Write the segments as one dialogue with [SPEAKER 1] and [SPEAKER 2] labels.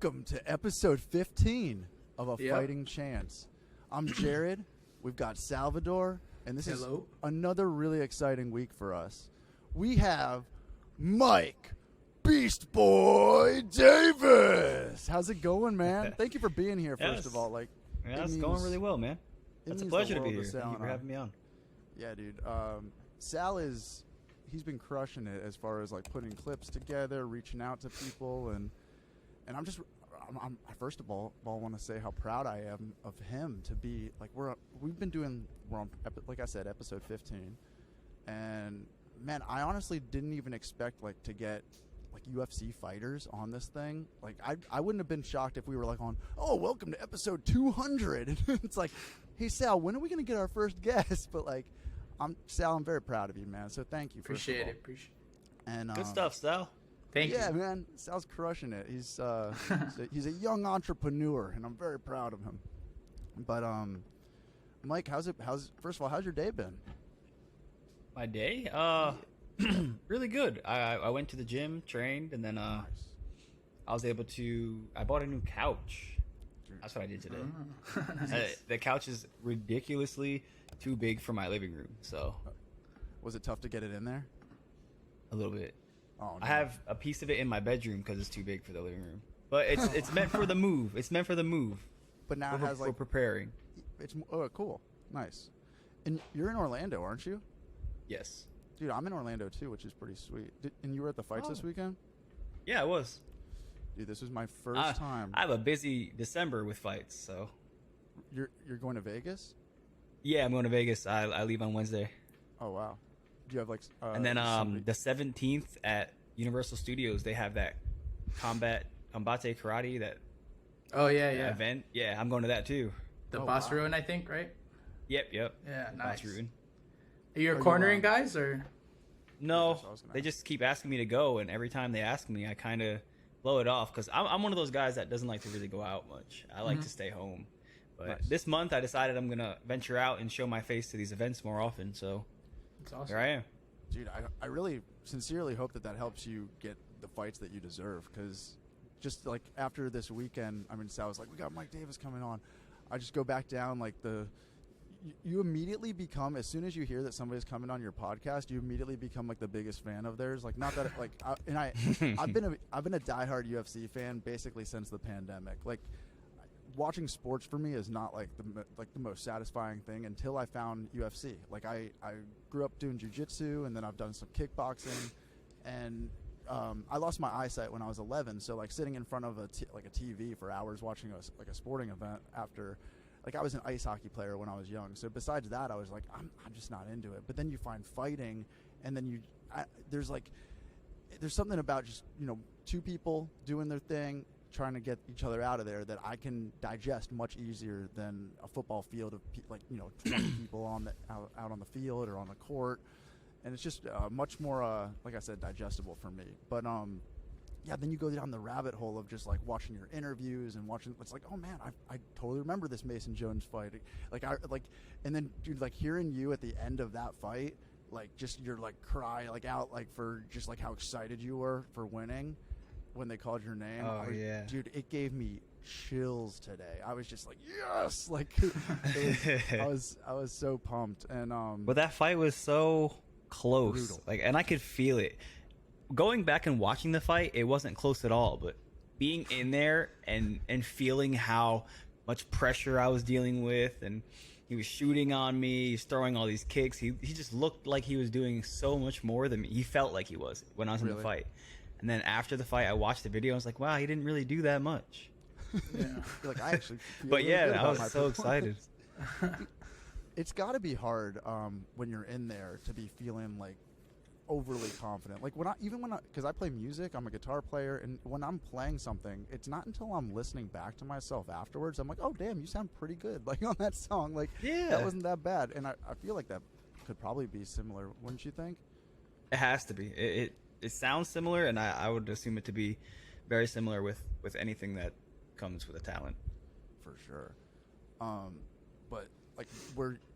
[SPEAKER 1] Welcome to episode 15 of A Fighting Chance. I'm Jared. We've got Salvador, and this is another really exciting week for us. We have Mike Beast Boy Davis. How's it going, man? Thank you for being here. First of all,
[SPEAKER 2] it's going really well, man. It's a pleasure to be here. Thank you for having me on.
[SPEAKER 1] Yeah, dude. Sal he's been crushing it as far as like putting clips together, reaching out to people, and I'm first of all want to say how proud I am of him to be like we're on like I said, episode 15, and man, I honestly didn't even expect like to get like UFC fighters on this thing. Like I wouldn't have been shocked if we were like on, oh, welcome to episode 200. It's like, hey Sal, when are we gonna get our first guest? But like, Sal, I'm very proud of you, man. So thank you.
[SPEAKER 3] Appreciate it.
[SPEAKER 1] And
[SPEAKER 2] good stuff, Sal.
[SPEAKER 3] Thank you.
[SPEAKER 1] Yeah, man, Sal's crushing it. He's he's a young entrepreneur, and I'm very proud of him. But Mike, how's first of all, how's your day been?
[SPEAKER 2] My day, really good. I went to the gym, trained, and then
[SPEAKER 1] Nice.
[SPEAKER 2] I bought a new couch. That's what I did today. The couch is ridiculously too big for my living room, so
[SPEAKER 1] Was it tough to get it in there?
[SPEAKER 2] a little bit.
[SPEAKER 1] Oh, no.
[SPEAKER 2] I have a piece of it in my bedroom because it's too big for the living room. But it's meant for the move. It's meant for the move.
[SPEAKER 1] But now it has
[SPEAKER 2] we're
[SPEAKER 1] like
[SPEAKER 2] preparing.
[SPEAKER 1] it's cool, nice. And you're in Orlando, aren't you?
[SPEAKER 2] Yes.
[SPEAKER 1] Dude, I'm in Orlando too, which is pretty sweet. And you were at the fights this weekend?
[SPEAKER 2] Yeah, it was.
[SPEAKER 1] Dude, this was my first time.
[SPEAKER 2] I have a busy December with fights, so.
[SPEAKER 1] You're going to Vegas?
[SPEAKER 2] Yeah, I'm going to Vegas. I leave on Wednesday.
[SPEAKER 1] Oh wow. Do you have like?
[SPEAKER 2] And then the 17th at Universal Studios, they have that combate karate that.
[SPEAKER 3] Oh yeah.
[SPEAKER 2] Event. Yeah, I'm going to that too.
[SPEAKER 3] The Boss Ruin, I think, right?
[SPEAKER 2] Yep.
[SPEAKER 3] Yeah, nice.
[SPEAKER 2] Boss Ruin.
[SPEAKER 3] Are you cornering guys or?
[SPEAKER 2] No, they just keep asking me to go, and every time they ask me, I kind of blow it off because I'm one of those guys that doesn't like to really go out much. I like to stay home. But this month, I decided I'm gonna venture out and show my face to these events more often. So.
[SPEAKER 3] That's awesome.
[SPEAKER 2] Here I am.
[SPEAKER 1] Dude, I really sincerely hope that helps you get the fights that you deserve, because just like after this weekend, I mean, Sal was like, we got Mike Davis coming on. I just go back down like you immediately become, as soon as you hear that somebody's coming on your podcast, you immediately become like the biggest fan of theirs. Like, not that like, I've been a diehard UFC fan basically since the pandemic. Like, watching sports for me is not like the most satisfying thing until I found UFC. Like I grew up doing jiu-jitsu, and then I've done some kickboxing, and I lost my eyesight when I was 11. So like sitting in front of a TV for hours watching a sporting event after, like, I was an ice hockey player when I was young. So besides that, I was like, I'm just not into it. But then you find fighting, and then there's something about just, two people doing their thing, trying to get each other out of there, that I can digest much easier than a football field of 20 people out on the field or on the court, and it's just much more like I said, digestible for me. But then you go down the rabbit hole of just like watching your interviews and watching. It's like, oh man, I totally remember this Mason Jones fight. And then dude, like hearing you at the end of that fight, like just your like cry like out like for just like how excited you were for winning when they called your name.
[SPEAKER 2] Yeah.
[SPEAKER 1] Dude, it gave me chills today. I was just like, yes! Like, I was so pumped. And
[SPEAKER 2] But that fight was so close.
[SPEAKER 1] Brutal.
[SPEAKER 2] Like, and I could feel it. Going back and watching the fight, it wasn't close at all, but being in there and feeling how much pressure I was dealing with, and he was shooting on me, he's throwing all these kicks. He just looked like he was doing so much more than me. He felt like he was when I was in the fight. And then after the fight, I watched the video. I was like, wow, he didn't really do that much.
[SPEAKER 1] Yeah. Like, I actually feel
[SPEAKER 2] but
[SPEAKER 1] really
[SPEAKER 2] yeah,
[SPEAKER 1] good
[SPEAKER 2] I
[SPEAKER 1] about
[SPEAKER 2] was so excited.
[SPEAKER 1] It's got to be hard when you're in there to be feeling like overly confident. Like because I play music, I'm a guitar player, and when I'm playing something, it's not until I'm listening back to myself afterwards, I'm like, oh damn, you sound pretty good. Like on that song, like that wasn't that bad. And I feel like that could probably be similar, wouldn't you think?
[SPEAKER 2] It has to be. It sounds similar, and I would assume it to be very similar with anything that comes with a talent.
[SPEAKER 1] For sure. But like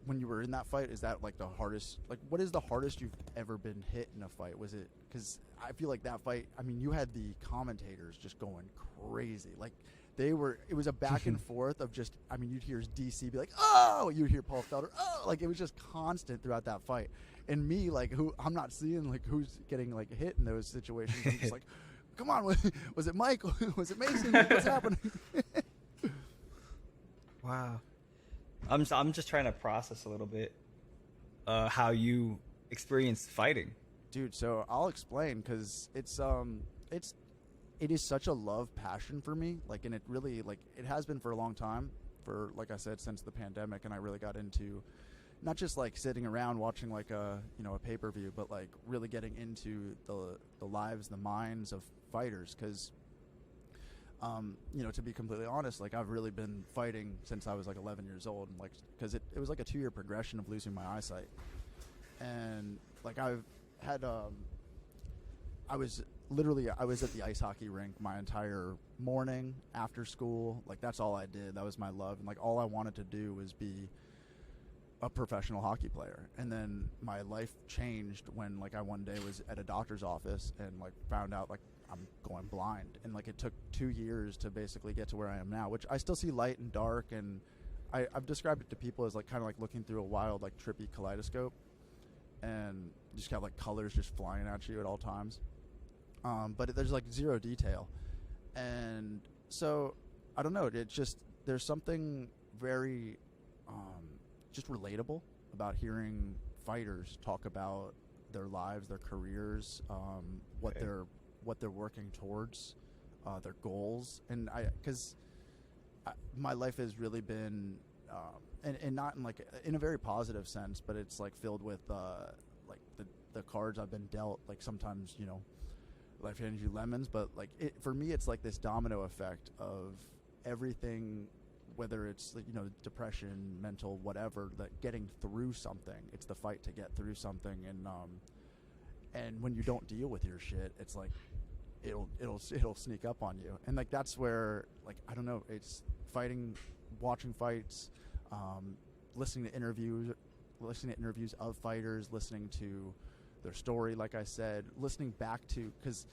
[SPEAKER 1] when you were in that fight, is that like the hardest? Like, what is the hardest you've ever been hit in a fight? Was it because I feel like that fight? I mean, you had the commentators just going crazy. Like it was a back and forth of just. I mean, you'd hear DC be like, "Oh," you'd hear Paul Felder, "Oh," like it was just constant throughout that fight. And me, like, who I'm not seeing like who's getting like hit in those situations. I'm just like, come on, was it Mike? Was it Mason? What's happening?
[SPEAKER 2] Wow. I'm just trying to process a little bit how you experienced fighting.
[SPEAKER 1] Dude, so I'll explain because it is such a love passion for me. Like, and it really like it has been for a long time. For like I said, since the pandemic, and I really got into not just like sitting around watching like a pay-per-view, but like really getting into the lives, the minds of fighters. Because to be completely honest, like I've really been fighting since I was like 11 years old, and like because it was like a 2-year progression of losing my eyesight, and like I've had I was at the ice hockey rink my entire morning after school. Like that's all I did. That was my love, and like all I wanted to do was be a professional hockey player. And then my life changed when like I one day was at a doctor's office and like found out like I'm going blind, and like it took 2 years to basically get to where I am now, which I still see light and dark, and I've described it to people as like kind of like looking through a wild like trippy kaleidoscope, and you just have like colors just flying at you at all times, but there's like zero detail. And so I don't know, it's just there's something very just relatable about hearing fighters talk about their lives, their careers, what they're working towards, their goals. And because my life has really been, and not in like in a very positive sense, but it's like filled with like the cards I've been dealt. Like sometimes life hands you lemons, but like for me, it's like this domino effect of everything. Whether it's depression, mental, whatever, that getting through something, it's the fight to get through something, and when you don't deal with your shit, it's like it'll sneak up on you, and like that's where like I don't know, it's fighting, watching fights, listening to interviews of fighters, listening to their story, like I said, listening back to, because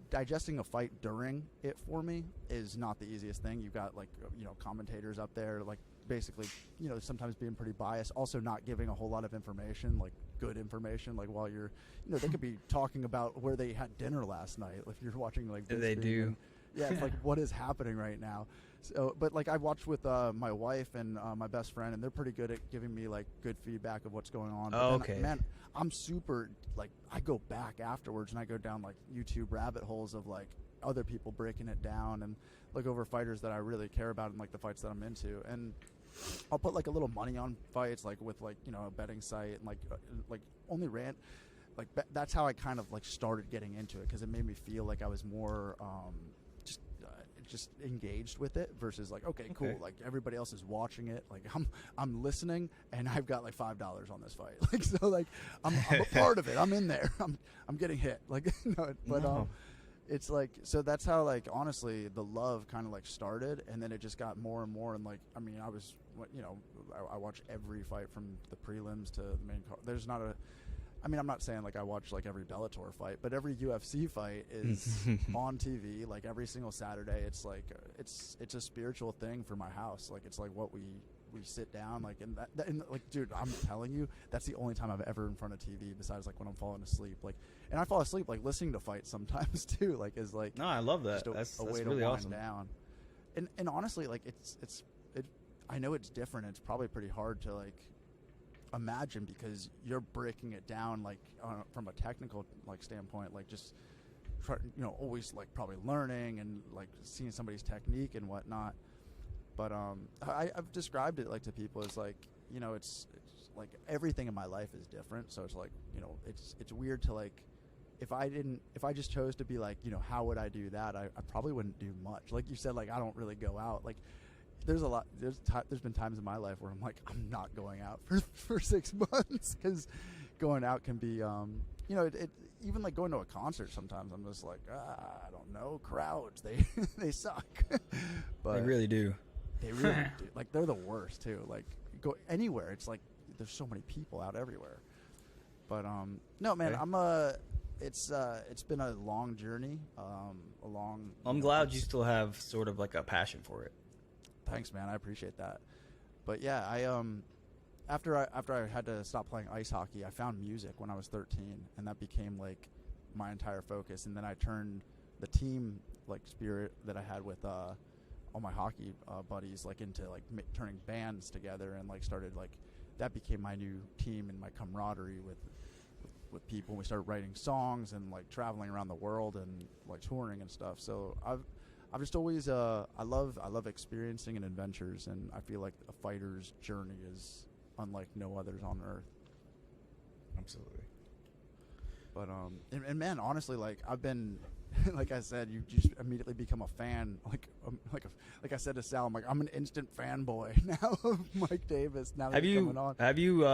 [SPEAKER 1] digesting a fight during it for me is not the easiest thing. You've got like commentators up there like basically sometimes being pretty biased, also not giving a whole lot of information, like good information, like while you're they could be talking about where they had dinner last night if you're watching like this
[SPEAKER 2] they do
[SPEAKER 1] and, yeah, it's like what is happening right now. So but like I watched with my wife and my best friend, and they're pretty good at giving me like good feedback of what's going on.
[SPEAKER 2] Oh,
[SPEAKER 1] but then,
[SPEAKER 2] okay.
[SPEAKER 1] Man, I'm super like I go back afterwards and I go down like YouTube rabbit holes of like other people breaking it down and look over fighters that I really care about and like the fights that I'm into, and I'll put like a little money on fights like with like a betting site, and like only rant like that's how I kind of like started getting into it, because it made me feel like I was more just engaged with it versus like okay cool, like everybody else is watching it, like I'm listening and I've got like $5 on this fight, like so like I'm a part of it, I'm in there, I'm getting hit like it's like, so that's how like honestly the love kind of like started, and then it just got more and more, and like I mean I was I watch every fight from the prelims to the main card. There's not a I mean, I'm not saying like I watch like every Bellator fight, but every UFC fight is on TV like every single Saturday. It's like it's a spiritual thing for my house. Like it's like what we sit down like, and like dude, I'm telling you, that's the only time I've ever in front of TV besides like when I'm falling asleep. Like, and I fall asleep like listening to fights sometimes too. Like is like
[SPEAKER 2] no, I love that.
[SPEAKER 1] That's a way
[SPEAKER 2] really
[SPEAKER 1] to wind
[SPEAKER 2] awesome.
[SPEAKER 1] down. And honestly, like it's I know it's different. It's probably pretty hard to like imagine, because you're breaking it down like from a technical like standpoint, like just always like probably learning and like seeing somebody's technique and whatnot. But I've described it like to people as like it's like everything in my life is different, so it's like it's weird to like if I just chose to be like how would I do that, I probably wouldn't do much. Like you said, like I don't really go out. Like there's been times in my life where I'm like, I'm not going out for 6 months, because going out can be, even like going to a concert sometimes I'm just like, I don't know, crowds, they suck. But
[SPEAKER 2] They really do.
[SPEAKER 1] They really do. Like they're the worst too. Like go anywhere. It's like there's so many people out everywhere. But no, man,
[SPEAKER 2] Okay.
[SPEAKER 1] it's been a long journey.
[SPEAKER 2] I'm glad you still have sort of like a passion for it.
[SPEAKER 1] Thanks, man. I appreciate that. But yeah, after I had to stop playing ice hockey, I found music when I was 13, and that became like my entire focus. And then I turned the team like spirit that I had with all my hockey buddies like into like turning bands together, and like started like that became my new team and my camaraderie with people. We started writing songs and like traveling around the world and like touring and stuff. So I've just always I love experiencing and adventures, and I feel like a fighter's journey is unlike no others on earth.
[SPEAKER 2] Absolutely.
[SPEAKER 1] But and man, honestly, like I've been like I said, you just immediately become a fan. Like I said to Sal, I'm an instant fanboy now of Mike Davis. Now that he's coming on.
[SPEAKER 2] Have you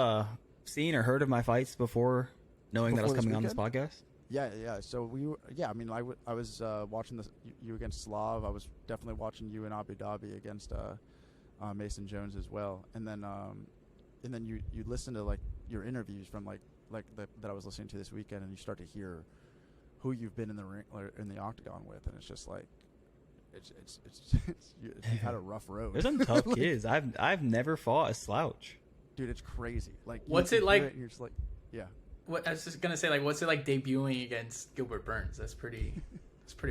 [SPEAKER 2] seen or heard of my fights before knowing that I was coming on this podcast?
[SPEAKER 1] Yeah. So I was watching you against Slav. I was definitely watching you in Abu Dhabi against Mason Jones as well. And then you listen to like your interviews from that I was listening to this weekend, and you start to hear who you've been in the ring or in the octagon with, and it's just like you've had a rough road.
[SPEAKER 2] There's some tough kids. I've never fought a slouch.
[SPEAKER 1] Dude, it's crazy. Like,
[SPEAKER 3] what's it like?
[SPEAKER 1] You're just like, yeah.
[SPEAKER 3] What I was just gonna say, like, what's it like debuting against Gilbert Burns? It's pretty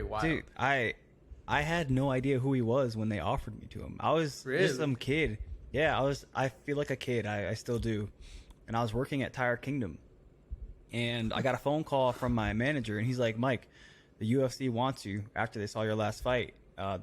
[SPEAKER 3] wild.
[SPEAKER 2] Dude, I had no idea who he was when they offered me to him. I was just some kid. Yeah, I feel like a kid. I still do. And I was working at Tire Kingdom, and I got a phone call from my manager, and he's like, Mike, the UFC wants you after they saw your last fight.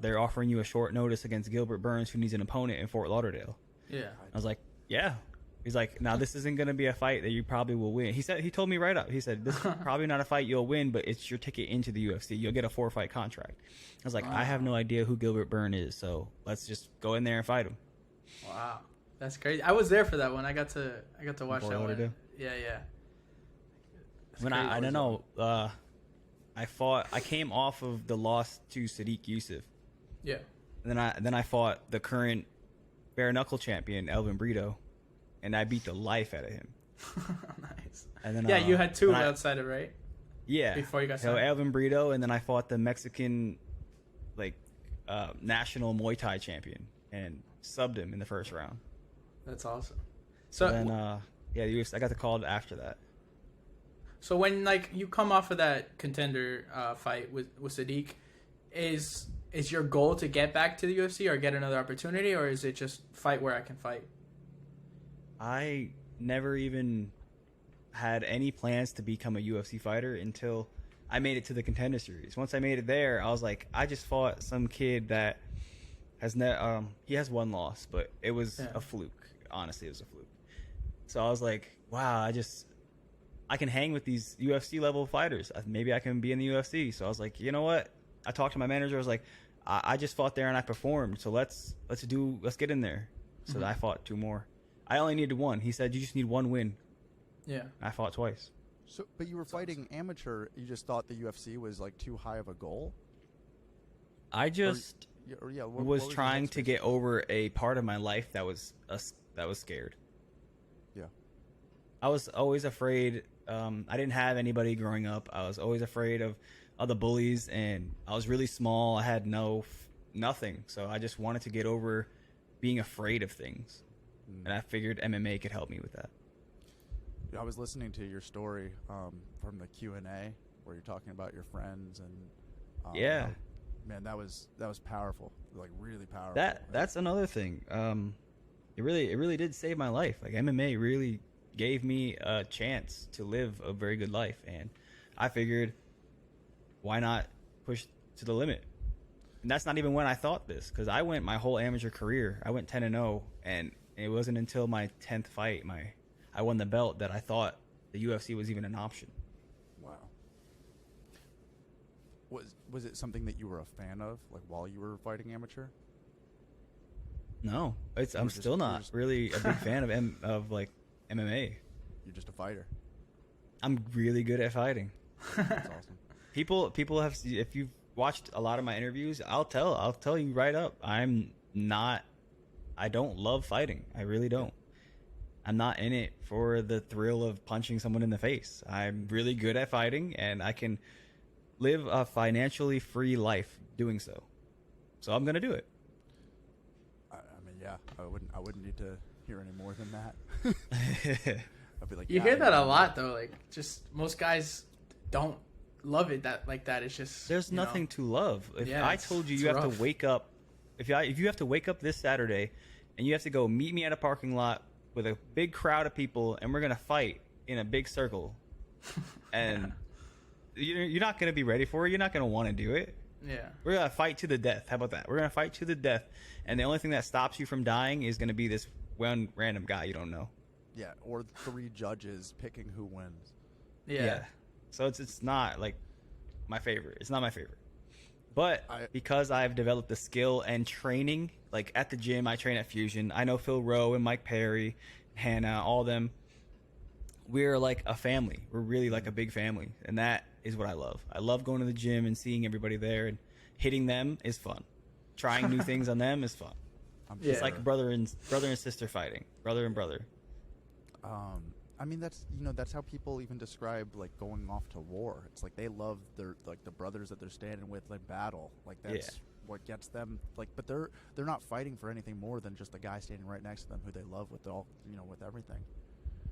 [SPEAKER 2] They're offering you a short notice against Gilbert Burns, who needs an opponent in Fort Lauderdale.
[SPEAKER 3] Yeah.
[SPEAKER 2] I was like, yeah. He's like, now this isn't going to be a fight that you probably will win. He told me right up. He said, this is probably not a fight you'll win, but it's your ticket into the UFC. You'll get a 4-fight contract. I was like, I have no idea who Gilbert Burns is, so let's just go in there and fight him.
[SPEAKER 3] Wow, that's crazy. I was there for that one. I got to watch that one. Yeah.
[SPEAKER 2] When I don't know. I came off of the loss to Sadiq Youssef.
[SPEAKER 3] Yeah.
[SPEAKER 2] And then I fought the current bare knuckle champion Elvin Brito, and I beat the life out of him.
[SPEAKER 3] Nice.
[SPEAKER 2] And then
[SPEAKER 3] you had two outside of, right?
[SPEAKER 2] Yeah.
[SPEAKER 3] Before you got
[SPEAKER 2] signed. So Elvin Brito, and then I fought the Mexican national Muay Thai champion and subbed him in the first round.
[SPEAKER 3] That's awesome. So
[SPEAKER 2] then I got the call after that.
[SPEAKER 3] So when you come off of that contender fight with Sadiq, is your goal to get back to the UFC or get another opportunity, or is it just fight where I can fight?
[SPEAKER 2] I never even had any plans to become a UFC fighter until I made it to the Contender Series. Once I made it there, I was like, I just fought some kid that has he has one loss, but it was a fluke. Honestly, it was a fluke. So I was like, wow, I can hang with these UFC level fighters. Maybe I can be in the UFC. So I was like, you know what? I talked to my manager. I was like, I just fought there and I performed. So let's get in there. So I fought 2 more. I only needed 1. He said, you just need 1 win.
[SPEAKER 3] Yeah.
[SPEAKER 2] I fought twice.
[SPEAKER 1] So, but you were fighting amateur. You just thought the UFC was too high of a goal?
[SPEAKER 2] I just was trying to get over a part of my life that was scared.
[SPEAKER 1] Yeah.
[SPEAKER 2] I was always afraid. I didn't have anybody growing up. I was always afraid of other bullies, and I was really small. I had nothing. So I just wanted to get over being afraid of things. And I figured MMA could help me with that.
[SPEAKER 1] I was listening to your story from the Q&A where you're talking about your friends and man, that was powerful, really powerful.
[SPEAKER 2] That's another thing. It really did save my life. MMA really gave me a chance to live a very good life, and I figured, why not push to the limit? And that's not even when I thought this, because I went my whole amateur career. I went 10-0, and it wasn't until my 10th fight, I won the belt, that I thought the UFC was even an option.
[SPEAKER 1] Wow. Was it something that you were a fan of, while you were fighting amateur?
[SPEAKER 2] No, I'm still not really a big fan of MMA.
[SPEAKER 1] You're just a fighter.
[SPEAKER 2] I'm really good at fighting.
[SPEAKER 1] That's awesome.
[SPEAKER 2] People have, if you've watched a lot of my interviews, I'll tell you right up, I don't love fighting. I really don't. I'm not in it for the thrill of punching someone in the face. I'm really good at fighting, and I can live a financially free life doing so. So I'm gonna do it.
[SPEAKER 1] I mean, yeah, I wouldn't need to hear any more than that. I'd be like,
[SPEAKER 3] You hear that a lot though. Like, just most guys don't love it like that. It's just
[SPEAKER 2] There's nothing to love. If
[SPEAKER 3] Yeah,
[SPEAKER 2] I told you
[SPEAKER 3] it's
[SPEAKER 2] you have
[SPEAKER 3] rough.
[SPEAKER 2] to wake up, if you have to wake up this Saturday, and you have to go meet me at a parking lot with a big crowd of people, and we're gonna fight in a big circle, and you're not gonna be ready for it. You're not gonna want to do it.
[SPEAKER 3] Yeah.
[SPEAKER 2] We're gonna fight to the death. How about that? We're gonna fight to the death, and the only thing that stops you from dying is gonna be this one random guy you don't know.
[SPEAKER 1] Yeah, or 3 judges picking who wins.
[SPEAKER 3] Yeah.
[SPEAKER 2] So it's not like my favorite. It's not my favorite. But because I've developed the skill and training, like at the gym, I train at Fusion. I know Phil Rowe and Mike Perry, Hannah, all them. We're like a family. We're really like a big family, and that is what I love. I love going to the gym and seeing everybody there, and hitting them is fun. Trying new things on them is fun. It's like brother and sister fighting, brother and brother.
[SPEAKER 1] I mean, that's how people even describe like going off to war. It's like they love their like the brothers that they're standing with like battle. Like that's what gets them like. But they're not fighting for anything more than just the guy standing right next to them who they love with all with everything.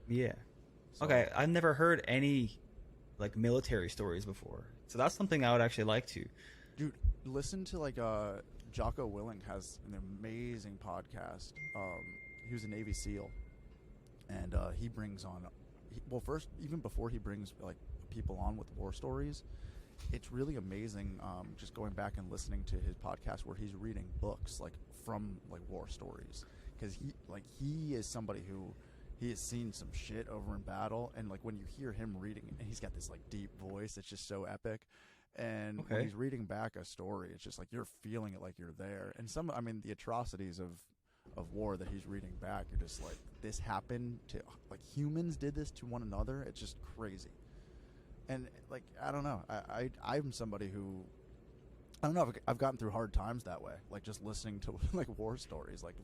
[SPEAKER 2] Yeah.
[SPEAKER 1] So,
[SPEAKER 2] Okay, I've never heard any like military stories before, so that's something I would actually like to.
[SPEAKER 1] Dude, listen to like Jocko Willink has an amazing podcast. He was a Navy SEAL. And he brings on, first, even before he brings like people on with war stories, it's really amazing. Just going back and listening to his podcast where he's reading books like from like war stories, because he is somebody who he has seen some shit over in battle, and like when you hear him reading, and he's got this like deep voice, it's just so epic. And when he's reading back a story, it's just like you're feeling it like you're there. And the atrocities of war that he's reading back, you're just like, this happened to like humans did this to one another. It's just crazy. And like I don't know, I'm somebody who I don't know if I've gotten through hard times that way, like just listening to like war stories, like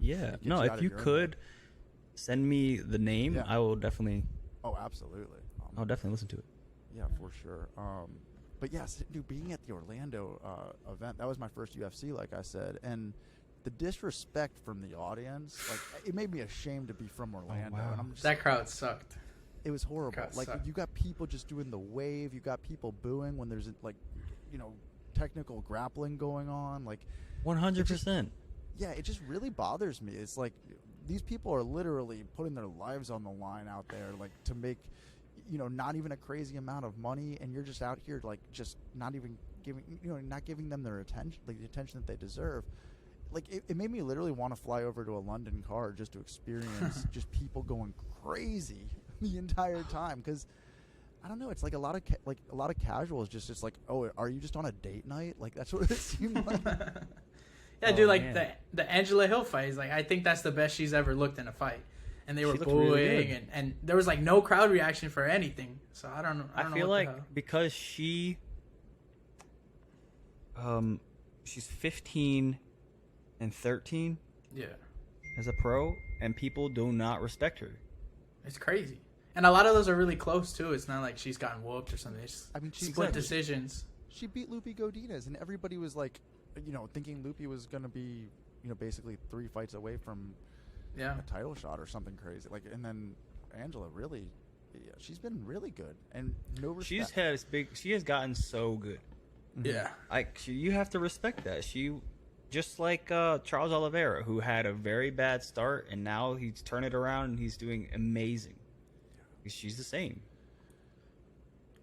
[SPEAKER 2] if you could send me the name, I will definitely.
[SPEAKER 1] Oh, absolutely.
[SPEAKER 2] I'll definitely listen to it.
[SPEAKER 1] Yeah, for sure. But yes, dude, being at the Orlando event, that was my first UFC, like I said, and the disrespect from the audience, like it made me ashamed to be from Orlando.
[SPEAKER 2] Oh, wow.
[SPEAKER 1] And I'm just,
[SPEAKER 3] That crowd sucked.
[SPEAKER 1] it was horrible. Like
[SPEAKER 3] sucked.
[SPEAKER 1] you got people just doing the wave, you got people booing when there's like, technical grappling going on. Like
[SPEAKER 2] 100%.
[SPEAKER 1] Yeah, it just really bothers me. It's like these people are literally putting their lives on the line out there, like to make, not even a crazy amount of money, and you're just out here like just not even giving, not giving them their attention, like the attention that they deserve. Like it made me literally want to fly over to a London card just to experience just people going crazy the entire time, because I don't know, it's like a lot of casuals just like, oh, are you just on a date night? Like that's what it seemed like.
[SPEAKER 3] Yeah, dude, like the Angela Hill fight is like, I think that's the best she's ever looked in a fight, and they were booing, really and there was like no crowd reaction for anything. So I don't know.
[SPEAKER 2] I feel like because she's 15 and 13 as a pro, and people do not respect her.
[SPEAKER 3] It's crazy. And a lot of those are really close too. It's not like she's gotten whooped or something. It's
[SPEAKER 1] she
[SPEAKER 3] split decisions.
[SPEAKER 1] She beat Lupi Godinez, and everybody was like, thinking Lupi was going to be, basically 3 fights away from a title shot or something crazy. Like, and then Angela really, she's been really good, and no respect.
[SPEAKER 2] She has gotten so good.
[SPEAKER 3] Yeah.
[SPEAKER 2] Like you have to respect that. She, just like Charles Oliveira, who had a very bad start, and now he's turned it around and he's doing amazing. She's the same.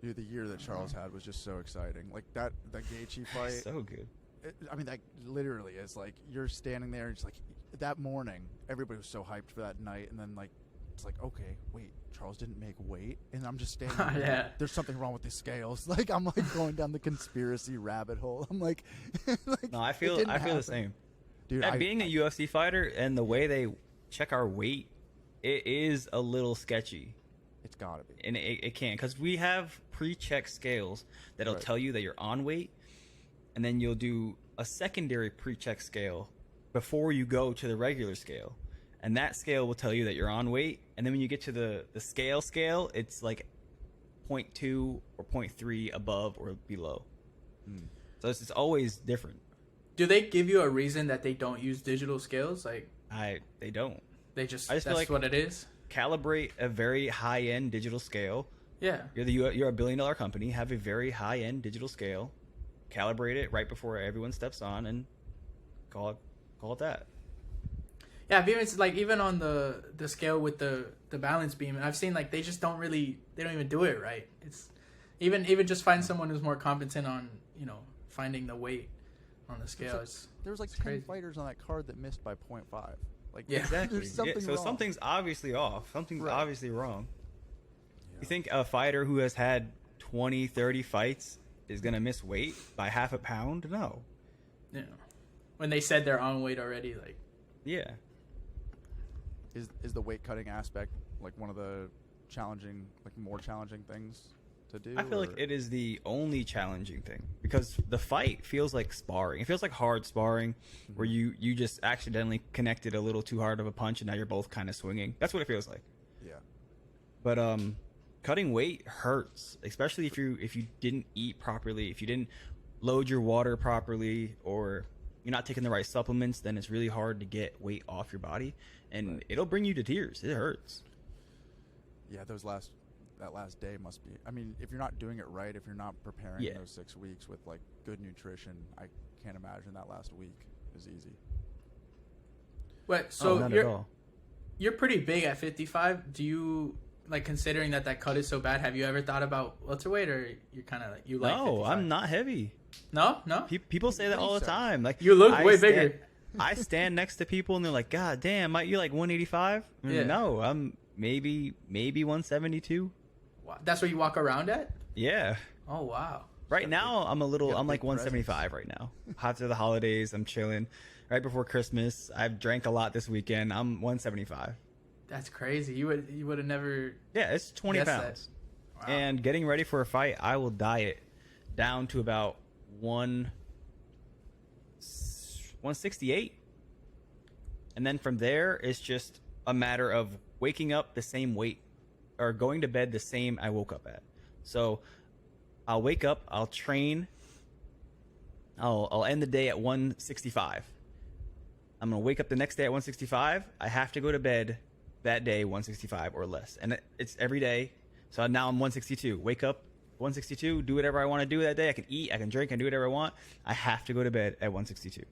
[SPEAKER 1] Dude, the year that Charles had was just so exciting. Like that Gaethje fight.
[SPEAKER 2] So good.
[SPEAKER 1] That literally is like you're standing there, and it's like that morning, everybody was so hyped for that night, and then like it's like, okay, wait, Charles didn't make weight, and I'm just standing there.
[SPEAKER 3] Yeah.
[SPEAKER 1] Like, there's something wrong with the scales. Like I'm like going down the conspiracy rabbit hole. I'm like,
[SPEAKER 2] no, I feel the same.
[SPEAKER 1] Dude,
[SPEAKER 2] being a UFC fighter and the way they check our weight, it is a little sketchy.
[SPEAKER 1] It's gotta be.
[SPEAKER 2] And it can, because we have pre-check scales that'll tell you that you're on weight, and then you'll do a secondary pre-check scale before you go to the regular scale, and that scale will tell you that you're on weight. And then when you get to the scale, it's like 0.2 or 0.3 above or below. So it's always different.
[SPEAKER 3] Do they give you a reason that they don't use digital scales? Like,
[SPEAKER 2] they don't.
[SPEAKER 3] They just,
[SPEAKER 2] I just
[SPEAKER 3] that's
[SPEAKER 2] feel like
[SPEAKER 3] what it is.
[SPEAKER 2] Calibrate a very high-end digital scale.
[SPEAKER 3] Yeah.
[SPEAKER 2] You're a billion-dollar company. Have a very high-end digital scale. Calibrate it right before everyone steps on, and call it that.
[SPEAKER 3] Yeah, even on the scale with the balance beam, and I've seen like they don't even do it right. It's even just find someone who's more competent on finding the weight on the scale.
[SPEAKER 1] There was like 10
[SPEAKER 3] crazy.
[SPEAKER 1] fighters on that card that missed by 0.5. Like,
[SPEAKER 3] Yeah.
[SPEAKER 2] Exactly.
[SPEAKER 1] There's something
[SPEAKER 2] so
[SPEAKER 1] wrong.
[SPEAKER 2] something's obviously off. Something's
[SPEAKER 1] Right.
[SPEAKER 2] obviously wrong.
[SPEAKER 1] Yeah.
[SPEAKER 2] You think a fighter who has had 20, 30 fights is going to miss weight by half a pound? No.
[SPEAKER 3] Yeah. When they said they're on weight already, like.
[SPEAKER 2] Yeah.
[SPEAKER 1] Is the weight cutting aspect like one of the more challenging things to do?
[SPEAKER 2] I feel like it is the only challenging thing because the fight feels like sparring. It feels like hard sparring where you just accidentally connected a little too hard of a punch and now you're both kind of swinging. That's what it feels like.
[SPEAKER 1] Yeah.
[SPEAKER 2] But cutting weight hurts, especially if you didn't eat properly, if you didn't load your water properly, or you're not taking the right supplements. Then it's really hard to get weight off your body, and it'll bring you to tears. It hurts.
[SPEAKER 1] Yeah, that last day must be. I mean, if you're not doing it right, if you're not preparing those 6 weeks with like good nutrition, I can't imagine that last week is easy.
[SPEAKER 3] What? So
[SPEAKER 2] not at all.
[SPEAKER 3] You're pretty big at 55. Do you like, considering that cut is so bad? Have you ever thought about welterweight, or you're kind of like you like?
[SPEAKER 2] No,
[SPEAKER 3] 55?
[SPEAKER 2] I'm not heavy.
[SPEAKER 3] No.
[SPEAKER 2] People say that all the time. Like,
[SPEAKER 3] You look way
[SPEAKER 2] stand-
[SPEAKER 3] bigger.
[SPEAKER 2] I stand next to people and they're like, "God damn, you like 185?"
[SPEAKER 3] Yeah.
[SPEAKER 2] No, I'm maybe 172.
[SPEAKER 3] Wow. That's what you walk around at?
[SPEAKER 2] Yeah.
[SPEAKER 3] Oh wow.
[SPEAKER 2] Right now, I'm
[SPEAKER 1] got
[SPEAKER 2] like
[SPEAKER 1] big
[SPEAKER 2] 175 right now. After the holidays, I'm chilling. Right before Christmas, I've drank a lot this weekend. I'm 175.
[SPEAKER 3] That's crazy. You would have never.
[SPEAKER 2] Yeah, it's 20
[SPEAKER 3] guessed
[SPEAKER 2] pounds.
[SPEAKER 3] that. Wow.
[SPEAKER 2] And getting ready for a fight, I will diet down to about 168. And then from there, it's just a matter of waking up the same weight or going to bed the same I woke up at. So I'll wake up, I'll train, I'll end the day at 165. I'm going to wake up the next day at 165. I have to go to bed that day 165 or less. And it's every day. So now I'm 162. Wake up 162, do whatever I want to do that day. I can eat, I can drink, I can do whatever I want. I have to go to bed at 162.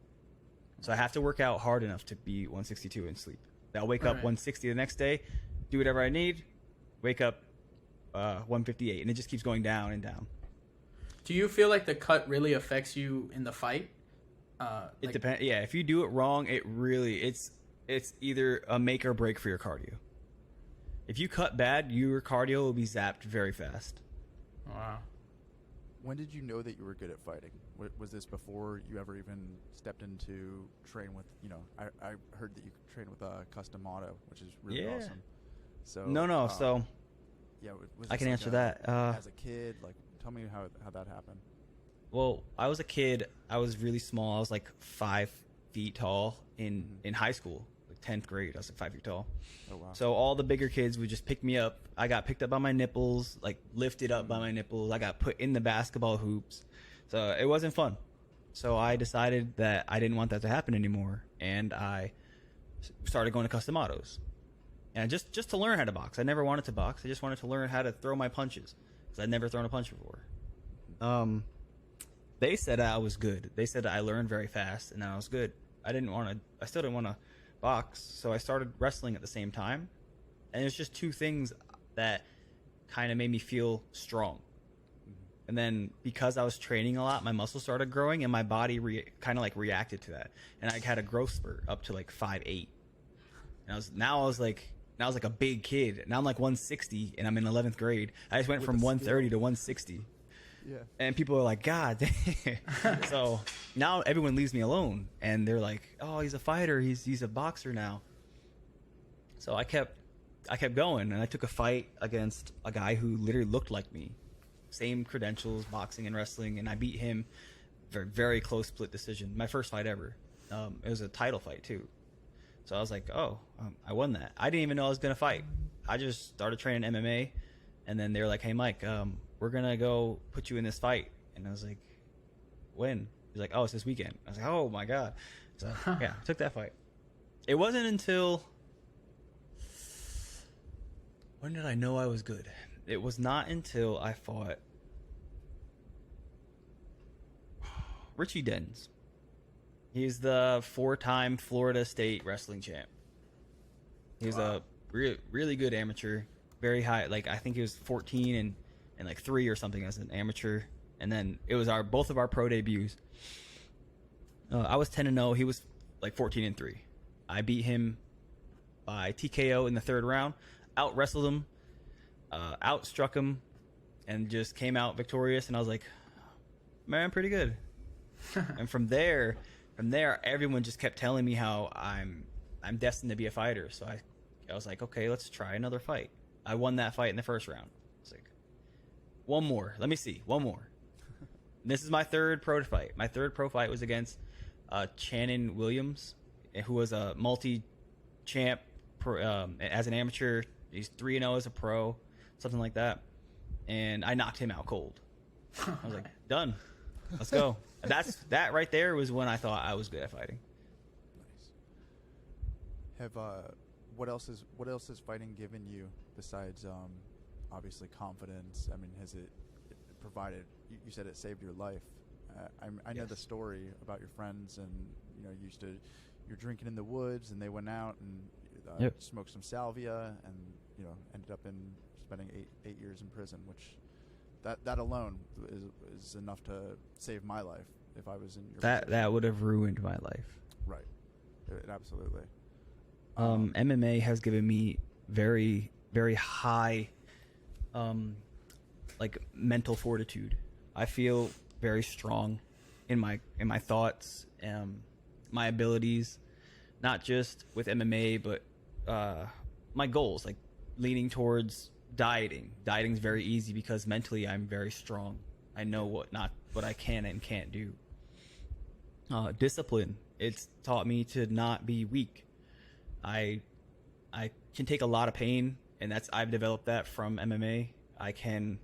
[SPEAKER 2] So I have to work out hard enough to be 162 and sleep. I'll wake up 160 the next day, do whatever I need, wake up 158, and it just keeps going down and down.
[SPEAKER 3] Do you feel like the cut really affects you in the fight?
[SPEAKER 2] It depends. Yeah, if you do it wrong, it's either a make or break for your cardio. If you cut bad, your cardio will be zapped very fast.
[SPEAKER 3] Wow.
[SPEAKER 1] When did you know that you were good at fighting? Was this before you ever even stepped into train with, I heard that you train with Custom Auto, which is really awesome. So
[SPEAKER 2] No. So
[SPEAKER 1] yeah, was
[SPEAKER 2] I
[SPEAKER 1] this
[SPEAKER 2] can
[SPEAKER 1] like
[SPEAKER 2] answer that.
[SPEAKER 1] As a kid, like, tell me how that happened.
[SPEAKER 2] Well, I was a kid. I was really small. I was like 5 feet tall in high school, like 10th grade. I was like 5 feet tall.
[SPEAKER 1] Oh wow.
[SPEAKER 2] So all the bigger kids would just pick me up. I got picked up by my nipples, like lifted up by my nipples. I got put in the basketball hoops. So it wasn't fun. So I decided that I didn't want that to happen anymore, and I started going to Custom Autos. And just to learn how to box. I never wanted to box. I just wanted to learn how to throw my punches because I'd never thrown a punch before. They said I was good. They said I learned very fast, and I was good. I still didn't want to box, so I started wrestling at the same time. And it was just two things that kind of made me feel strong. And then because I was training a lot, my muscles started growing, and my body kind of like reacted to that. And I had a growth spurt up to like 5'8". And I was like a big kid. Now I'm like 160, and I'm in 11th grade. I just went from 130 to 160.
[SPEAKER 1] Yeah.
[SPEAKER 2] And people are like, God damn. So now everyone leaves me alone, and they're like, oh, he's a fighter. He's a boxer now. So I kept going, and I took a fight against a guy who literally looked like me. Same credentials, boxing and wrestling, and I beat him. Very, very close split decision. My first fight ever. It was a title fight too. So I was like, oh, I won that. I didn't even know I was gonna fight. I just started training MMA, and then they were like, hey Mike, we're gonna go put you in this fight. And I was like, when? He's like, oh, it's this weekend. I was like, oh my god. So yeah, I took that fight. It wasn't until, when did I know I was good? It was not until I fought Richie Dens. He's the 4-time Florida State wrestling champ. He was a really good amateur, very high. Like I think he was 14 and like 3 or something as an amateur. And then it was both of our pro debuts. I was 10-0. He was like 14-3. I beat him by TKO in the 3rd round. Out wrestled him, outstruck him, and just came out victorious. And I was like, man, I'm pretty good. And from there, everyone just kept telling me how I'm destined to be a fighter. So I was like, okay, let's try another fight. I won that fight in the 1st round. It's like, one more. Let me see. One more. This is my 3rd pro fight. My 3rd pro fight was against Shannon Williams, who was a multi-champ as an amateur. He's 3-0 as a pro, something like that. And I knocked him out cold. I was like, done. Let's go. That right there was when I thought I was good at fighting.
[SPEAKER 1] Nice. What else has fighting given you besides obviously confidence? I mean, has it provided? You said it saved your life. I know the story about your friends, and you're drinking in the woods, and they went out and smoked some salvia, and ended up in spending eight years in prison, which that alone is enough to save my life if I was in your position.
[SPEAKER 2] That would have ruined my life.
[SPEAKER 1] Right. Absolutely.
[SPEAKER 2] MMA has given me very, very high like mental fortitude. I feel very strong in my thoughts, my abilities, not just with MMA, but my goals, like leaning towards dieting. Dieting's very easy because mentally I'm very strong. I know what I can and can't do. Discipline. It's taught me to not be weak. I can take a lot of pain, and I've developed that from MMA. I can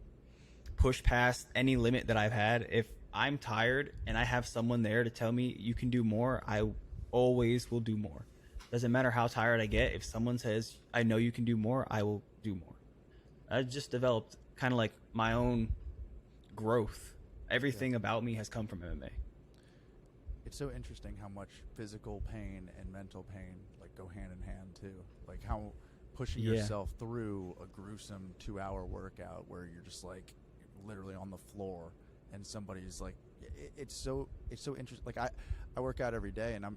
[SPEAKER 2] push past any limit that I've had. If I'm tired and I have someone there to tell me you can do more, I always will do more. Doesn't matter how tired I get. If someone says, I know you can do more, I will do more. I just developed kind of like my own growth. Everything about me has come from MMA.
[SPEAKER 1] It's so interesting how much physical pain and mental pain like go hand in hand too. Like how pushing yourself through a gruesome 2-hour workout where you're just like literally on the floor, and somebody's like, it's so interesting. Like I work out every day, and I'm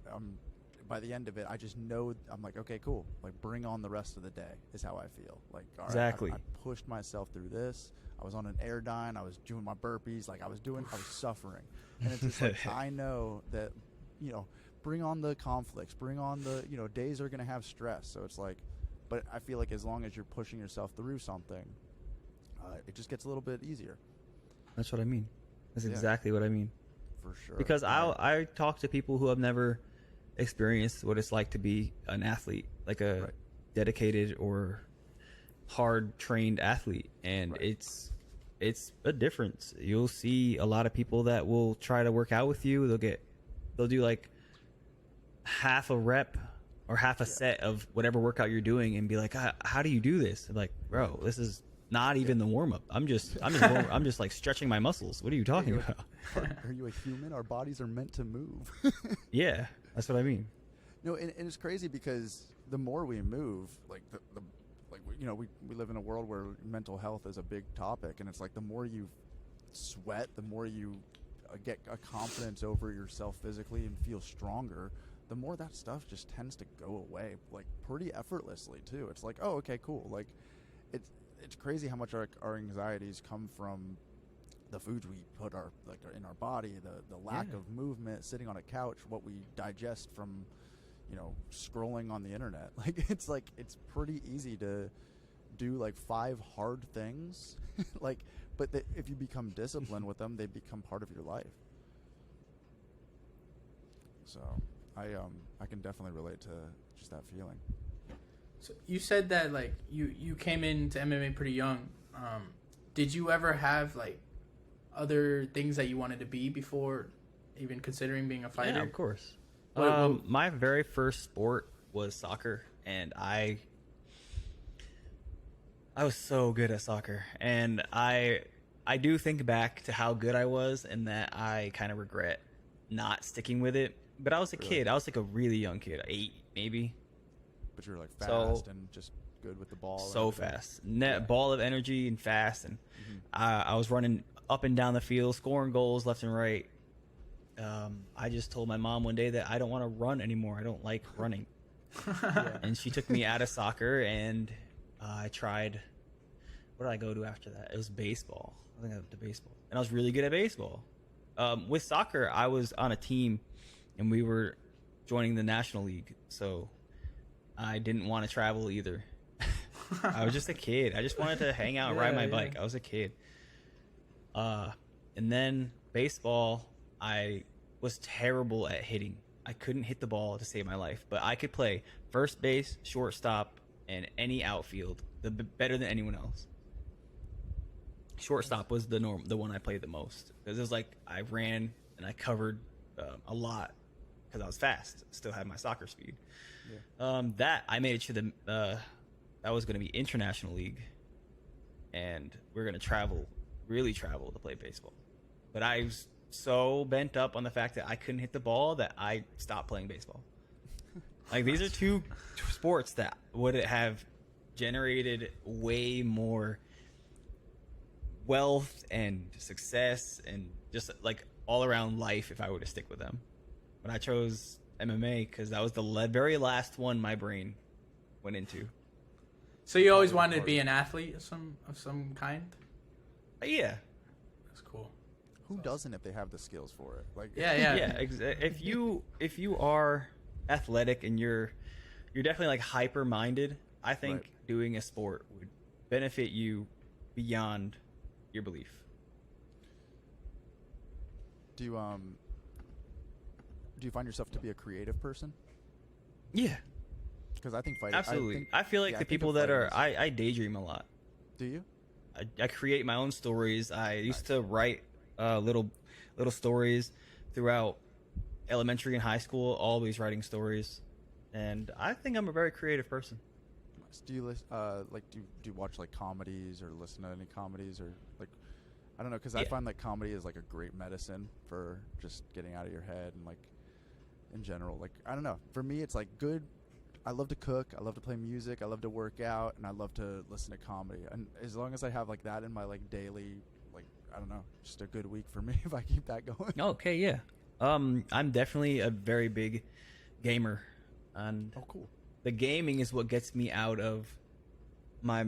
[SPEAKER 1] by the end of it, I just know I'm like, okay, cool. Like bring on the rest of the day is how I feel. Like all
[SPEAKER 2] exactly.
[SPEAKER 1] Right, I pushed myself through this. I was on an Airdyne. I was doing my burpees. Like I was suffering. And it's just like, I know that, bring on the conflicts, bring on the, days are going to have stress. So it's like, but I feel like as long as you're pushing yourself through something, it just gets a little bit easier.
[SPEAKER 2] That's what I mean. That's exactly what I mean.
[SPEAKER 1] For sure.
[SPEAKER 2] Because I talk to people who have never experienced what it's like to be an athlete, like a dedicated or hard trained athlete. And it's a difference. You'll see a lot of people that will try to work out with you. They'll do like half a rep or half a set of whatever workout you're doing and be like, how do you do this? I'm like, bro, this is not even the warm up. I'm just like stretching my muscles. What are you talking about?
[SPEAKER 1] Are you a human? Our bodies are meant to move.
[SPEAKER 2] Yeah, that's what I mean.
[SPEAKER 1] No, and it's crazy because the more we move, like we live in a world where mental health is a big topic, and it's like the more you sweat, the more you get a confidence over yourself physically and feel stronger, the more that stuff just tends to go away, like pretty effortlessly too. It's like, oh, okay, cool. Like it's crazy how much our anxieties come from the foods we put in our body, the lack of movement, sitting on a couch, what we digest from scrolling on the internet. Like it's pretty easy to do like 5 hard things like, but if you become disciplined with them, they become part of your life. So I can definitely relate to just that feeling.
[SPEAKER 3] So you said that like you came into MMA pretty young. Did you ever have like other things that you wanted to be before even considering being a fighter?
[SPEAKER 2] Yeah, of course.
[SPEAKER 3] What-
[SPEAKER 2] My very first sport was soccer, and I was so good at soccer, and I do think back to how good I was, and that I kind of regret not sticking with it. But I was a kid. I was like a really young kid, 8 maybe.
[SPEAKER 1] But you're like fast and just good with the ball.
[SPEAKER 2] So
[SPEAKER 1] and everything.
[SPEAKER 2] fast, ball of energy and fast, and I was running up and down the field, scoring goals left and right. I just told my mom one day that I don't want to run anymore. I don't like running. And she took me out of soccer, and I tried. What did I go to after that? It was baseball. I think I went to baseball, and I was really good at baseball. With soccer, I was on a team, and we were joining the National League, so I didn't want to travel either. I was just a kid. I just wanted to hang out and ride my bike. I was a kid. And then baseball, I was terrible at hitting. I couldn't hit the ball to save my life, but I could play first base, shortstop, and any outfield better than anyone else. Shortstop was the one I played the most, because it was like I ran and I covered a lot because I was fast. Still had my soccer speed. That I made it to the that was going to be International League, and we are going to really travel to play baseball. But I was so bent up on the fact that I couldn't hit the ball that I stopped playing baseball. Like, these are two sports that would have generated way more wealth and success and just like all around life if I were to stick with them. But I chose MMA because that was the very last one my brain went into.
[SPEAKER 3] So you always wanted to be an athlete of some kind?
[SPEAKER 2] Yeah.
[SPEAKER 3] That's cool.
[SPEAKER 1] Who doesn't if they have the skills for it? Like,
[SPEAKER 3] Yeah.
[SPEAKER 2] If you are athletic and you're definitely like hyper minded, I think doing a sport would benefit you beyond your belief.
[SPEAKER 1] Do you find yourself to be a creative person?
[SPEAKER 2] Yeah.
[SPEAKER 1] Because I think fighting.
[SPEAKER 2] Absolutely. I feel like the people that are I daydream a lot.
[SPEAKER 1] Do you?
[SPEAKER 2] I create my own stories. I used to write little stories throughout elementary and high school, always writing stories, and I think I'm a very creative person.
[SPEAKER 1] Do you do you watch like comedies or listen to any comedies, or like, I don't know, because I find like comedy is like a great medicine for just getting out of your head and like in general. Like, I don't know, for me it's like good. I love to cook, I love to play music, I love to work out, and I love to listen to comedy. And as long as I have like that in my like daily, like, I don't know, just a good week for me if I keep that going.
[SPEAKER 2] Okay, yeah. I'm definitely a very big gamer, and
[SPEAKER 1] cool.
[SPEAKER 2] The gaming is what gets me out of my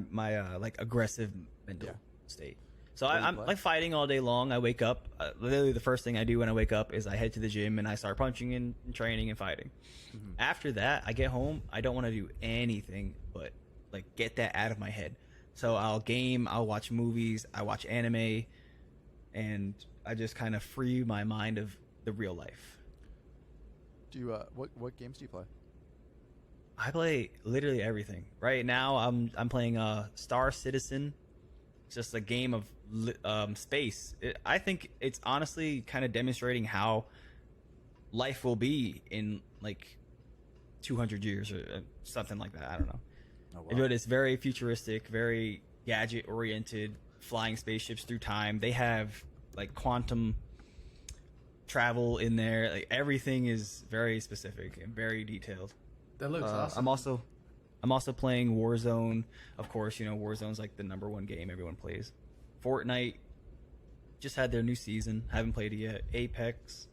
[SPEAKER 2] like aggressive mental state. So I'm like fighting all day long. I wake up, literally the first thing I do when I wake up is I head to the gym and I start punching and training and fighting. Mm-hmm. After that, I get home. I don't want to do anything but like get that out of my head. So I'll game, I'll watch movies, I watch anime, and I just kind of free my mind of the real life.
[SPEAKER 1] Do you what games do you play?
[SPEAKER 2] I play literally everything. Right now, I'm playing Star Citizen. It's just a game of space. I think it's honestly kind of demonstrating how life will be in like 200 years or something like that. I don't know. Oh, wow. But it's very futuristic, very gadget oriented, flying spaceships through time. They have like quantum travel in there. Like, everything is very specific and very detailed.
[SPEAKER 3] That looks awesome.
[SPEAKER 2] I'm also playing Warzone. Of course, you know, Warzone's like the #1 game everyone plays. Fortnite just had their new season. Haven't played it yet. Apex.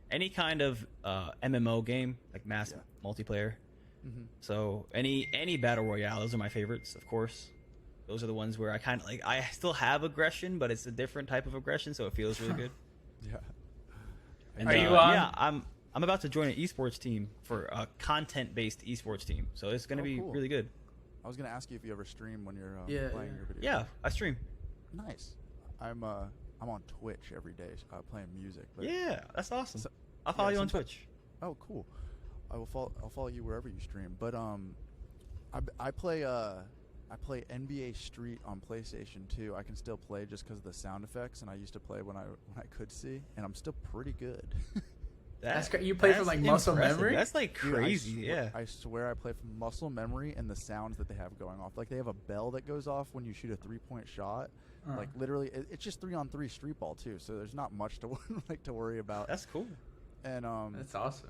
[SPEAKER 2] Any kind of MMO game, like mass multiplayer. Mm-hmm. So any battle royale, those are my favorites, of course. Those are the ones where I kind of like, I still have aggression, but it's a different type of aggression, so it feels really good.
[SPEAKER 1] Yeah.
[SPEAKER 2] And,
[SPEAKER 3] are you on?
[SPEAKER 2] Yeah, I'm about to join an esports team for a content-based esports team, so it's going to be really good.
[SPEAKER 1] I was going to ask you if you ever stream when you're playing your video.
[SPEAKER 2] Yeah, I stream.
[SPEAKER 1] Nice. I'm on Twitch every day playing music. But
[SPEAKER 2] yeah, that's awesome. I'll follow you on Twitch.
[SPEAKER 1] Oh, cool. I'll follow you wherever you stream. But I play NBA Street on PlayStation 2. I can still play just because of the sound effects, and I used to play when I could see, and I'm still pretty good.
[SPEAKER 3] You play from like muscle memory?
[SPEAKER 2] That's like crazy.
[SPEAKER 1] Dude, I swear I play from muscle memory and the sounds that they have going off. Like they have a bell that goes off when you shoot a 3-point shot. Like literally, it's just 3-on-3 street ball too. So there's not much to to worry about.
[SPEAKER 2] That's cool.
[SPEAKER 1] And
[SPEAKER 3] that's awesome.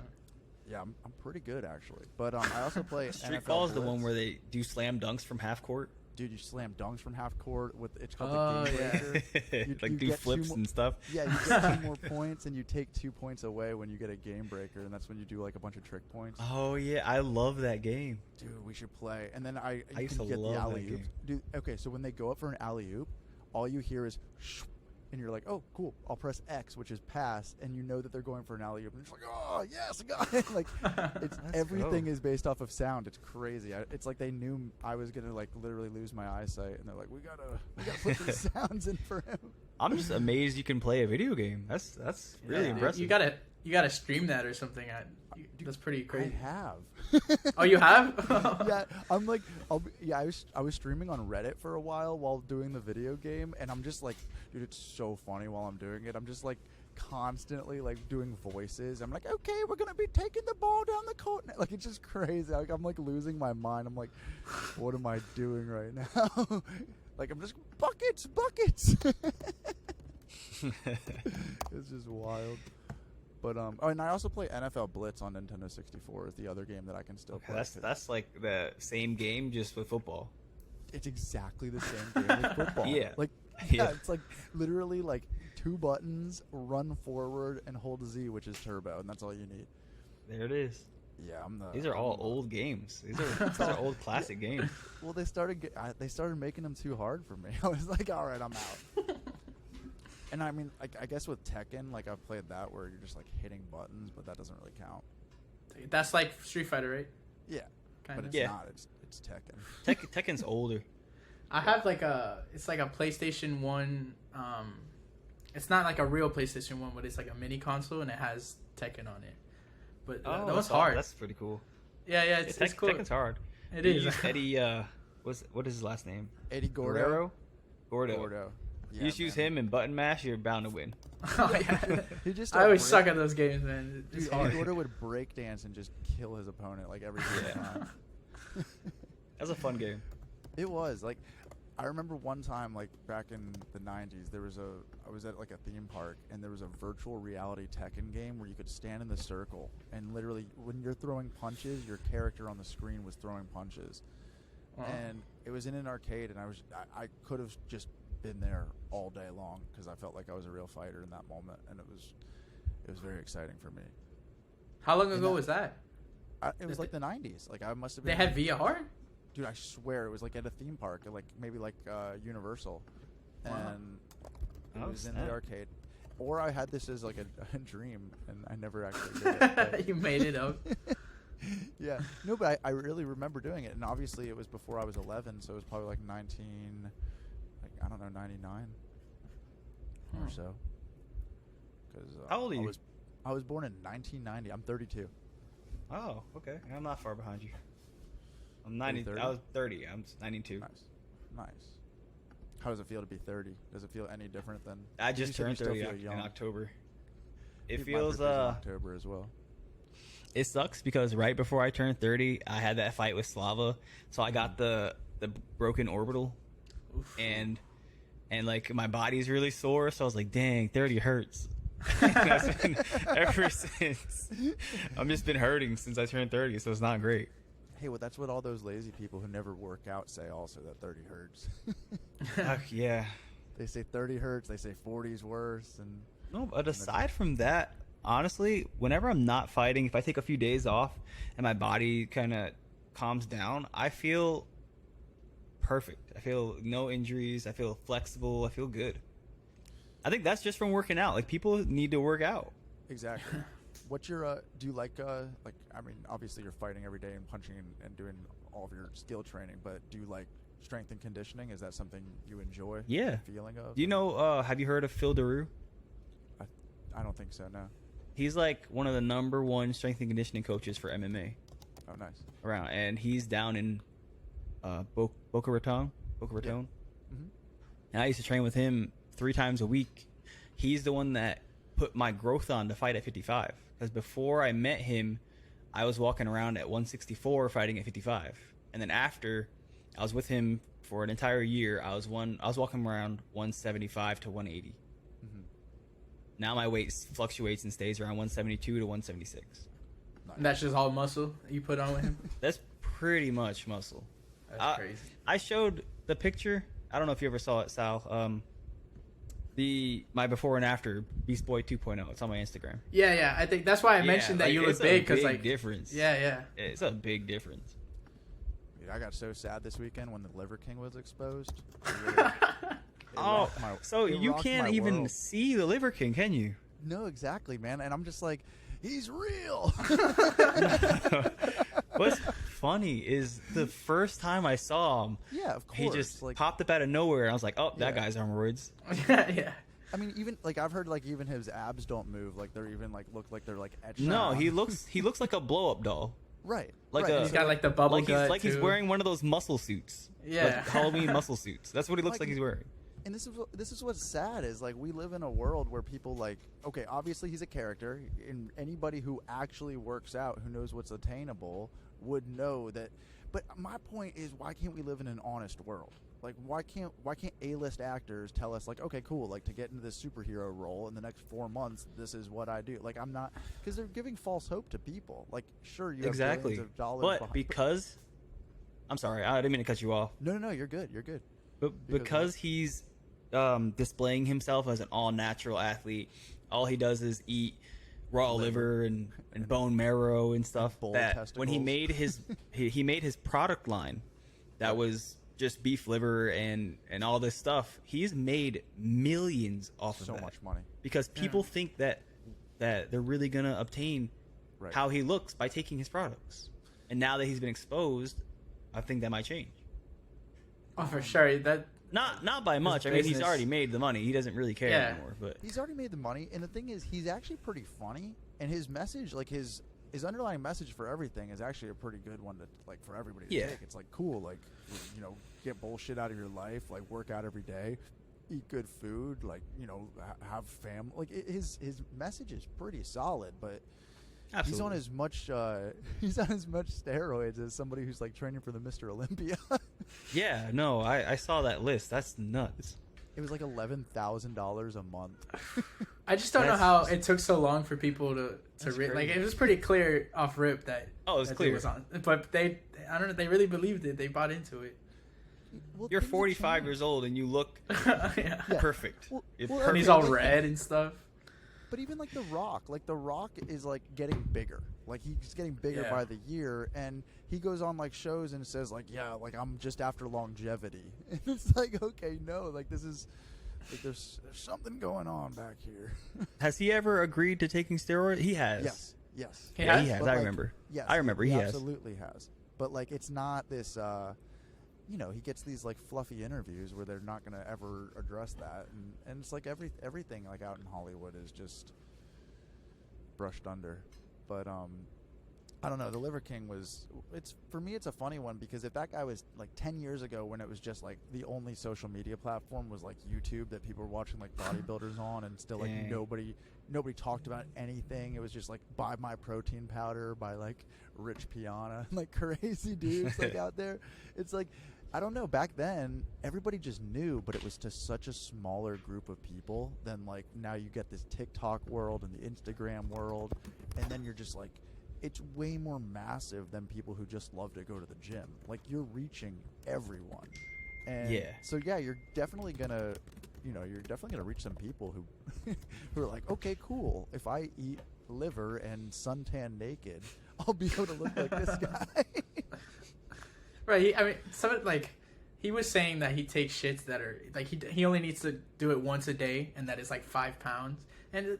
[SPEAKER 1] Yeah, I'm pretty good actually. But I also play
[SPEAKER 2] Street
[SPEAKER 1] NFL
[SPEAKER 2] ball is
[SPEAKER 1] Blitz.
[SPEAKER 2] the one where they do slam dunks from half court.
[SPEAKER 1] Dude, you slam dunks from half court with it's called the game breaker.
[SPEAKER 2] Like do flips and stuff.
[SPEAKER 1] Yeah, you get 2 more points, and you take 2 points away when you get a game breaker, and that's when you do like a bunch of trick points.
[SPEAKER 2] Oh yeah, I love that game.
[SPEAKER 1] Dude, we should play. And then I
[SPEAKER 2] used
[SPEAKER 1] can
[SPEAKER 2] to
[SPEAKER 1] get
[SPEAKER 2] love
[SPEAKER 1] the
[SPEAKER 2] that
[SPEAKER 1] alley oop.
[SPEAKER 2] game.
[SPEAKER 1] Dude, okay, so when they go up for an alley oop, all you hear is shh, and you're like, oh, cool. I'll press X, which is pass, and you know that they're going for an alley oop, and it's like, oh yes, I got it. Like, it's everything is based off of sound. It's crazy. It's like they knew I was gonna like literally lose my eyesight, and they're like, we gotta put these sounds in for him.
[SPEAKER 2] I'm just amazed you can play a video game. That's really impressive.
[SPEAKER 3] You gotta stream that or something. That's pretty crazy.
[SPEAKER 1] I have.
[SPEAKER 3] Oh, you have?
[SPEAKER 1] Yeah, I'm like, I was streaming on Reddit for a while doing the video game, and I'm just like, dude, it's so funny while I'm doing it. I'm just like constantly like doing voices. I'm like, okay, we're gonna be taking the ball down the court. Like it's just crazy. Like, I'm like losing my mind. I'm like, what am I doing right now? Like I'm just buckets. It's just wild. But and I also play NFL Blitz on Nintendo 64 is the other game that I can still play.
[SPEAKER 2] That's like the same game just with football.
[SPEAKER 1] It's exactly the same game with football.
[SPEAKER 2] Yeah.
[SPEAKER 1] Like yeah, it's like literally like 2 buttons, run forward and hold Z, which is turbo, and that's all you need.
[SPEAKER 2] There it is.
[SPEAKER 1] Yeah,
[SPEAKER 2] These are all old games. These are old classic games.
[SPEAKER 1] Well, they started making them too hard for me. I was like, all right, I'm out. And I mean, I guess with Tekken, like I've played that where you're just like hitting buttons, but that doesn't really count.
[SPEAKER 3] That's like Street Fighter, right?
[SPEAKER 1] Yeah,
[SPEAKER 3] Kinda.
[SPEAKER 1] but it's not. It's Tekken.
[SPEAKER 2] Tekken's older.
[SPEAKER 3] I have it's like a PlayStation 1. It's not like a real PlayStation 1, but it's like a mini console and it has Tekken on it. But that was hard.
[SPEAKER 2] That's pretty cool.
[SPEAKER 3] Yeah, it's cool.
[SPEAKER 2] Tekken's hard.
[SPEAKER 3] It is.
[SPEAKER 2] Eddie, what is his last name?
[SPEAKER 1] Eddie
[SPEAKER 2] Gordo.
[SPEAKER 1] Yeah,
[SPEAKER 2] You just use him and button mash, you're bound to win.
[SPEAKER 3] Oh, yeah.
[SPEAKER 1] I
[SPEAKER 3] always suck at those games, man. It's
[SPEAKER 1] Dude,
[SPEAKER 3] hard.
[SPEAKER 1] Eddie Gordo would break dance and just kill his opponent like every single time.
[SPEAKER 2] That's a fun game.
[SPEAKER 1] It was like, I remember one time like back in the 90s, I was at like a theme park and there was a virtual reality Tekken game where you could stand in the circle and literally when you're throwing punches, your character on the screen was throwing punches. And it was in an arcade, and I could have just been there all day long because I felt like I was a real fighter in that moment, and it was very exciting for me.
[SPEAKER 3] How long ago was that?
[SPEAKER 1] It was like the 90s. Like I must have
[SPEAKER 3] They
[SPEAKER 1] been.
[SPEAKER 3] had VR?
[SPEAKER 1] Dude, I swear it was like at a theme park, like maybe like Universal, and it was in the arcade. Or I had this as like a dream, and I never actually did it.
[SPEAKER 3] You made it up.
[SPEAKER 1] Yeah, no, but I really remember doing it, and obviously it was before I was 11, so it was probably like 99 or so. Because
[SPEAKER 2] how old are you?
[SPEAKER 1] I was born in 1990. I'm 32.
[SPEAKER 2] Oh, okay. I'm not far behind you. I'm 90. I was 30. I'm 92.
[SPEAKER 1] Nice. How does it feel to be 30? Does it feel any different than?
[SPEAKER 2] I just turned 30 in October. It feels
[SPEAKER 1] October as well.
[SPEAKER 2] It sucks because right before I turned 30, I had that fight with Slava, so I got the broken orbital. Oof. and like my body's really sore, so I was like, dang, 30 hurts. Ever since, I've just been hurting since I turned 30, so it's not great.
[SPEAKER 1] Hey, well, that's what all those lazy people who never work out say also, that 30 hurts.
[SPEAKER 2] Yeah.
[SPEAKER 1] They say 30 hurts, they say 40's worse. And
[SPEAKER 2] no, but aside from that, honestly, whenever I'm not fighting, if I take a few days off and my body kind of calms down, I feel perfect. I feel no injuries. I feel flexible. I feel good. I think that's just from working out. Like, people need to work out.
[SPEAKER 1] Exactly. What's your, do you like, I mean, obviously you're fighting every day and punching and doing all of your skill training, but do you like strength and conditioning? Is that something you enjoy?
[SPEAKER 2] Yeah.
[SPEAKER 1] The feeling of?
[SPEAKER 2] Do you know, have you heard of Phil Daru?
[SPEAKER 1] I don't think so, no.
[SPEAKER 2] He's like one of the number one strength and conditioning coaches for MMA
[SPEAKER 1] Oh, nice.
[SPEAKER 2] around, and he's down in Boca Raton. And I used to train with him 3 times a week. He's the one that put my growth on to fight at 55. Because before I met him, I was walking around at 164 fighting at 55. And then after, I was with him for an entire year. I was walking around 175 to 180.
[SPEAKER 1] Mm-hmm.
[SPEAKER 2] Now my weight fluctuates and stays around 172 to 176.
[SPEAKER 1] Nice.
[SPEAKER 3] And that's just all muscle you put on with him?
[SPEAKER 2] That's pretty much muscle.
[SPEAKER 3] That's crazy.
[SPEAKER 2] I showed the picture. I don't know if you ever saw it, Sal. My before and after Beast Boy 2.0. It's on my Instagram.
[SPEAKER 3] Yeah. I think that's why I mentioned that you look big, because like
[SPEAKER 2] difference.
[SPEAKER 3] Yeah.
[SPEAKER 2] It's a big difference.
[SPEAKER 1] Dude, I got so sad this weekend when the Liver King was exposed.
[SPEAKER 2] So you can't even see the Liver King, can you?
[SPEAKER 1] No, exactly, man. And I'm just like, he's real.
[SPEAKER 2] What's funny is the first time I saw him,
[SPEAKER 1] Yeah, of course.
[SPEAKER 2] he just
[SPEAKER 1] like,
[SPEAKER 2] popped up out of nowhere, and I was like, "Oh, that
[SPEAKER 1] Yeah.
[SPEAKER 2] guy's on roids."
[SPEAKER 3] Yeah.
[SPEAKER 1] I mean, even like I've heard like even his abs don't move. Like they're even like look like they're like etched.
[SPEAKER 2] No,
[SPEAKER 1] on.
[SPEAKER 2] he looks like a blow up doll.
[SPEAKER 1] right.
[SPEAKER 2] like
[SPEAKER 1] right.
[SPEAKER 2] a-
[SPEAKER 3] He's got like the bubble gut
[SPEAKER 2] He's
[SPEAKER 3] too.
[SPEAKER 2] wearing one of those muscle suits.
[SPEAKER 3] Yeah.
[SPEAKER 2] Like Halloween muscle suits. That's what he looks
[SPEAKER 1] Like-
[SPEAKER 2] like he's wearing.
[SPEAKER 1] And this is what's sad is like we live in a world where people like okay, obviously he's a character, and anybody who actually works out, who knows what's attainable, would know that. But my point is, why can't we live in an honest world? Like why can't A-list actors tell us like, okay, cool, like to get into this superhero role in the next 4 months, this is what I do. Like I'm not, because they're giving false hope to people. Like sure, you have
[SPEAKER 2] Exactly.
[SPEAKER 1] billions of dollars
[SPEAKER 2] But
[SPEAKER 1] behind-
[SPEAKER 2] because I'm sorry, I didn't mean to cut you off.
[SPEAKER 1] no, you're good. You're good.
[SPEAKER 2] But because he's displaying himself as an all-natural athlete, all he does is eat raw liver and bone marrow and stuff.
[SPEAKER 1] Bull
[SPEAKER 2] That when he
[SPEAKER 1] testicles.
[SPEAKER 2] made his he made his product line, that was just beef liver and all this stuff. He's made millions off of
[SPEAKER 1] So
[SPEAKER 2] that.
[SPEAKER 1] much money.
[SPEAKER 2] Because people think that they're really gonna obtain
[SPEAKER 1] Right.
[SPEAKER 2] how he looks by taking his products. And now that he's been exposed, I think that might change.
[SPEAKER 3] Oh, for sure. That
[SPEAKER 2] Not by much. I mean, he's
[SPEAKER 3] business.
[SPEAKER 2] already made the money. He doesn't really care
[SPEAKER 3] Yeah.
[SPEAKER 2] anymore. But
[SPEAKER 1] He's already made the money, and the thing is, he's actually pretty funny, and his message, like his underlying message for everything, is actually a pretty good one to like for everybody to
[SPEAKER 2] Yeah.
[SPEAKER 1] take. It's like cool, like get bullshit out of your life, like work out every day, eat good food, like have family. Like his message is pretty solid, but
[SPEAKER 2] absolutely.
[SPEAKER 1] he's on as much steroids as somebody who's like training for the Mr. Olympia.
[SPEAKER 2] Yeah, no, I saw that list. That's nuts.
[SPEAKER 1] It was like $11,000 a month.
[SPEAKER 3] I just don't know
[SPEAKER 2] That's
[SPEAKER 3] how
[SPEAKER 2] just-
[SPEAKER 3] it took so long for people to
[SPEAKER 2] That's
[SPEAKER 3] like
[SPEAKER 2] crazy.
[SPEAKER 3] it was pretty clear off rip that
[SPEAKER 2] Oh, it was
[SPEAKER 3] that
[SPEAKER 2] clear.
[SPEAKER 3] dude was on, but I don't know, they really believed it. They bought into it.
[SPEAKER 1] Well,
[SPEAKER 2] You're
[SPEAKER 1] things have
[SPEAKER 2] 45
[SPEAKER 1] changed.
[SPEAKER 2] years old and you look
[SPEAKER 3] Yeah.
[SPEAKER 1] Yeah.
[SPEAKER 2] perfect.
[SPEAKER 1] Well-
[SPEAKER 2] You're
[SPEAKER 1] well,
[SPEAKER 3] And
[SPEAKER 2] perfect.
[SPEAKER 3] he's all red and stuff.
[SPEAKER 1] But even like The Rock is like getting bigger. Like he's getting bigger
[SPEAKER 3] Yeah.
[SPEAKER 1] by the year, and he goes on like shows and says like, yeah, like I'm just after longevity. And it's like, okay, no, like this is like there's something going on back here.
[SPEAKER 2] Has he ever agreed to taking steroids? He has.
[SPEAKER 1] Yes.
[SPEAKER 3] He
[SPEAKER 2] Yeah,
[SPEAKER 3] has?
[SPEAKER 2] he has.
[SPEAKER 1] But,
[SPEAKER 2] I
[SPEAKER 1] like,
[SPEAKER 2] remember.
[SPEAKER 1] Yes,
[SPEAKER 2] I remember he has.
[SPEAKER 1] absolutely has. But like it's not this he gets these like fluffy interviews where they're not going to ever address that, and it's like everything like out in Hollywood is just brushed under. But I don't know, the Liver King it's for me, it's a funny one, because if that guy was like 10 years ago, when it was just like the only social media platform was like YouTube that people were watching like bodybuilders on, and still like
[SPEAKER 2] Dang.
[SPEAKER 1] nobody talked about anything. It was just like buy my protein powder by like Rich Piana, like crazy dudes like out there. It's like, I don't know, back then everybody just knew, but it was to such a smaller group of people. Then like now you get this TikTok world and the Instagram world, and then you're just like, it's way more massive than people who just love to go to the gym. Like you're reaching everyone. And
[SPEAKER 2] Yeah.
[SPEAKER 1] so yeah, you're definitely gonna reach some people who who are like, okay, cool, if I eat liver and suntan naked, I'll be able to look like this guy.
[SPEAKER 3] Right. I mean, he was saying that he takes shits that are like he only needs to do it once a day, and that is like 5 pounds. And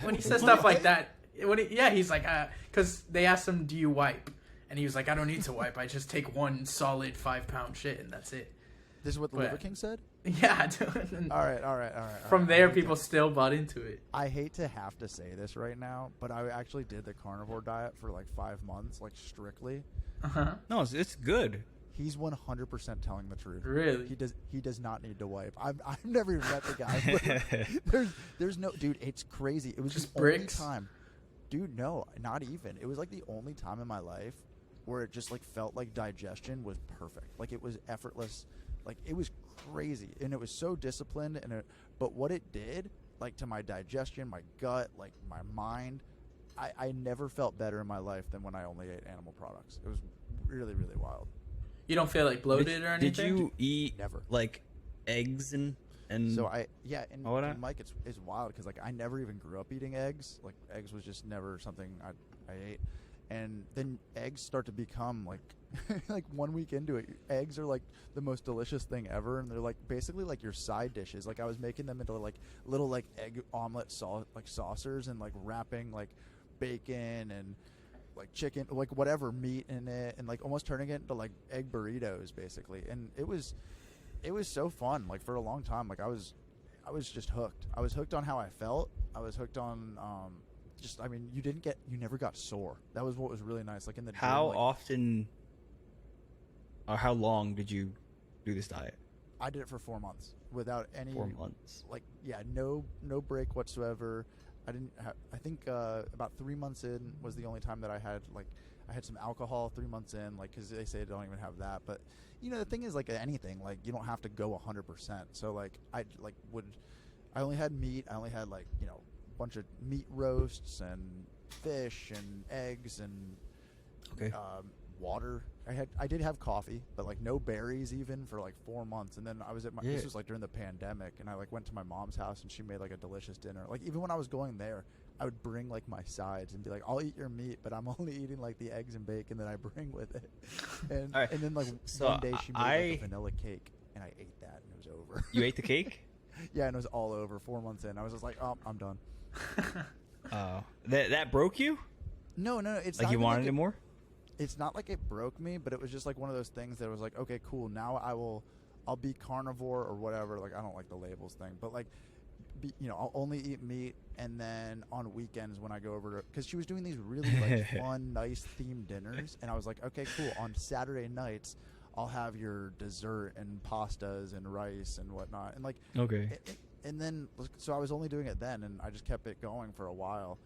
[SPEAKER 3] when he says stuff like that, he's like, because they asked him, "Do you wipe?" And he was like, "I don't need to wipe. I just take one solid 5 pound shit, and that's it."
[SPEAKER 1] This is what the
[SPEAKER 3] But-
[SPEAKER 1] Liver King said?
[SPEAKER 3] Yeah, dude. And
[SPEAKER 1] All right.
[SPEAKER 3] from
[SPEAKER 1] I
[SPEAKER 3] there,
[SPEAKER 1] hate
[SPEAKER 3] people
[SPEAKER 1] to-
[SPEAKER 3] still bought into it.
[SPEAKER 1] I hate to have to say this right now, but I actually did the carnivore diet for like 5 months, like strictly.
[SPEAKER 3] Uh-huh.
[SPEAKER 2] No, it's good.
[SPEAKER 1] He's 100% telling the truth.
[SPEAKER 3] Really?
[SPEAKER 1] He does not need to wipe. I've never even met the guy. But there's no dude. It's crazy. It was
[SPEAKER 3] Just
[SPEAKER 1] the
[SPEAKER 3] bricks?
[SPEAKER 1] only time, dude. No, not even. It was like the only time in my life where it just like felt like digestion was perfect. Like it was effortless. Like it was crazy, and it was so disciplined. But what it did, like to my digestion, my gut, like my mind, I never felt better in my life than when I only ate animal products. It was really, really wild.
[SPEAKER 3] You don't feel like bloated or anything?
[SPEAKER 2] Did you eat
[SPEAKER 1] Never.
[SPEAKER 2] like eggs and
[SPEAKER 1] So and
[SPEAKER 2] Oh, what?
[SPEAKER 1] Mike, it's wild because like I never even grew up eating eggs. Like eggs was just never something I ate, and then eggs start to become like like 1 week into it, eggs are like the most delicious thing ever, and they're like basically like your side dishes. Like I was making them into like little like egg omelet like saucers and like wrapping like bacon and like chicken, like whatever meat in it, and like almost turning it into like egg burritos basically. And it was so fun. Like for a long time, like I was just hooked. I was hooked on how I felt. I was hooked on you never got sore. That was what was really nice. Like in the
[SPEAKER 2] how
[SPEAKER 1] gym, like,
[SPEAKER 2] often or how long did you do this diet?
[SPEAKER 1] I did it for 4 months without any
[SPEAKER 2] 4 months.
[SPEAKER 1] like no break whatsoever. I think about 3 months in was the only time that I had some alcohol 3 months in, like because they say don't even have that. But the thing is, like anything, like you don't have to go 100%. So like I only had meat. I only had like a bunch of meat roasts and fish and eggs and
[SPEAKER 2] Okay.
[SPEAKER 1] water. I did have coffee, but like no berries even for like 4 months. And then I was at
[SPEAKER 2] Yeah.
[SPEAKER 1] this was like during the pandemic, and I like went to my mom's house and she made like a delicious dinner. Like even when I was going there, I would bring like my sides and be like, I'll eat your meat, but I'm only eating like the eggs and bacon that I bring with it. And
[SPEAKER 2] All right.
[SPEAKER 1] and then like
[SPEAKER 2] So
[SPEAKER 1] one day she made like a vanilla cake, and I ate that, and it was over.
[SPEAKER 2] You ate the cake?
[SPEAKER 1] Yeah, and it was all over 4 months in. I was just like, oh, I'm done.
[SPEAKER 2] Oh, that broke you?
[SPEAKER 1] No, it's
[SPEAKER 2] Like
[SPEAKER 1] not
[SPEAKER 2] you
[SPEAKER 1] even
[SPEAKER 2] wanted it more?
[SPEAKER 1] It's not like it broke me, but it was just like one of those things that was like, okay, cool. Now I'll be carnivore or whatever. Like I don't like the labels thing, but like, I'll only eat meat, and then on weekends when I go over to, because she was doing these really like fun, nice themed dinners, and I was like, okay, cool. On Saturday nights, I'll have your dessert and pastas and rice and whatnot, and like,
[SPEAKER 2] Okay.
[SPEAKER 1] and then so I was only doing it then, and I just kept it going for a while,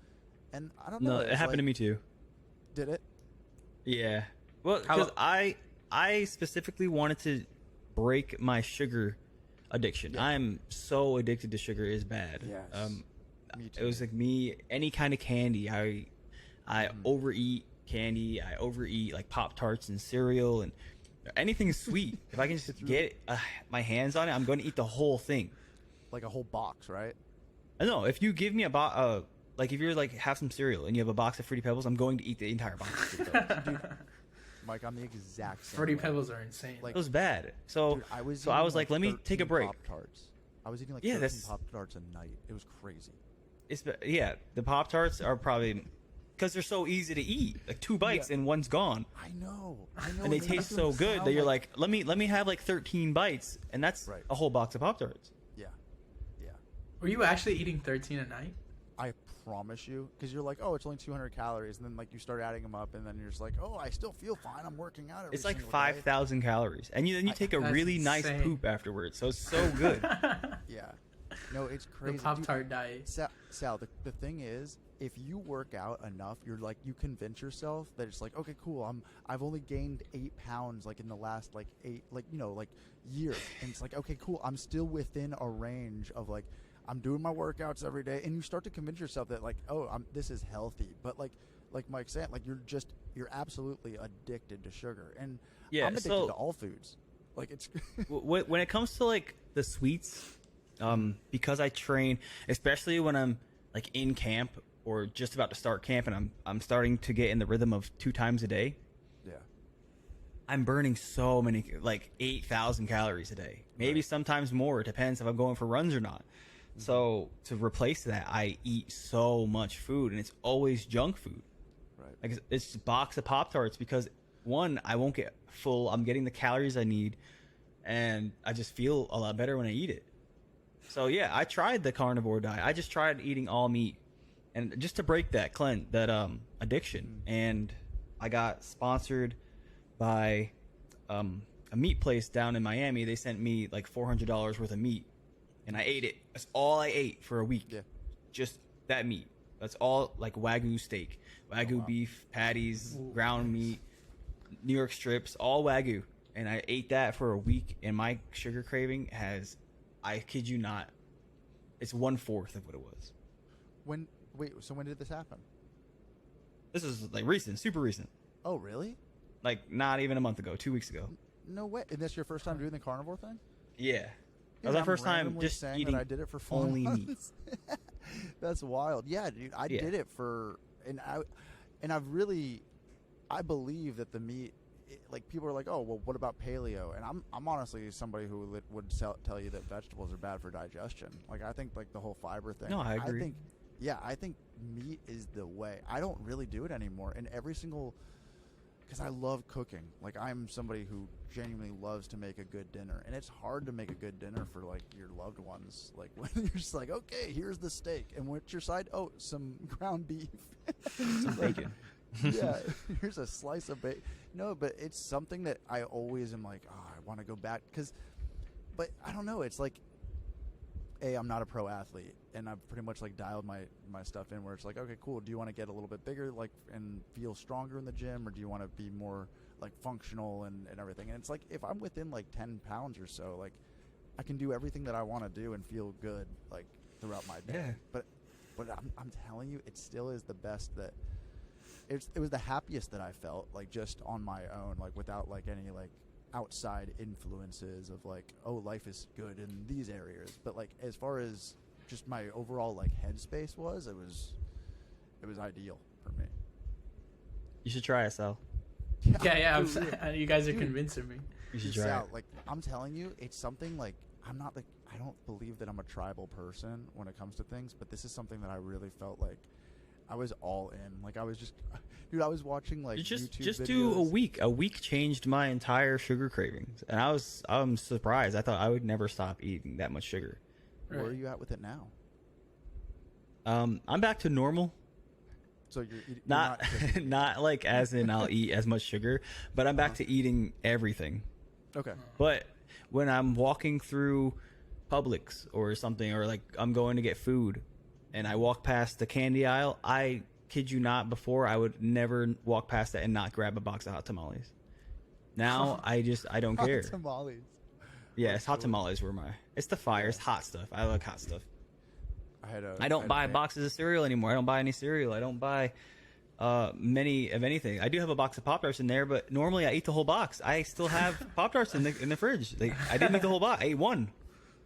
[SPEAKER 1] and I don't know.
[SPEAKER 2] No, it happened to me too.
[SPEAKER 1] Did it?
[SPEAKER 2] Yeah. Well, because I specifically wanted to break my sugar addiction.
[SPEAKER 1] Yeah.
[SPEAKER 2] I'm so addicted to sugar, is bad.
[SPEAKER 1] Yes. Me too.
[SPEAKER 2] It was like me, any kind of candy. I overeat candy. I overeat like Pop-Tarts and cereal and anything sweet. If I can just get my hands on it, I'm going to eat the whole thing.
[SPEAKER 1] Like a whole box, right?
[SPEAKER 2] I know. If you give me a box, like if you're like have some cereal and you have a box of Fruity Pebbles, I'm going to eat the entire box of Fruity Pebbles.
[SPEAKER 1] Dude, Mike, I'm the exact same
[SPEAKER 3] Fruity
[SPEAKER 1] way.
[SPEAKER 3] Pebbles are insane.
[SPEAKER 1] Like,
[SPEAKER 2] It was bad. So
[SPEAKER 1] Dude, I was
[SPEAKER 2] I
[SPEAKER 1] eating,
[SPEAKER 2] was like, let me take a
[SPEAKER 1] 13
[SPEAKER 2] break.
[SPEAKER 1] Pop-Tarts. I was eating like
[SPEAKER 2] Yeah,
[SPEAKER 1] 13
[SPEAKER 2] that's-
[SPEAKER 1] Pop-Tarts a night. It was crazy.
[SPEAKER 2] The Pop-Tarts are probably because they're so easy to eat. Like 2 bites and one's gone.
[SPEAKER 1] I know.
[SPEAKER 2] And they
[SPEAKER 1] make
[SPEAKER 2] taste
[SPEAKER 1] them
[SPEAKER 2] so good
[SPEAKER 1] sound
[SPEAKER 2] that you're like, let me have like 13 bites, and that's
[SPEAKER 1] Right.
[SPEAKER 2] a whole box of Pop-Tarts.
[SPEAKER 1] Yeah.
[SPEAKER 3] Were you actually eating 13 a night?
[SPEAKER 1] I promise you, because you're like, oh, it's only 200 calories, and then like you start adding them up, and then you're just like, oh, I still feel fine. I'm working out. Every
[SPEAKER 2] It's like
[SPEAKER 1] single day.
[SPEAKER 2] 5,000 calories, and then you take a
[SPEAKER 3] That's
[SPEAKER 2] really nice
[SPEAKER 3] insane.
[SPEAKER 2] poop afterwards. So it's so good.
[SPEAKER 1] Yeah. No, it's
[SPEAKER 3] The
[SPEAKER 1] crazy.
[SPEAKER 3] Pop-Tart diet.
[SPEAKER 1] Sal, the thing is, if you work out enough, you're like, you convince yourself that it's like, okay, cool. I've only gained 8 pounds like in the last like 8 year, and it's like, okay, cool. I'm still within a range of like, I'm doing my workouts every day, and you start to convince yourself that like, oh, this is healthy. But like Mike said, like you're absolutely addicted to sugar, and
[SPEAKER 2] Yeah,
[SPEAKER 1] I'm addicted
[SPEAKER 2] so-
[SPEAKER 1] to all foods. Like it's
[SPEAKER 2] When it comes to like the sweets, because I train, especially when I'm like in camp or just about to start camp, and I'm starting to get in the rhythm of 2 times a day.
[SPEAKER 1] yeah.
[SPEAKER 2] I'm burning so many, like 8,000 calories a day, maybe sometimes more. It depends if I'm going for runs or not. So to replace that, I eat so much food, and it's always junk food.
[SPEAKER 1] Right.
[SPEAKER 2] Like it's a box of Pop-Tarts because one, I won't get full. I'm getting the calories I need, and I just feel a lot better when I eat it. So yeah, I tried the carnivore diet. I just tried eating all meat, and just to break that addiction. And I got sponsored by a meat place down in Miami. They sent me like $400 worth of meat, and I ate it. That's all I ate for a week.
[SPEAKER 1] Yeah.
[SPEAKER 2] Just that meat. That's all, like Wagyu steak, Wagyu beef patties, ground meat, New York strips, all Wagyu. And I ate that for a week, and my sugar craving has, I kid you not, it's 1/4 of what it was.
[SPEAKER 1] So when did this happen?
[SPEAKER 2] This is like recent, super recent.
[SPEAKER 1] Oh, really?
[SPEAKER 2] Like not even a month ago, 2 weeks ago.
[SPEAKER 1] No way. And that's your first time doing the carnivore thing?
[SPEAKER 2] Yeah. That was my first time just eating
[SPEAKER 1] that I did it for 4
[SPEAKER 2] only
[SPEAKER 1] months.
[SPEAKER 2] meat.
[SPEAKER 1] That's wild. Yeah, dude. I did it for, and I believe that the meat, like people are like, oh, well, what about paleo? And I'm honestly somebody who would tell you that vegetables are bad for digestion. Like I think like the whole fiber thing.
[SPEAKER 2] No, I agree.
[SPEAKER 1] I think meat is the way. I don't really do it anymore. And because I love cooking. Like I'm somebody who genuinely loves to make a good dinner, and it's hard to make a good dinner for like your loved ones. Like when you're just like, okay, here's the steak, and what's your side? Oh, some ground beef,
[SPEAKER 2] some bacon.
[SPEAKER 1] Yeah, here's a slice of bacon. No, but it's something that I always am like, oh, I want to go back but I don't know. It's like, I'm not a pro athlete, and I've pretty much like dialed my stuff in where it's like, okay, cool. Do you want to get a little bit bigger, like, and feel stronger in the gym, or do you want to be more like functional and everything? And it's like, if I'm within like 10 pounds or so, like I can do everything that I want to do and feel good like throughout my day. Yeah. But I'm telling you, it still is the best that. It was the happiest that I felt, like just on my own, like without like any like outside influences of like, oh, life is good in these areas. But like as far as just my overall like headspace it was ideal for me.
[SPEAKER 2] You should try it, Sal.
[SPEAKER 3] Yeah. You guys are convincing me.
[SPEAKER 2] You should try it.
[SPEAKER 1] Like I'm telling you, it's something like I don't believe that I'm a tribal person when it comes to things, but this is something that I really felt like I was all in. Like I was just, dude. I was watching like YouTube videos.
[SPEAKER 2] Do a week. A week changed my entire sugar cravings, and I'm surprised. I thought I would never stop eating that much sugar.
[SPEAKER 1] Right. Where are you at with it now?
[SPEAKER 2] I'm back to normal.
[SPEAKER 1] So you're
[SPEAKER 2] not not like as in I'll eat as much sugar, but I'm back to eating everything.
[SPEAKER 1] Okay.
[SPEAKER 2] But when I'm walking through Publix or something, or like I'm going to get food, and I walk past the candy aisle, I kid you not, before I would never walk past that and not grab a box of hot tamales. Now I don't care.
[SPEAKER 1] Hot tamales.
[SPEAKER 2] Yes, hot tamales were it's the fire. It's hot stuff. I like hot stuff. I don't buy boxes of cereal anymore. I don't buy any cereal. I don't buy many of anything. I do have a box of Pop-Tarts in there, but normally I eat the whole box. I still have Pop-Tarts in the fridge. Like, I didn't eat the whole box. I ate one.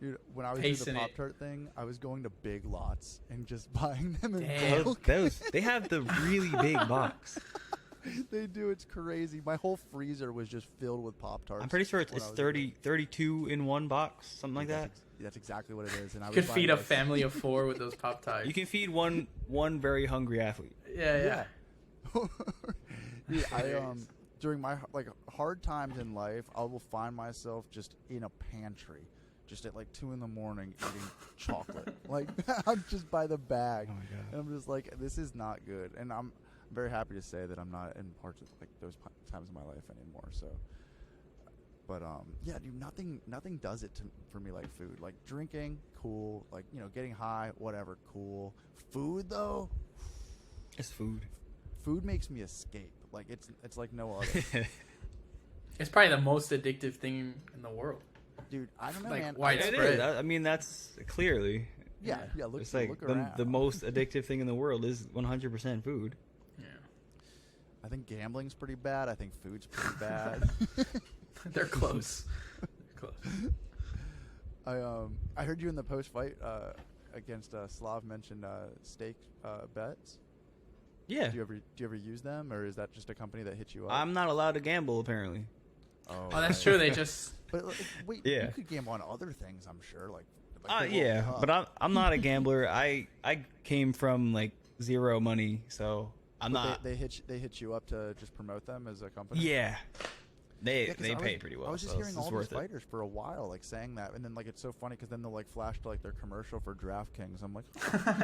[SPEAKER 1] Dude, when I was doing the Pop-Tart thing, I was going to Big Lots and just buying them in bulk.
[SPEAKER 2] They have the really big box.
[SPEAKER 1] They do. It's crazy. My whole freezer was just filled with Pop-Tarts.
[SPEAKER 2] I'm pretty sure it's 32 in one box, something like that.
[SPEAKER 1] That's exactly what it is. And I
[SPEAKER 3] could feed a family of 4 with those Pop-Tarts.
[SPEAKER 2] You can feed one very hungry athlete.
[SPEAKER 3] Yeah.
[SPEAKER 1] Dude, during my hard times in life, I will find myself just in a pantry, just at like 2 a.m. eating chocolate. Like I'm just by the bag.
[SPEAKER 2] Oh my God.
[SPEAKER 1] And I'm just like, this is not good. And I'm very happy to say that I'm not in parts of like those times of my life anymore. So, but yeah, dude, nothing does it for me like food. Like drinking, cool. Like, you know, getting high, whatever, cool. Food though,
[SPEAKER 2] it's food.
[SPEAKER 1] Food makes me escape. Like it's like no other.
[SPEAKER 3] It's probably the most addictive thing in the world.
[SPEAKER 1] Dude, I don't know,
[SPEAKER 3] like,
[SPEAKER 1] man.
[SPEAKER 3] Widespread.
[SPEAKER 2] I mean, that's clearly.
[SPEAKER 1] Yeah. Look,
[SPEAKER 2] it's like
[SPEAKER 1] look around.
[SPEAKER 2] the most addictive thing in the world is 100% food.
[SPEAKER 3] Yeah.
[SPEAKER 1] I think gambling's pretty bad. I think food's pretty bad.
[SPEAKER 3] They're close.
[SPEAKER 1] I heard you in the post-fight against Slav mentioned stake bets.
[SPEAKER 2] Yeah.
[SPEAKER 1] Do you ever use them, or is that just a company that hits you up?
[SPEAKER 2] I'm not allowed to gamble apparently.
[SPEAKER 3] Oh, that's true. They just.
[SPEAKER 1] But wait,
[SPEAKER 2] yeah.
[SPEAKER 1] You could gamble on other things, I'm sure.
[SPEAKER 2] But I'm not a gambler. I came from like zero money, so I'm not.
[SPEAKER 1] They hit you up to just promote them as a company.
[SPEAKER 2] Yeah. They
[SPEAKER 1] Yeah, 'cause
[SPEAKER 2] they
[SPEAKER 1] I
[SPEAKER 2] pay
[SPEAKER 1] was-
[SPEAKER 2] pretty well.
[SPEAKER 1] I was just
[SPEAKER 2] so
[SPEAKER 1] hearing
[SPEAKER 2] it's
[SPEAKER 1] all these
[SPEAKER 2] worth it.
[SPEAKER 1] fighters for a while like saying that, and then like it's so funny because then they'll like flash to like their commercial for DraftKings. I'm like,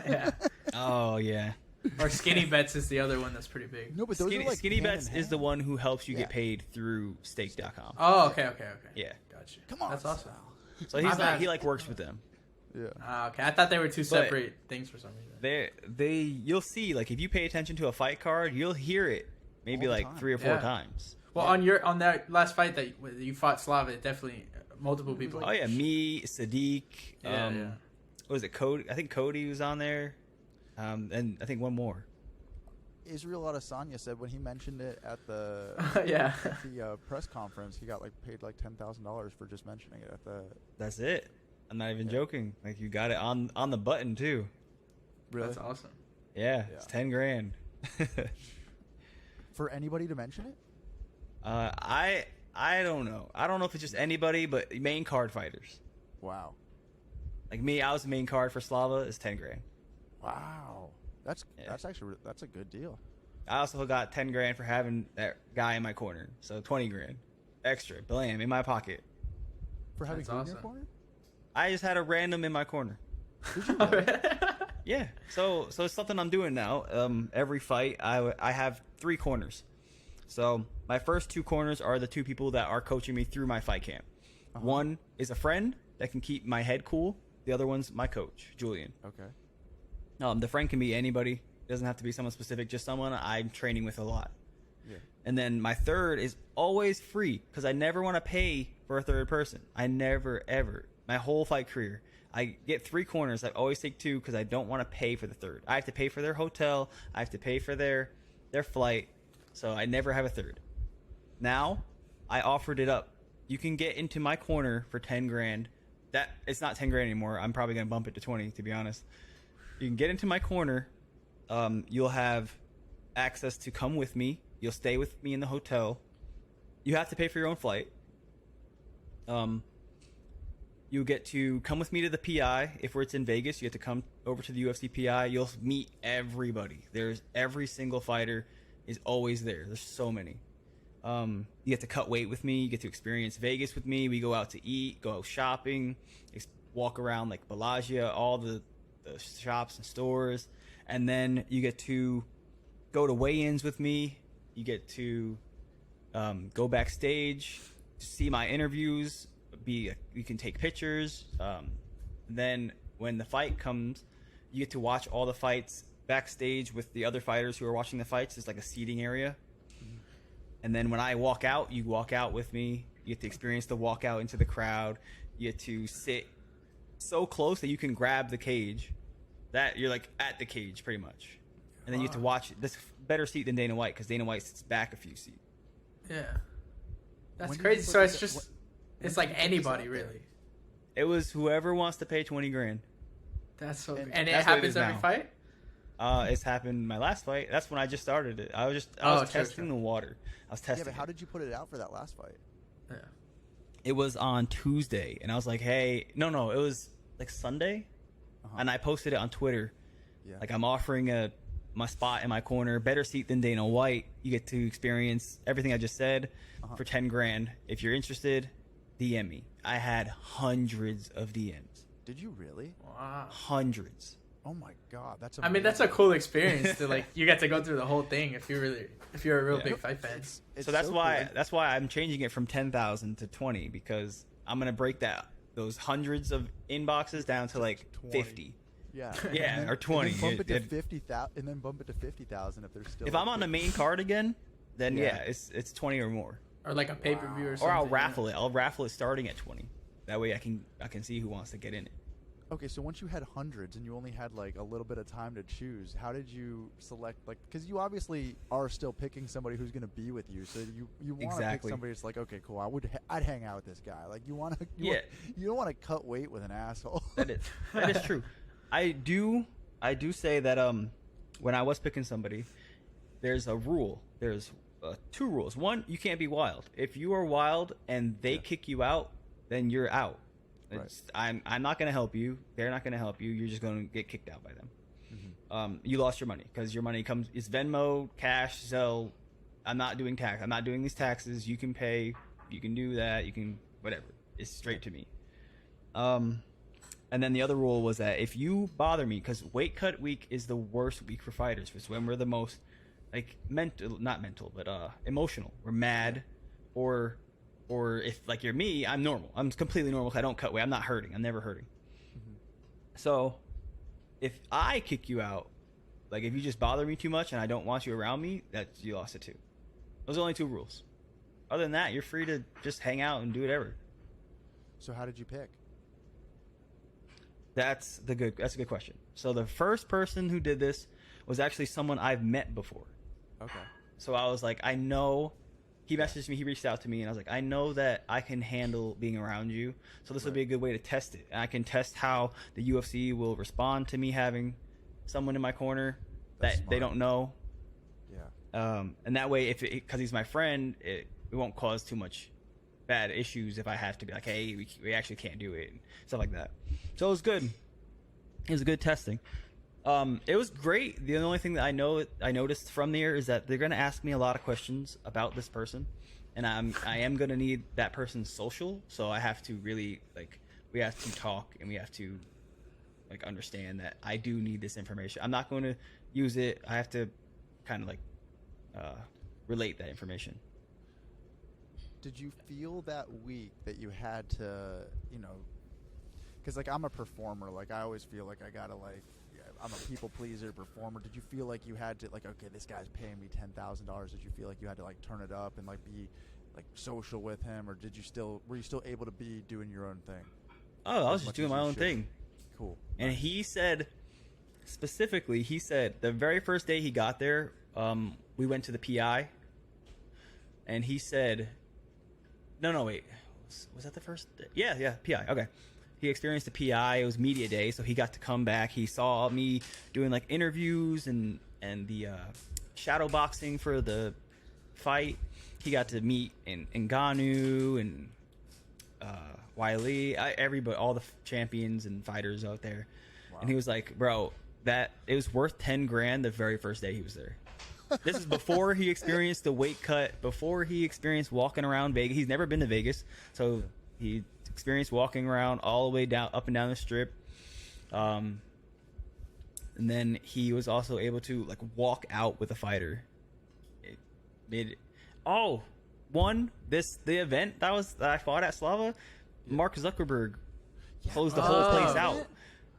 [SPEAKER 3] Yeah.
[SPEAKER 2] Oh yeah.
[SPEAKER 3] Or Skinny Bets is the other one that's pretty big.
[SPEAKER 1] no, but those
[SPEAKER 2] Skinny,
[SPEAKER 1] are like
[SPEAKER 2] Skinny
[SPEAKER 1] hand
[SPEAKER 2] Bets
[SPEAKER 1] in
[SPEAKER 2] is the
[SPEAKER 1] hand.
[SPEAKER 2] one who helps you
[SPEAKER 1] Yeah.
[SPEAKER 2] get paid through stake.com.
[SPEAKER 3] Oh, okay.
[SPEAKER 2] Yeah.
[SPEAKER 3] Gotcha.
[SPEAKER 1] Come on,
[SPEAKER 3] That's awesome.
[SPEAKER 2] So he's
[SPEAKER 3] My bad.
[SPEAKER 2] he like works with them.
[SPEAKER 1] Yeah.
[SPEAKER 3] Okay, I thought they were two separate things for some reason.
[SPEAKER 2] You'll see, like, if you pay attention to a fight card, you'll hear it maybe
[SPEAKER 1] All the
[SPEAKER 2] like
[SPEAKER 1] time.
[SPEAKER 2] 3 or 4
[SPEAKER 3] Yeah.
[SPEAKER 2] times.
[SPEAKER 3] Well, on that last fight that you fought Slava, it definitely multiple people.
[SPEAKER 2] Oh yeah, me, Sadiq,
[SPEAKER 3] Yeah, yeah.
[SPEAKER 2] what was it, Cody? I think Cody was on there, and I think one more.
[SPEAKER 1] Israel Adesanya said when he mentioned it at the
[SPEAKER 3] Yeah.
[SPEAKER 1] at the press conference, he got like paid like $10,000 for just mentioning it at the.
[SPEAKER 2] That's it. I'm not even
[SPEAKER 1] Yeah.
[SPEAKER 2] joking. Like, you got it on the button too.
[SPEAKER 1] Really?
[SPEAKER 3] That's awesome.
[SPEAKER 2] Yeah, it's
[SPEAKER 1] Yeah.
[SPEAKER 2] $10,000.
[SPEAKER 1] For anybody to mention it?
[SPEAKER 2] I don't know. I don't know if it's just anybody, but main card fighters.
[SPEAKER 1] Wow.
[SPEAKER 2] Like me, I was the main card for Slava. It's $10,000.
[SPEAKER 1] Wow. That's
[SPEAKER 2] Yeah.
[SPEAKER 1] actually that's a good deal.
[SPEAKER 2] I also got $10,000 for having that guy in my corner, so $20,000 extra, blam, in my pocket.
[SPEAKER 1] For having
[SPEAKER 3] That's
[SPEAKER 1] food in your
[SPEAKER 3] awesome.
[SPEAKER 1] corner?
[SPEAKER 2] I just had a random in my corner.
[SPEAKER 1] Did you really?
[SPEAKER 2] Yeah, so it's something I'm doing now. Every fight, I have 3 corners. So my first 2 corners are the 2 people that are coaching me through my fight camp.
[SPEAKER 1] Uh-huh.
[SPEAKER 2] One is a friend that can keep my head cool. The other one's my coach, Julian.
[SPEAKER 1] Okay.
[SPEAKER 2] The friend can be anybody. It doesn't have to be someone specific, just someone I'm training with a lot.
[SPEAKER 1] Yeah.
[SPEAKER 2] And then my third is always free because I never want to pay for a third person. I never, ever. My whole fight career, I get 3 corners. I always take 2 because I don't want to pay for the third. I have to pay for their hotel. I have to pay for their flight. So I never have a third. Now, I offered it up. You can get into my corner for $10,000. That it's not $10,000 anymore. I'm probably gonna bump it to 20, to be honest. You can get into my corner. You'll have access to come with me. You'll stay with me in the hotel. You have to pay for your own flight. You get to come with me to the PI. If it's in Vegas, you get to come over to the UFC PI. You'll meet everybody. There's every single fighter is always there. There's so many. You get to cut weight with me. You get to experience Vegas with me. We go out to eat, go out shopping, walk around like Bellagio, all the shops and stores. And then you get to go to weigh-ins with me. You get to go backstage to see my interviews. You can take pictures. Then when the fight comes, you get to watch all the fights backstage with the other fighters who are watching the fights. It's like a seating area. And then when I walk out, you walk out with me. You get to experience the walk out into the crowd. You get to sit so close that you can grab the cage. That you're like at the cage pretty much. And then you get to watch this better seat than Dana White because Dana White sits back a few seats.
[SPEAKER 3] Yeah. That's
[SPEAKER 1] When did
[SPEAKER 3] crazy.
[SPEAKER 1] you put
[SPEAKER 3] So it's
[SPEAKER 1] this-
[SPEAKER 3] just,
[SPEAKER 1] when
[SPEAKER 3] it's
[SPEAKER 1] did
[SPEAKER 3] like
[SPEAKER 1] you put this
[SPEAKER 3] anybody
[SPEAKER 1] out there?
[SPEAKER 3] really.
[SPEAKER 2] It was whoever wants to pay $20,000.
[SPEAKER 3] That's so.
[SPEAKER 1] And
[SPEAKER 3] And it
[SPEAKER 2] that's what it
[SPEAKER 3] happens
[SPEAKER 2] is
[SPEAKER 3] every
[SPEAKER 2] now.
[SPEAKER 3] fight.
[SPEAKER 2] It's happened my last fight. That's when I just started it. I was
[SPEAKER 3] True,
[SPEAKER 2] testing
[SPEAKER 3] true.
[SPEAKER 2] the water. I was
[SPEAKER 1] Yeah,
[SPEAKER 2] testing.
[SPEAKER 1] but how
[SPEAKER 2] it.
[SPEAKER 1] did you put it out for that last fight?
[SPEAKER 3] Yeah.
[SPEAKER 2] It was on Tuesday, and I was like, "Hey, no, it was like Sunday,"
[SPEAKER 1] Uh-huh.
[SPEAKER 2] and I posted it on Twitter.
[SPEAKER 1] Yeah.
[SPEAKER 2] Like, I'm offering my spot in my corner, better seat than Dana White. You get to experience everything I just said
[SPEAKER 1] Uh-huh.
[SPEAKER 2] for $10,000. If you're interested, DM me. I had hundreds of DMs,
[SPEAKER 1] Did you really?
[SPEAKER 3] Wow.
[SPEAKER 2] hundreds.
[SPEAKER 1] Oh my god, that's.
[SPEAKER 3] I mean, that's a cool experience to like. You get to go through the whole thing if you're a real
[SPEAKER 2] Yeah.
[SPEAKER 3] big fight fan.
[SPEAKER 1] It's
[SPEAKER 2] So that's why
[SPEAKER 1] cool.
[SPEAKER 2] that's why I'm changing it from 10,000 to 20 because I'm gonna break those hundreds of inboxes down to like
[SPEAKER 1] 20.
[SPEAKER 2] 50.
[SPEAKER 1] Yeah.
[SPEAKER 2] Yeah,
[SPEAKER 1] And then-
[SPEAKER 2] or 20.
[SPEAKER 1] And then bump it to
[SPEAKER 2] It-
[SPEAKER 1] 50,000, and then bump it to 50,000 if there's still.
[SPEAKER 2] If I'm on the main card again, then
[SPEAKER 1] Yeah.
[SPEAKER 2] yeah, it's 20 or more.
[SPEAKER 3] Or like a pay per view or something.
[SPEAKER 2] Or I'll
[SPEAKER 3] yeah.
[SPEAKER 2] raffle it. I'll raffle it starting at 20. That way I can see who wants to get in it.
[SPEAKER 1] Okay, so once you had hundreds and you only had like a little bit of time to choose, how did you select? Like, because you obviously are still picking somebody who's going to be with you, so you want to pick
[SPEAKER 2] Exactly.
[SPEAKER 1] somebody that's like, okay, cool, I'd hang out with this guy. Like, you want to,
[SPEAKER 2] Yeah.
[SPEAKER 1] you don't want to cut weight with an asshole.
[SPEAKER 2] That is true. I do say that when I was picking somebody, there's a rule. There's 2 rules. One, you can't be wild. If you are wild and they
[SPEAKER 1] Yeah.
[SPEAKER 2] kick you out, then you're out.
[SPEAKER 1] Right.
[SPEAKER 2] I'm not going to help you. They're not going to help you. You're just going to get kicked out by them.
[SPEAKER 1] Mhm.
[SPEAKER 2] You lost your money because your money is Venmo, Cash, Zelle, I'm not doing tax. I'm not doing these taxes. You can pay. You can do that. You can whatever. It's straight to me. And then the other rule was that if you bother me, because weight cut week is the worst week for fighters. It's when we're the most like not mental, but emotional. We're mad, or if like you're me, I'm normal. I'm completely normal. I don't cut weight. I'm not hurting. I'm never hurting. Mm-hmm. So if I kick you out, like if you just bother me too much and I don't want you around me, you lost it too. Those are only 2 rules. Other than that, you're free to just hang out and do whatever.
[SPEAKER 1] So how did you pick?
[SPEAKER 2] That's a good question. So the first person who did this was actually someone I've met before.
[SPEAKER 1] Okay.
[SPEAKER 2] So I was like, I know. He messaged me. He reached out to me, and I was like, I know that I can handle being around you. So this will be a good way to test it. And I can test how the UFC will respond to me having someone in my corner that they don't know.
[SPEAKER 1] Yeah.
[SPEAKER 2] And that way, because he's my friend, it won't cause too much bad issues if I have to be like, hey, we actually can't do it and stuff like that. So it was good. It was good testing. It was great. The only thing that I noticed from there is that they're going to ask me a lot of questions about this person, and I am going to need that person's social. So I have to really we have to talk, and we have to understand that I do need this information. I'm not going to use it. I have to kind of relate that information.
[SPEAKER 1] Did you feel that week that you had to, because I'm a performer, I always feel like I gotta I'm a people pleaser, performer. Did you feel like you had to okay, this guy's paying me $10,000? Did you feel like you had to turn it up and be social with him, or were you still able to be doing your own thing?
[SPEAKER 2] Oh, I was just doing my own thing.
[SPEAKER 1] Cool.
[SPEAKER 2] And he said specifically, the very first day he got there, we went to the PI, and he said, no, wait. Was that the first day? Yeah, PI. Okay. He experienced the PI. It was media day, so he got to come back. He saw me doing interviews and the shadow boxing for the fight. He got to meet Ngannou and Wiley, everybody, all the champions and fighters out there. Wow. And he was like, bro, that it was worth $10,000 the very first day he was there. This is before he experienced the weight cut, before he experienced walking around Vegas. He's never been to Vegas, so he experienced walking around all the way down, up and down the strip. And then he was also able to walk out with a fighter. The event that I fought at Slava, Mark Zuckerberg closed the whole place out.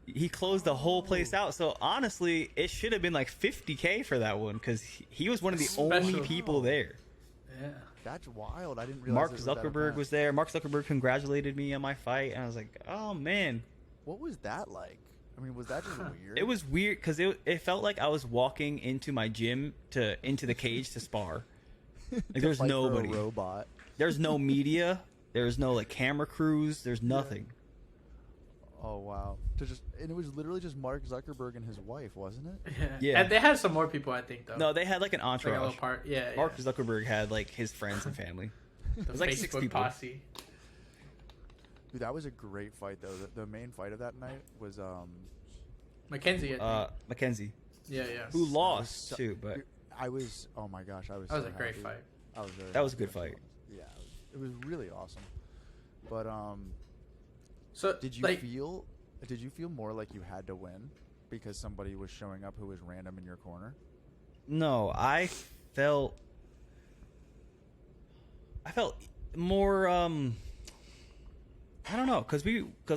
[SPEAKER 2] He closed the whole place out. So honestly, it should have been $50K for that one, because he was one of the only people there.
[SPEAKER 3] Yeah,
[SPEAKER 1] that's wild. I didn't realize
[SPEAKER 2] Mark Zuckerberg was there. Mark Zuckerberg congratulated me on my fight, and I was like, oh man.
[SPEAKER 1] What was that like? I mean, was that just weird?
[SPEAKER 2] It was weird because it felt like I was walking into my gym into the cage to spar. There's nobody.
[SPEAKER 1] For a robot.
[SPEAKER 2] There's no media. There's no camera crews. There's nothing.
[SPEAKER 1] Oh wow! And it was literally just Mark Zuckerberg and his wife, wasn't it?
[SPEAKER 3] Yeah. And they had some more people, I think, though.
[SPEAKER 2] No, they had an entourage.
[SPEAKER 3] A little part. Yeah.
[SPEAKER 2] Mark Zuckerberg had his friends and family. It was
[SPEAKER 3] Facebook
[SPEAKER 2] 6 people.
[SPEAKER 3] Posse.
[SPEAKER 1] Dude, that was a great fight, though. The main fight of that night was
[SPEAKER 3] Mackenzie.
[SPEAKER 2] Mackenzie.
[SPEAKER 3] Yeah.
[SPEAKER 2] Who lost too? But
[SPEAKER 1] I was. Oh my gosh, I was.
[SPEAKER 3] That was
[SPEAKER 1] so
[SPEAKER 3] a great
[SPEAKER 1] happy.
[SPEAKER 3] fight.
[SPEAKER 2] That was a good fight.
[SPEAKER 1] Yeah, it was really awesome. But
[SPEAKER 3] So
[SPEAKER 1] did you feel more like you had to win because somebody was showing up who was random in your corner?
[SPEAKER 2] No, I felt more I don't know, because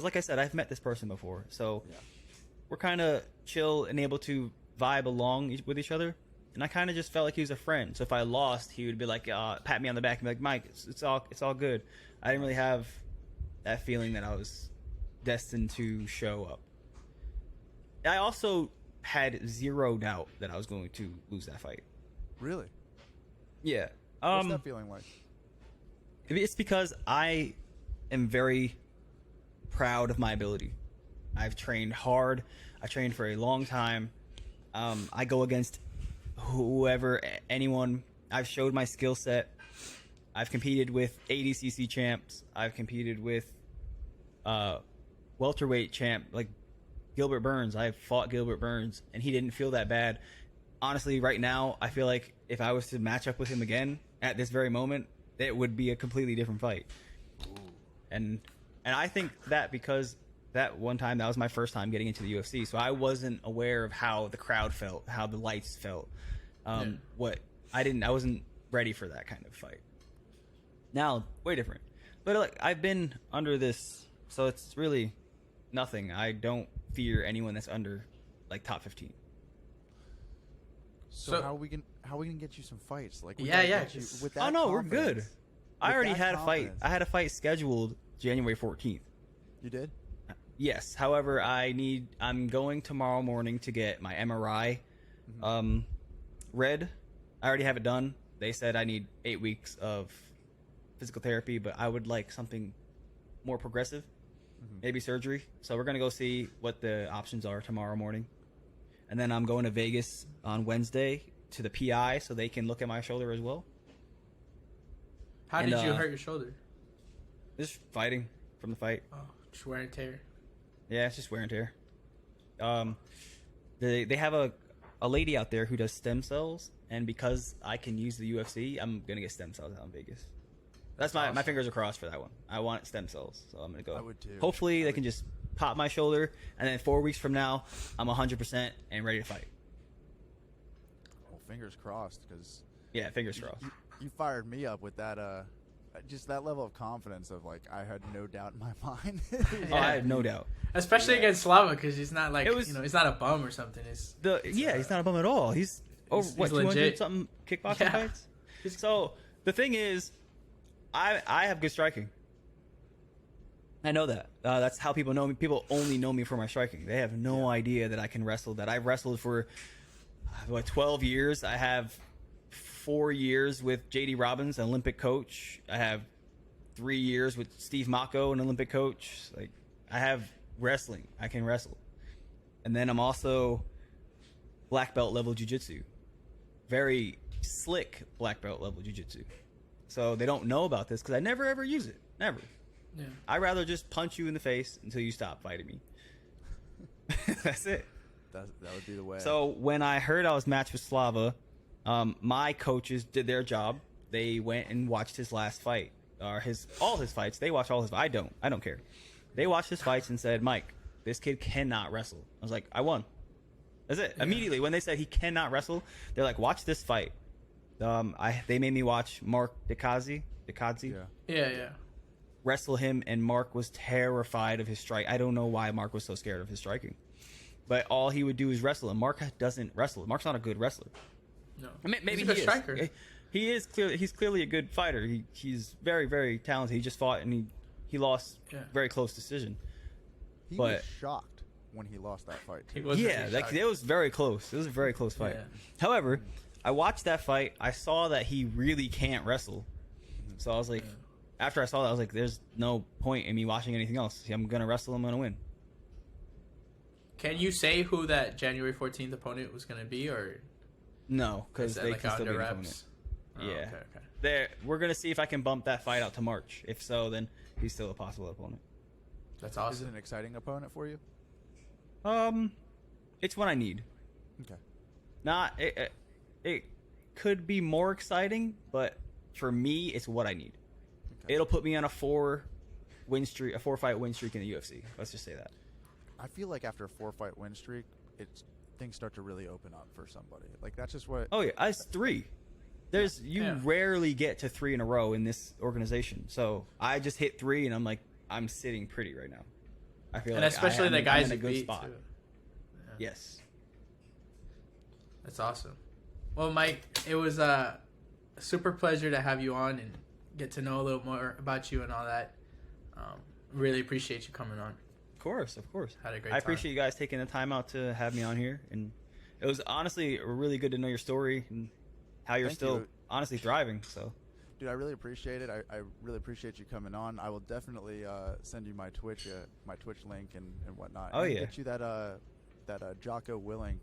[SPEAKER 2] like I said, I've met this person before, so we're kind of chill and able to vibe along with each other, and I kind of just felt like he was a friend. So if I lost, he would be like, pat me on the back and be like, Mike, it's all good. I didn't really have that feeling that I was destined to show up. I also had zero doubt that I was going to lose that fight.
[SPEAKER 1] Really?
[SPEAKER 2] Yeah.
[SPEAKER 1] What's that feeling like?
[SPEAKER 2] It's because I am very proud of my ability. I've trained hard. I trained for a long time. I go against anyone. I've showed my skill set. I've competed with ADCC champs. I've competed with welterweight champ Gilbert Burns. I fought Gilbert Burns, and he didn't feel that bad. honestly, right now, I feel like if I was to match up with him again at this very moment, it would be a completely different fight. And I think that because that one time, that was my first time getting into the UFC, so I wasn't aware of how the crowd felt, how the lights felt. I wasn't ready for that kind of fight. Now, way different. But like, I've been under this, so it's really nothing. I don't fear anyone that's under like top 15.
[SPEAKER 1] So how are we gonna get you some fights? Like,
[SPEAKER 2] With that we're good. I already had a fight. I had a fight scheduled January 14th.
[SPEAKER 1] You did?
[SPEAKER 2] Yes. However, I'm going tomorrow morning to get my MRI read. I already have it done. They said I need 8 weeks of physical therapy, but I would like something more progressive, maybe surgery. So we're going to go see what the options are tomorrow morning. And then I'm going to Vegas on Wednesday to the PI so they can look at my shoulder as well.
[SPEAKER 3] How did you hurt your shoulder?
[SPEAKER 2] Just fighting from the fight.
[SPEAKER 3] Oh, just wear and tear.
[SPEAKER 2] Yeah, it's just wear and tear. They have a lady out there who does stem cells, and because I can use the UFC, I'm gonna get stem cells out in Vegas. That's awesome. My fingers are crossed for that one. I want stem cells, so I'm gonna go.
[SPEAKER 1] I would too.
[SPEAKER 2] Hopefully, they can just pop my shoulder, and then 4 weeks from now, I'm 100% and ready to fight.
[SPEAKER 1] Well, fingers crossed, because
[SPEAKER 2] fingers crossed.
[SPEAKER 1] You fired me up with that. Just that level of confidence of like I had no doubt in my mind.
[SPEAKER 2] I have no doubt,
[SPEAKER 3] especially against Slava, because he's not like he's not a bum or something. He's
[SPEAKER 2] not a bum at all. He's 200 something kickboxing fights. So the thing is, I have good striking. I know that. That's how people know me. People only know me for my striking. They have no idea that I can wrestle. That I've wrestled for 12 years. I have 4 years with JD Robbins, an Olympic coach. I have 3 years with Steve Mako, an Olympic coach. Like, I have wrestling. I can wrestle. And then I'm also black belt level jiu-jitsu. Very slick black belt level jiu-jitsu. So they don't know about this because I never ever use it. Never. Yeah. I'd rather just punch you in the face until you stop fighting me. That's it.
[SPEAKER 1] That would be the way.
[SPEAKER 2] So when I heard I was matched with Slava, my coaches did their job. They went and watched his last fight, or all his fights. They watched all his. I don't care. They watched his fights and said, "Mike, this kid cannot wrestle." I was like, "I won." That's it. Yeah. Immediately when they said he cannot wrestle, they're like, "Watch this fight." They made me watch Mark Dikazi.
[SPEAKER 3] Yeah.
[SPEAKER 2] Wrestle him, and Mark was terrified of his strike. I don't know why Mark was so scared of his striking, but all he would do is wrestle, and Mark doesn't wrestle. Mark's not a good wrestler.
[SPEAKER 3] No,
[SPEAKER 2] maybe
[SPEAKER 3] he's a good striker.
[SPEAKER 2] He is clearly. He's clearly a good fighter. He's very, very talented. He just fought and he lost very close decision.
[SPEAKER 1] He was shocked when he lost that fight.
[SPEAKER 2] It was very close. It was a very close fight. Yeah. However, I watched that fight. I saw that he really can't wrestle. So I was like, after I saw that, I was like, "There's no point in me watching anything else. I'm gonna wrestle. I'm gonna win."
[SPEAKER 3] Can you say who that January 14th opponent was gonna be, or?
[SPEAKER 2] No, because they can still be an opponent. Okay. We're gonna see if I can bump that fight out to March. If so, then he's still a possible opponent.
[SPEAKER 3] That's awesome.
[SPEAKER 1] Is it an exciting opponent for you?
[SPEAKER 2] It's what I need.
[SPEAKER 1] Okay.
[SPEAKER 2] It could be more exciting, but for me, it's what I need. Okay. It'll put me on a 4-fight win streak in the UFC. Let's just say that.
[SPEAKER 1] I feel like after a 4-fight win streak, things start to really open up for somebody. Like, that's just what...
[SPEAKER 2] Oh, yeah. It's 3. Rarely get to 3 in a row in this organization. So I just hit 3, and I'm like, I'm sitting pretty right now. I feel
[SPEAKER 3] especially the guys
[SPEAKER 2] in a
[SPEAKER 3] you
[SPEAKER 2] good
[SPEAKER 3] beat,
[SPEAKER 2] spot.
[SPEAKER 3] too. Yeah.
[SPEAKER 2] Yes.
[SPEAKER 3] That's awesome. Well, Mike, it was a super pleasure to have you on and get to know a little more about you and all that. Really appreciate you coming on.
[SPEAKER 2] Of course.
[SPEAKER 3] Had a great time.
[SPEAKER 2] I appreciate you guys taking the time out to have me on here, and it was honestly really good to know your story and how you're honestly thriving. So,
[SPEAKER 1] dude, I really appreciate it. I really appreciate you coming on. I will definitely send you my Twitch link and whatnot.
[SPEAKER 2] Oh,
[SPEAKER 1] and get you that Jocko Willink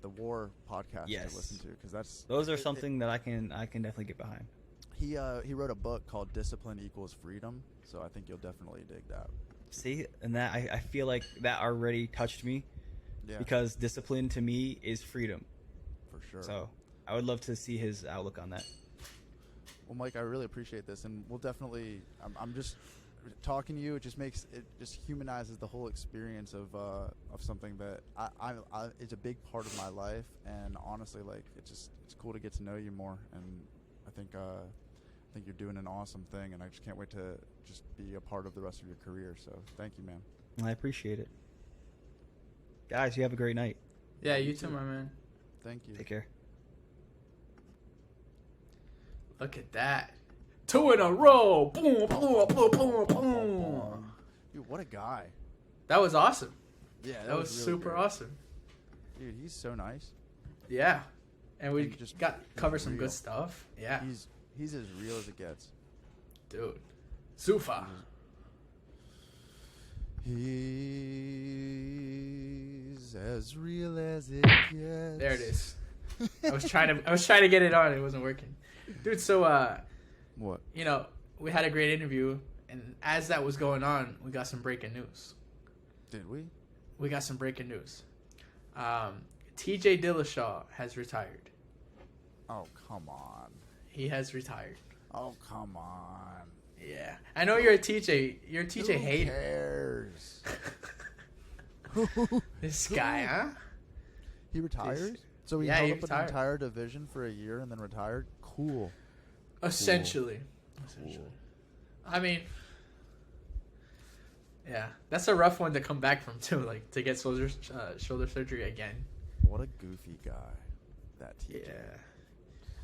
[SPEAKER 1] the War podcast to listen to, because
[SPEAKER 2] those are something that I can definitely get behind.
[SPEAKER 1] He wrote a book called Discipline Equals Freedom, so I think you'll definitely dig that.
[SPEAKER 2] See, and that I feel like that already touched me,
[SPEAKER 1] Yeah,
[SPEAKER 2] because discipline to me is freedom.
[SPEAKER 1] for sure.
[SPEAKER 2] So I would love to see his outlook on that.
[SPEAKER 1] Well, Mike, I really appreciate this, and we'll definitely. I'm just talking to you. It just humanizes the whole experience of something that I it's a big part of my life, and honestly, like it's cool to get to know you more, and I think you're doing an awesome thing, and I just can't wait to just be a part of the rest of your career. So thank you, man.
[SPEAKER 2] I appreciate it. Guys, you have a great night.
[SPEAKER 3] Yeah, you too, my man.
[SPEAKER 1] Thank you.
[SPEAKER 2] Take care.
[SPEAKER 3] Look at that. 2 in a row. Boom, boom, boom, boom, boom.
[SPEAKER 1] Dude, what a guy.
[SPEAKER 3] That was awesome.
[SPEAKER 1] Yeah,
[SPEAKER 3] That was
[SPEAKER 1] really
[SPEAKER 3] super
[SPEAKER 1] great.
[SPEAKER 3] awesome.
[SPEAKER 1] Dude, he's so nice.
[SPEAKER 3] Yeah. And we
[SPEAKER 1] And just
[SPEAKER 3] cover some
[SPEAKER 1] real.
[SPEAKER 3] good stuff. Yeah.
[SPEAKER 1] He's as real as it gets.
[SPEAKER 3] Dude. Zufa.
[SPEAKER 1] He's as real as it gets.
[SPEAKER 3] There it is. I was trying to get it on. It wasn't working. Dude, so
[SPEAKER 1] What?
[SPEAKER 3] we had a great interview, and as that was going on, we got some breaking news.
[SPEAKER 1] Did we?
[SPEAKER 3] We got some breaking news. TJ Dillashaw has retired.
[SPEAKER 1] Oh, come on.
[SPEAKER 3] He has retired.
[SPEAKER 1] Oh, come on.
[SPEAKER 3] Yeah. I know you're a TJ. You're a TJ
[SPEAKER 1] Who
[SPEAKER 3] hater.
[SPEAKER 1] cares?
[SPEAKER 3] This guy, huh?
[SPEAKER 1] He retired? So he
[SPEAKER 3] Yeah,
[SPEAKER 1] held
[SPEAKER 3] he
[SPEAKER 1] up an
[SPEAKER 3] retired.
[SPEAKER 1] entire division for a year and then retired? Cool.
[SPEAKER 3] Essentially. I mean, yeah, that's a rough one to come back from too. Like to get shoulder surgery again.
[SPEAKER 1] What a goofy guy. That TJ.
[SPEAKER 3] Yeah.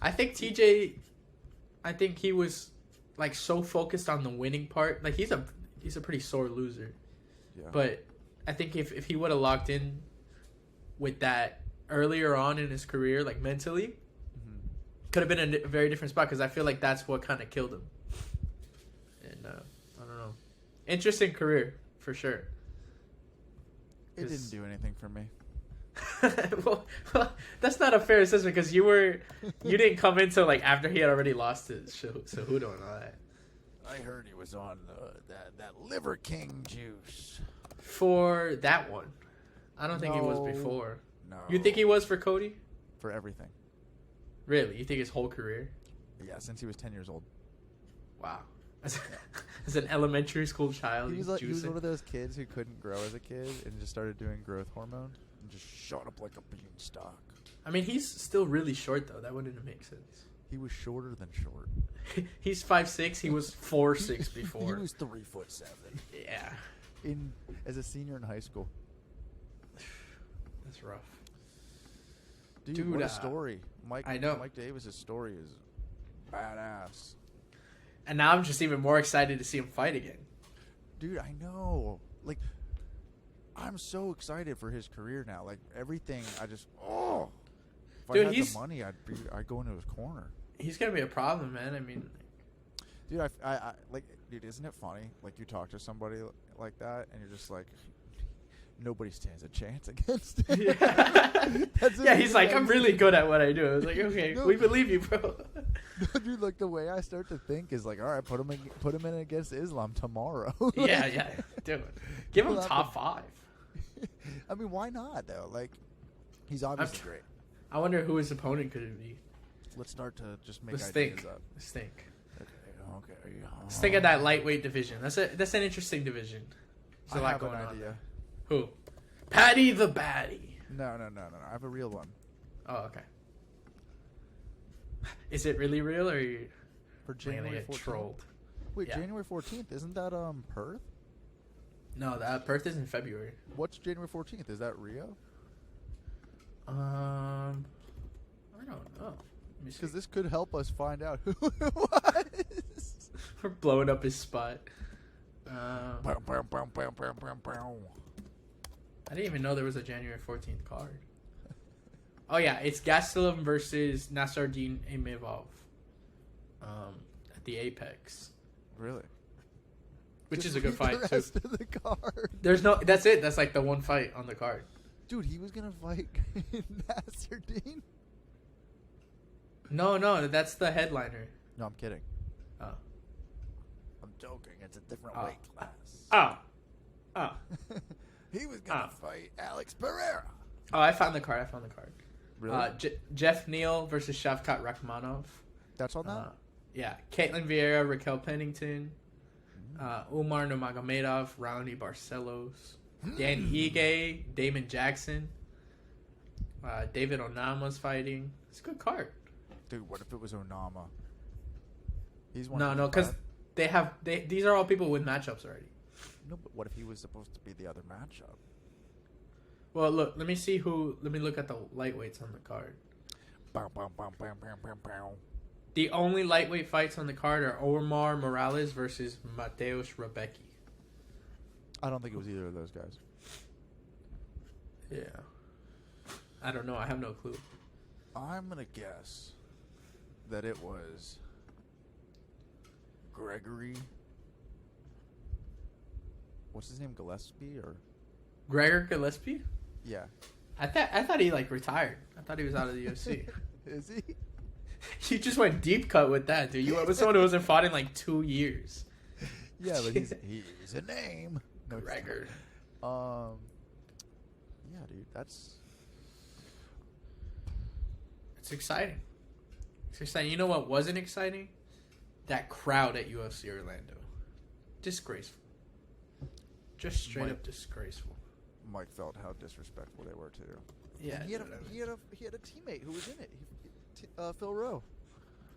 [SPEAKER 3] I think TJ. I think he was like so focused on the winning part. Like he's a pretty sore loser.
[SPEAKER 1] Yeah.
[SPEAKER 3] But I think if he would have locked in with that earlier on in his career, like mentally, could have been a very different spot, because I feel like that's what kind of killed him. And I don't know. Interesting career, for sure.
[SPEAKER 1] It didn't do anything for me.
[SPEAKER 3] well, that's not a fair assessment, because you didn't come in till like after he had already lost to Cejudo and all that.
[SPEAKER 1] I heard he was on that Liver King juice.
[SPEAKER 3] For that one, I don't think he was
[SPEAKER 1] No.
[SPEAKER 3] before.
[SPEAKER 1] No.
[SPEAKER 3] You think he was for Cody?
[SPEAKER 1] For everything.
[SPEAKER 3] Really? You think his whole career?
[SPEAKER 1] Yeah, since he was 10 years old.
[SPEAKER 3] Wow. As an elementary school child,
[SPEAKER 1] He was
[SPEAKER 3] juicing.
[SPEAKER 1] one of those kids who couldn't grow as a kid and just started doing growth hormone and just shot up like a beanstalk.
[SPEAKER 3] I mean, he's still really short though. That wouldn't make sense.
[SPEAKER 1] He was shorter than short.
[SPEAKER 3] He's 5'6". He was 4'6" before.
[SPEAKER 1] He was 3'7".
[SPEAKER 3] Yeah,
[SPEAKER 1] As a senior in high school.
[SPEAKER 3] that's rough.
[SPEAKER 1] Dude, what a story.
[SPEAKER 3] I know.
[SPEAKER 1] Mike Davis' story is badass.
[SPEAKER 3] And now I'm just even more excited to see him fight again.
[SPEAKER 1] Dude, I know. Like, I'm so excited for his career now. Like, everything, I just, If
[SPEAKER 3] Dude,
[SPEAKER 1] I had the money, I'd go into his corner.
[SPEAKER 3] He's gonna be a problem, man. I mean,
[SPEAKER 1] Dude, dude, isn't it funny? Like, you talk to somebody like that, and you're just like, nobody stands a chance against him.
[SPEAKER 3] yeah, he's like, I'm really good at what I do. I was like, okay,
[SPEAKER 1] No.
[SPEAKER 3] we believe you, bro.
[SPEAKER 1] Dude, like, the way I start to think is like, all right, put him in against Islam tomorrow.
[SPEAKER 3] yeah, dude, give him
[SPEAKER 1] Well,
[SPEAKER 3] top 5.
[SPEAKER 1] I mean, why not though? Like, he's obviously great.
[SPEAKER 3] I wonder who his opponent could be.
[SPEAKER 1] Let's start to just make
[SPEAKER 3] Let's
[SPEAKER 1] ideas
[SPEAKER 3] think.
[SPEAKER 1] up.
[SPEAKER 3] Let's think.
[SPEAKER 1] Okay.
[SPEAKER 3] Let's think of that lightweight division. That's an interesting division. There's a
[SPEAKER 1] I
[SPEAKER 3] lot
[SPEAKER 1] have
[SPEAKER 3] going
[SPEAKER 1] an
[SPEAKER 3] on
[SPEAKER 1] idea.
[SPEAKER 3] there. Who? Patty the Batty.
[SPEAKER 1] No. I have a real one.
[SPEAKER 3] Oh, okay. Is it really real, or are you
[SPEAKER 1] For
[SPEAKER 3] gonna
[SPEAKER 1] January
[SPEAKER 3] get
[SPEAKER 1] 14th.
[SPEAKER 3] trolled?
[SPEAKER 1] Wait,
[SPEAKER 3] Yeah.
[SPEAKER 1] January 14th? Isn't that Perth?
[SPEAKER 3] No, that Perth is in February.
[SPEAKER 1] What's January 14th? Is that Rio?
[SPEAKER 3] I don't know. Let me see.
[SPEAKER 1] Because this could help us find out who it was.
[SPEAKER 3] We're blowing up his spot.
[SPEAKER 1] Bow, bow, bow, bow, bow, bow, bow.
[SPEAKER 3] I didn't even know there was a January 14th card. Oh yeah, it's Gastelum versus Nasruddin Imavov. At the Apex,
[SPEAKER 1] Really?
[SPEAKER 3] which
[SPEAKER 1] Just
[SPEAKER 3] is a good
[SPEAKER 1] read
[SPEAKER 3] fight
[SPEAKER 1] the
[SPEAKER 3] too.
[SPEAKER 1] rest of the card.
[SPEAKER 3] There's no. That's it. That's like the one fight on the card.
[SPEAKER 1] Dude, he was gonna fight Nasruddin.
[SPEAKER 3] No, that's the headliner.
[SPEAKER 1] No, I'm kidding.
[SPEAKER 3] Oh.
[SPEAKER 1] I'm joking. It's a different
[SPEAKER 3] Oh.
[SPEAKER 1] weight class.
[SPEAKER 3] Oh.
[SPEAKER 1] He was gonna fight Alex Pereira.
[SPEAKER 3] Oh, I found the card.
[SPEAKER 1] Really?
[SPEAKER 3] Jeff Neal versus Shavkat Rakhmonov.
[SPEAKER 1] That's on that?
[SPEAKER 3] Yeah. Caitlin Vieira, Raquel Pennington, Umar Nurmagomedov, Roundy Barcelos, Dan Ige, Damon Jackson, David Onama's fighting. It's a good card.
[SPEAKER 1] Dude, what if it was Onama? He's
[SPEAKER 3] No, because these are all people with matchups already.
[SPEAKER 1] No, but what if he was supposed to be the other matchup?
[SPEAKER 3] Well, look, let me look at the lightweights on the card.
[SPEAKER 1] Bow, bow, bow, bow, bow, bow, bow.
[SPEAKER 3] The only lightweight fights on the card are Omar Morales versus Mateusz Rebecki.
[SPEAKER 1] I don't think it was either of those guys.
[SPEAKER 3] Yeah. I don't know. I have no clue.
[SPEAKER 1] I'm going to guess that it was Gregory. What's his name? Gillespie or
[SPEAKER 3] Gregor Gillespie?
[SPEAKER 1] yeah?
[SPEAKER 3] I thought he like retired. I thought he was out of the UFC.
[SPEAKER 1] Is he?
[SPEAKER 3] You just went deep cut with that, dude. You went with someone who hasn't fought in like 2 years.
[SPEAKER 1] Yeah, but he's a name. No,
[SPEAKER 3] Gregor.
[SPEAKER 1] Yeah, dude, that's.
[SPEAKER 3] It's exciting. It's exciting. You know what wasn't exciting? That crowd at UFC Orlando. Disgraceful. Just straight up disgraceful.
[SPEAKER 1] Mike felt how disrespectful they were too.
[SPEAKER 3] Yeah,
[SPEAKER 1] And he had a teammate who was in it. Phil Rowe.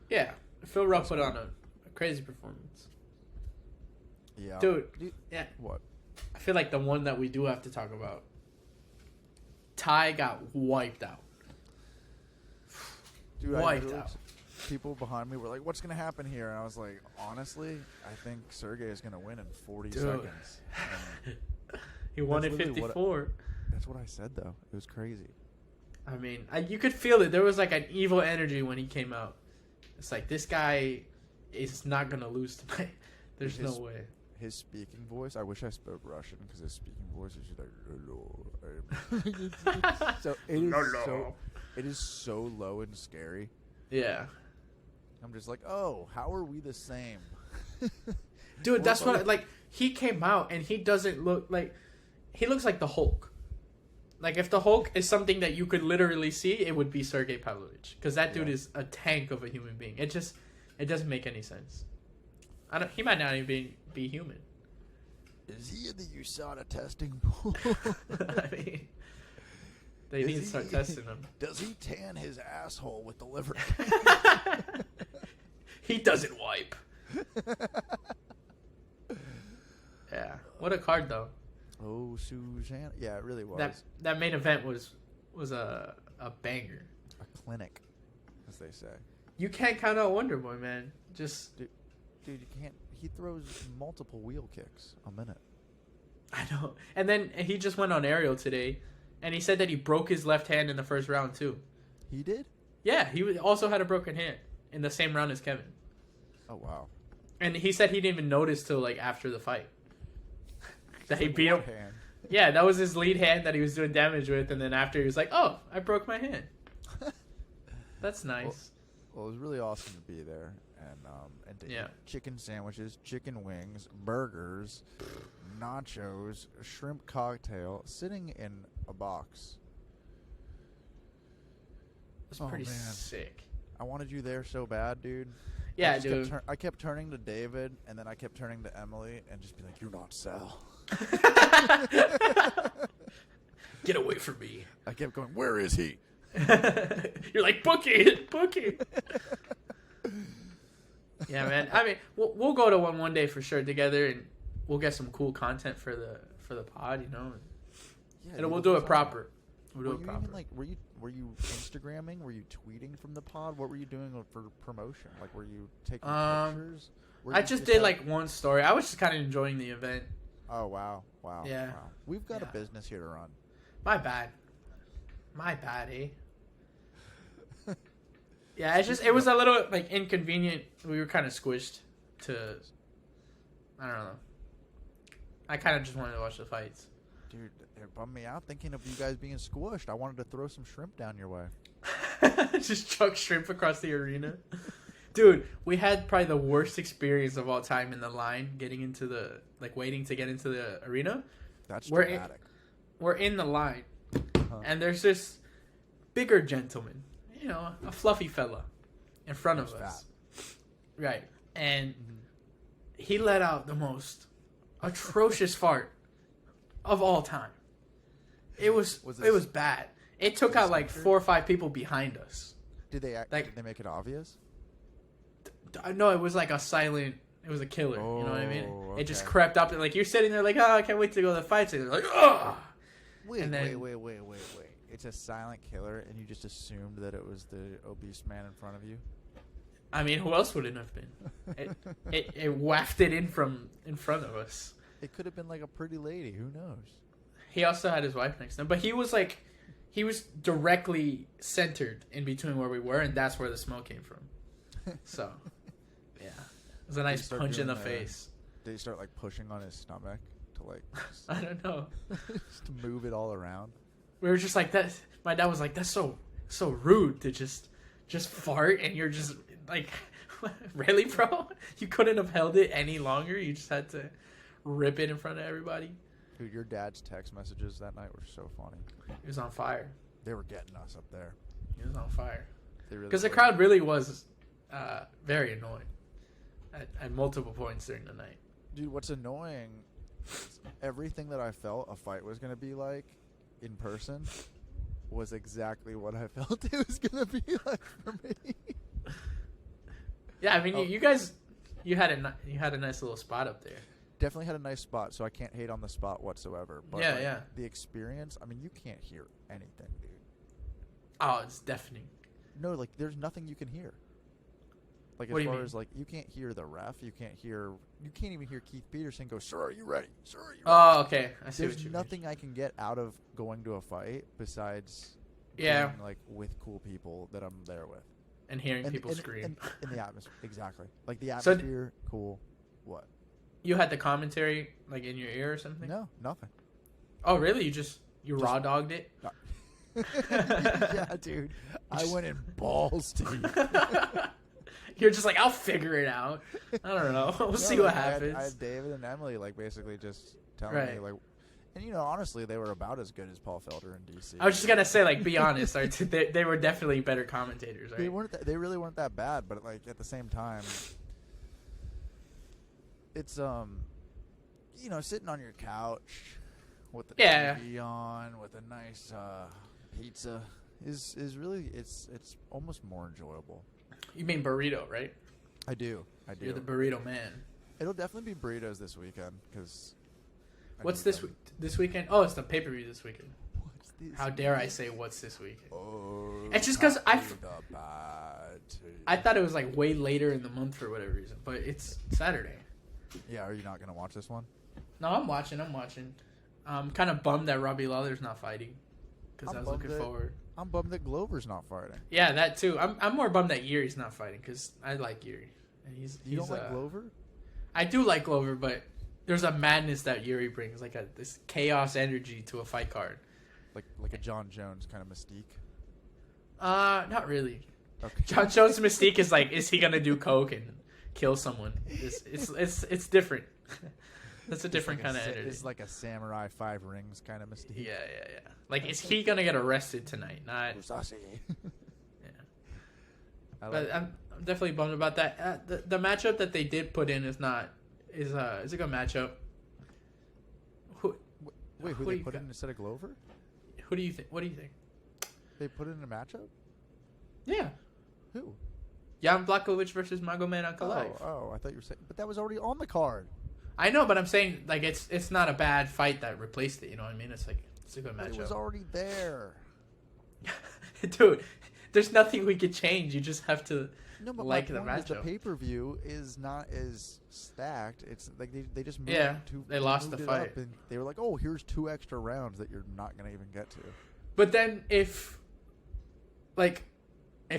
[SPEAKER 3] Yeah, Phil Rowe put on a crazy performance.
[SPEAKER 1] Yeah,
[SPEAKER 3] Dude. Yeah.
[SPEAKER 1] What?
[SPEAKER 3] I feel like the one that we do have to talk about. Ty got wiped out.
[SPEAKER 1] Dude,
[SPEAKER 3] Wiped out.
[SPEAKER 1] People behind me were like, "What's gonna happen here?" And I was like, "Honestly, I think Sergei is gonna win in 40 seconds."
[SPEAKER 3] He won at 54.
[SPEAKER 1] That's what I said, though. It was crazy.
[SPEAKER 3] I mean, you could feel it. There was like an evil energy when he came out. It's like, this guy is not gonna lose tonight. There's no way.
[SPEAKER 1] His speaking voice. I wish I spoke Russian because his speaking voice is just like. So it is so low and scary.
[SPEAKER 3] Yeah.
[SPEAKER 1] I'm just like, oh, how are we the same?
[SPEAKER 3] Dude, that's what, like, he came out and he doesn't look like, he looks like the Hulk. Like, if the Hulk is something that you could literally see, it would be Sergei Pavlovich. Because that dude is a tank of a human being. It doesn't make any sense. He might not even be human.
[SPEAKER 1] Is he in the USADA testing pool?
[SPEAKER 3] I mean, they need to start testing him.
[SPEAKER 1] Does he tan his asshole with the liver?
[SPEAKER 3] He doesn't wipe. Yeah. What a card, though.
[SPEAKER 1] Oh, Suzanne. Yeah, it really was.
[SPEAKER 3] That main event was a banger.
[SPEAKER 1] A clinic, as they say.
[SPEAKER 3] You can't count out Wonderboy, man. Just...
[SPEAKER 1] Dude, you can't... He throws multiple wheel kicks a minute.
[SPEAKER 3] I know. And then he just went on aerial today, and he said that he broke his left hand in the first round, too.
[SPEAKER 1] He did?
[SPEAKER 3] Yeah, he also had a broken hand in the same round as Kevin.
[SPEAKER 1] Oh, wow.
[SPEAKER 3] And he said he didn't even notice till, like, after the fight. That he beat him.
[SPEAKER 1] Hand.
[SPEAKER 3] Yeah, that was his lead hand that he was doing damage with, and then after he was like, oh, I broke my hand. That's nice.
[SPEAKER 1] Well, it was really awesome to be there. And to eat chicken sandwiches, chicken wings, burgers, nachos, a shrimp cocktail, sitting in a box.
[SPEAKER 3] It was pretty sick.
[SPEAKER 1] I wanted you there so bad, dude.
[SPEAKER 3] Yeah, dude.
[SPEAKER 1] I kept turning to David, and then I kept turning to Emily, and just be like, "You're not Sal."
[SPEAKER 3] Get away from me.
[SPEAKER 1] I kept going, "Where is he?"
[SPEAKER 3] You're like, book it. Yeah, man. I mean, we'll go to one day for sure together, and we'll get some cool content for the pod, you know.
[SPEAKER 1] Yeah,
[SPEAKER 3] and we'll do it proper. We'll do it proper.
[SPEAKER 1] Even, like, were you Instagramming? Were you tweeting from the pod? What were you doing for promotion? Like, were you taking pictures?
[SPEAKER 3] I just did like one story. I was just kind of enjoying the event.
[SPEAKER 1] Oh wow!
[SPEAKER 3] Yeah.
[SPEAKER 1] Wow. We've got a business here to run.
[SPEAKER 3] My bad, eh? Yeah, it was a little like inconvenient. We were kind of squished to, I don't know. I kind of just wanted to watch the fights.
[SPEAKER 1] Dude, it bummed me out thinking of you guys being squished. I wanted to throw some shrimp down your way.
[SPEAKER 3] Just chuck shrimp across the arena. Dude, we had probably the worst experience of all time in the line waiting to get into the arena.
[SPEAKER 1] That's dramatic.
[SPEAKER 3] we're in the line, and there's this bigger gentleman, you know, a fluffy fella, in front of us. Right, and he let out the most atrocious fart of all time. It was bad. It took out like 4 or 5 people behind us.
[SPEAKER 1] Did they make it obvious?
[SPEAKER 3] No, it was like a silent. It was a killer. You know what I mean?
[SPEAKER 1] Okay.
[SPEAKER 3] It just crept up and like you're sitting there like, oh, I can't wait to go to the fight. And they're like, oh.
[SPEAKER 1] Wait. It's a silent killer, and you just assumed that it was the obese man in front of you?
[SPEAKER 3] I mean, who else would it have been? It wafted in front of us.
[SPEAKER 1] It could have been like a pretty lady. Who knows?
[SPEAKER 3] He also had his wife next to him, but he was directly centered in between where we were, and that's where the smoke came from. So, yeah, it was a nice punch in the face.
[SPEAKER 1] Did he start like pushing on his stomach to like?
[SPEAKER 3] I don't know.
[SPEAKER 1] Just to move it all around.
[SPEAKER 3] We were just like that. My dad was like, "That's so rude to just fart," and you're just like, "Really, bro? You couldn't have held it any longer. You just had to rip it in front of everybody."
[SPEAKER 1] Dude, your dad's text messages that night were so funny.
[SPEAKER 3] He was on fire.
[SPEAKER 1] They were getting us up there.
[SPEAKER 3] He was on fire.
[SPEAKER 1] Because
[SPEAKER 3] Because the crowd really was very annoying at multiple points during the night.
[SPEAKER 1] Dude, what's annoying is everything that I felt a fight was going to be like in person was exactly what I felt it was going to be like for me.
[SPEAKER 3] Yeah, I mean, you guys, you had a nice little spot up there.
[SPEAKER 1] Definitely had a nice spot, so I can't hate on the spot whatsoever. But
[SPEAKER 3] Yeah,
[SPEAKER 1] like,
[SPEAKER 3] yeah.
[SPEAKER 1] the experience, I mean, you can't hear anything, dude.
[SPEAKER 3] Oh, it's deafening.
[SPEAKER 1] No, like, there's nothing you can hear. Like,
[SPEAKER 3] What do
[SPEAKER 1] as
[SPEAKER 3] you
[SPEAKER 1] far
[SPEAKER 3] mean?
[SPEAKER 1] as, like, you can't hear the ref. You can't even hear Keith Peterson go, "Sir, are you ready? Sir, are you ready?"
[SPEAKER 3] Oh, okay. I see
[SPEAKER 1] There's
[SPEAKER 3] what you
[SPEAKER 1] nothing I can get out of going to a fight besides
[SPEAKER 3] Yeah.
[SPEAKER 1] being, like, with cool people that I'm there with.
[SPEAKER 3] mean. And hearing people scream.
[SPEAKER 1] And the atmosphere. Exactly. Like, the
[SPEAKER 3] So
[SPEAKER 1] atmosphere, cool. What?
[SPEAKER 3] You had the commentary like in your ear or something?
[SPEAKER 1] No, nothing.
[SPEAKER 3] Oh, really? You raw dogged it?
[SPEAKER 1] Yeah, dude. I went in balls deep.
[SPEAKER 3] You're just like, I'll figure it out. I don't know. We'll see what happens.
[SPEAKER 1] I had David and Emily like basically just telling me like, and honestly, they were about as good as Paul Felder in DC.
[SPEAKER 3] I was just gonna say, like, be honest. They were definitely better commentators, right?
[SPEAKER 1] They weren't. They really weren't that bad, but like at the same time, it's sitting on your couch with the TV on with a nice pizza is really it's almost more enjoyable.
[SPEAKER 3] You mean burrito, right?
[SPEAKER 1] I do.
[SPEAKER 3] You're the burrito man.
[SPEAKER 1] It'll definitely be burritos this weekend because.
[SPEAKER 3] What's this weekend? Oh, it's the pay-per-view this weekend. How dare I say what's this weekend?
[SPEAKER 1] Oh,
[SPEAKER 3] it's just because I thought it was like way later in the month for whatever reason, but it's Saturday.
[SPEAKER 1] Yeah, are you not gonna watch this one?
[SPEAKER 3] No, I'm watching. I'm kind of bummed that Robbie Lawler's not fighting because I was looking forward.
[SPEAKER 1] I'm bummed that Glover's not fighting.
[SPEAKER 3] Yeah, that too. I'm more bummed that Yuri's not fighting because I like Yuri. And
[SPEAKER 1] you don't like Glover?
[SPEAKER 3] I do like Glover, but there's a madness that Yuri brings, like this chaos energy to a fight card.
[SPEAKER 1] Like a John Jones kind of mystique?
[SPEAKER 3] Not really.
[SPEAKER 1] Okay.
[SPEAKER 3] John Jones' mystique is like, is he gonna do coke and kill someone? It's different. That's a different kind of energy.
[SPEAKER 1] It's like a Samurai 5 Rings kind of mystique.
[SPEAKER 3] Yeah. Like, is he gonna get arrested tonight? Not. Yeah. But I'm definitely bummed about that. The matchup that they did put in is a good matchup.
[SPEAKER 1] Wait, who they put in instead of Glover?
[SPEAKER 3] Who do you think? What do you think?
[SPEAKER 1] They put in a matchup?
[SPEAKER 3] Yeah.
[SPEAKER 1] Who?
[SPEAKER 3] Jan Blachowicz versus Magomed Ankalaev.
[SPEAKER 1] Oh, I thought you were saying, but that was already on the card.
[SPEAKER 3] I know, but I'm saying like it's not a bad fight that replaced it. You know what I mean? It's a good matchup.
[SPEAKER 1] It was already there.
[SPEAKER 3] Dude, there's nothing we could change. You just have to like the matchup.
[SPEAKER 1] The pay-per-view is not as stacked. It's like they just moved
[SPEAKER 3] they lost the fight.
[SPEAKER 1] And they were like, oh, here's 2 extra rounds that you're not going to even get to.
[SPEAKER 3] But then if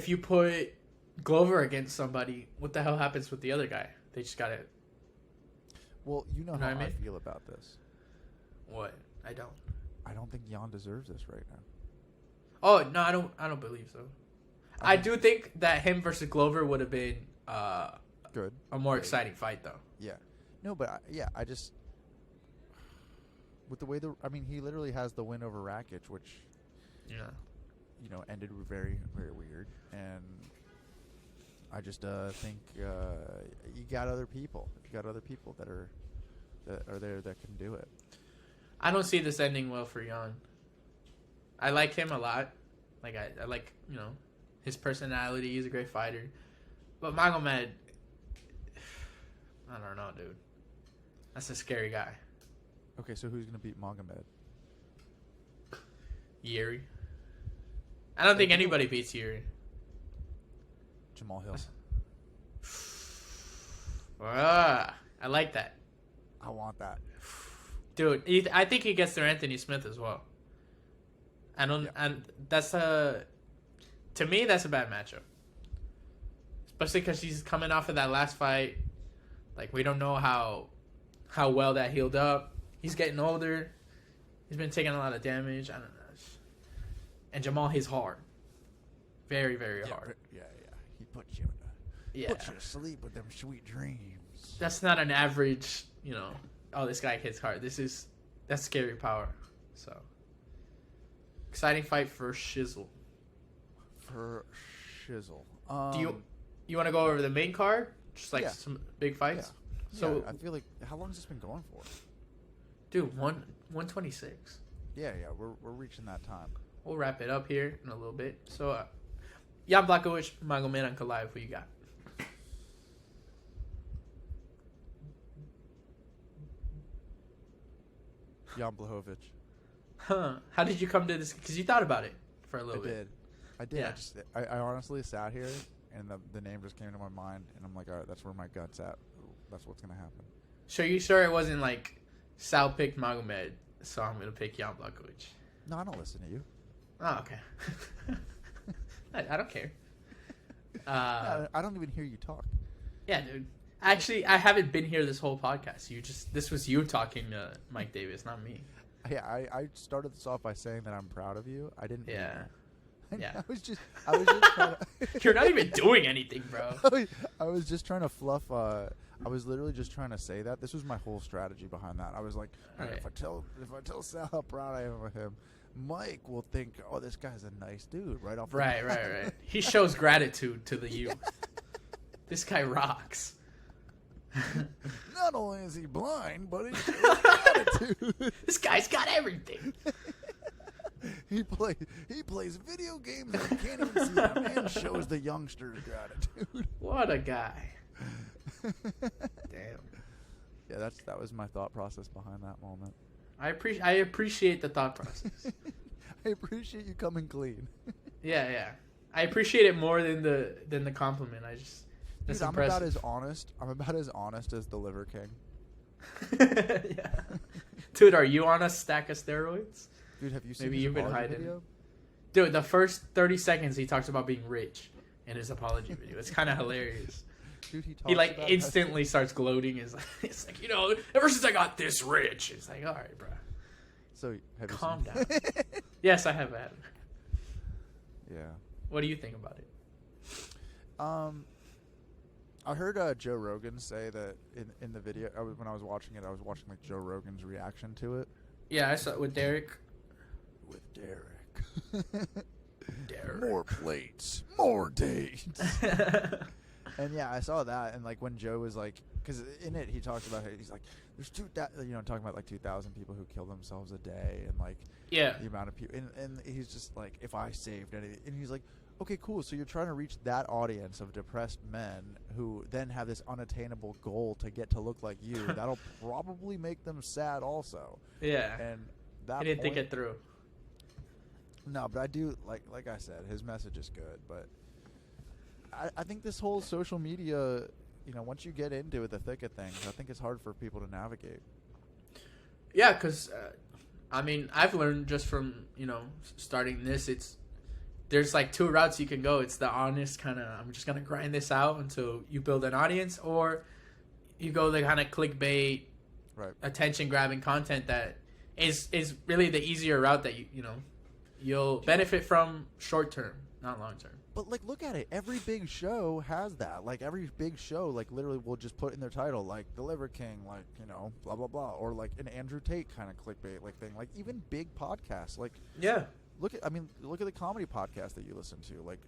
[SPEAKER 3] you put Glover against somebody, what the hell happens with the other guy? They just got to...
[SPEAKER 1] Well, you know how I feel about this.
[SPEAKER 3] What? I don't.
[SPEAKER 1] I don't think Jan deserves this right now.
[SPEAKER 3] Oh, no, I don't believe so. I do think that him versus Glover would have been
[SPEAKER 1] good.
[SPEAKER 3] A more exciting fight, though.
[SPEAKER 1] Yeah. No, but I just... with the way he literally has the win over Rakic, which ended very, very weird. And I just think you got other people. You got other people that are there that can do it.
[SPEAKER 3] I don't see this ending well for Jan. I like him a lot. Like I like his personality. He's a great fighter. But Magomed, I don't know, dude. That's a scary guy.
[SPEAKER 1] Okay, so who's gonna beat Magomed?
[SPEAKER 3] Yuri. I don't think anybody beats Yuri.
[SPEAKER 1] Jamal Hill.
[SPEAKER 3] I like that.
[SPEAKER 1] I want that.
[SPEAKER 3] Dude, I think he gets through Anthony Smith as well. To me, that's a bad matchup. Especially because he's coming off of that last fight. Like, we don't know how well that healed up. He's getting older. He's been taking a lot of damage. I don't know. And Jamal, he's hard. Very, very hard.
[SPEAKER 1] Yeah. He puts you to sleep with them sweet dreams.
[SPEAKER 3] That's not an average, this guy hits hard. That's scary power. So, exciting fight for Shizzle. Do you want to go over the main card? Just like some big fights?
[SPEAKER 1] Yeah.
[SPEAKER 3] So
[SPEAKER 1] I feel like, how long has this been going for?
[SPEAKER 3] Dude, 126.
[SPEAKER 1] Yeah, we're reaching that time.
[SPEAKER 3] We'll wrap it up here in a little bit. So, Jan Blachowicz, Magomed Ankalaev, who you got?
[SPEAKER 1] Jan Blachowicz.
[SPEAKER 3] Huh. How did you come to this? Because you thought about it for a little bit.
[SPEAKER 1] I did.
[SPEAKER 3] Yeah.
[SPEAKER 1] I honestly sat here, and the name just came to my mind, and I'm like, all right, that's where my gut's at. That's what's going to happen.
[SPEAKER 3] So you sure it wasn't like Sal picked Magomed, so I'm going to pick Jan Blachowicz?
[SPEAKER 1] No, I don't listen to you.
[SPEAKER 3] Oh, okay. I don't care.
[SPEAKER 1] I don't even hear you talk.
[SPEAKER 3] Yeah, dude. Actually, I haven't been here this whole podcast. This was you talking to Mike Davis, not me.
[SPEAKER 1] Yeah, I started this off by saying that I'm proud of you. I didn't.
[SPEAKER 3] Yeah. Yeah.
[SPEAKER 1] I was just trying to
[SPEAKER 3] You're not even doing anything, bro.
[SPEAKER 1] I was just trying to fluff. I was literally just trying to say that. This was my whole strategy behind that. I was like, all right, if I tell Sal how proud I am of him, Mike will think, oh, this guy's a nice dude right off.
[SPEAKER 3] Right. He shows gratitude to the youth. This guy rocks.
[SPEAKER 1] Not only is he blind, but he shows gratitude.
[SPEAKER 3] This guy's got everything.
[SPEAKER 1] He plays video games and can't even see them, and shows the youngsters gratitude.
[SPEAKER 3] What a guy. Damn.
[SPEAKER 1] Yeah, that was my thought process behind that moment.
[SPEAKER 3] I appreciate the thought process.
[SPEAKER 1] I appreciate you coming clean.
[SPEAKER 3] Yeah. I appreciate it more than the compliment. That's
[SPEAKER 1] Dude,
[SPEAKER 3] impressive.
[SPEAKER 1] I'm about as honest as the Liver King.
[SPEAKER 3] Yeah. Dude, are you on a stack of steroids?
[SPEAKER 1] Dude, have you seen
[SPEAKER 3] Maybe
[SPEAKER 1] his
[SPEAKER 3] you've been
[SPEAKER 1] apology
[SPEAKER 3] hiding.
[SPEAKER 1] video?
[SPEAKER 3] Dude, the first 30 seconds he talks about being rich in his apology video. It's kind of hilarious.
[SPEAKER 1] Dude, he
[SPEAKER 3] He instantly starts gloating. It's like, ever since I got this rich. It's like, all right, bro.
[SPEAKER 1] So have you
[SPEAKER 3] Calm
[SPEAKER 1] seen...
[SPEAKER 3] down. Yes, I have had it.
[SPEAKER 1] Yeah.
[SPEAKER 3] What do you think about it?
[SPEAKER 1] I heard Joe Rogan say that in the video. When I was watching it, I was watching like Joe Rogan's reaction to it.
[SPEAKER 3] Yeah, I saw it with Derek. Derek.
[SPEAKER 1] More plates, more dates. And yeah, I saw that, and like when Joe was like, because in it he talks about it, he's like, there's talking about like 2,000 people who kill themselves a day, and like the amount of people, and he's just like, if I saved anything, and he's like, okay, cool. So you're trying to reach that audience of depressed men who then have this unattainable goal to get to look like you. That'll probably make them sad also.
[SPEAKER 3] Yeah.
[SPEAKER 1] And that
[SPEAKER 3] he didn't think it through.
[SPEAKER 1] No, but I do, like I said, his message is good. But I think this whole social media, once you get into it, the thick of things, I think it's hard for people to navigate.
[SPEAKER 3] Yeah, because, I've learned just from, starting this, there's like two routes you can go. It's the honest kind of, I'm just going to grind this out until you build an audience, or you go the kind of clickbait,
[SPEAKER 1] right,
[SPEAKER 3] attention-grabbing content that is really the easier route that you'll benefit from short-term, not long-term.
[SPEAKER 1] But like, look at it. Every big show has that. Like every big show, like literally will just put in their title, like the Liver King, like blah blah blah, or like an Andrew Tate kind of clickbait like thing. Like even big podcasts, like look at the comedy podcast that you listen to. Like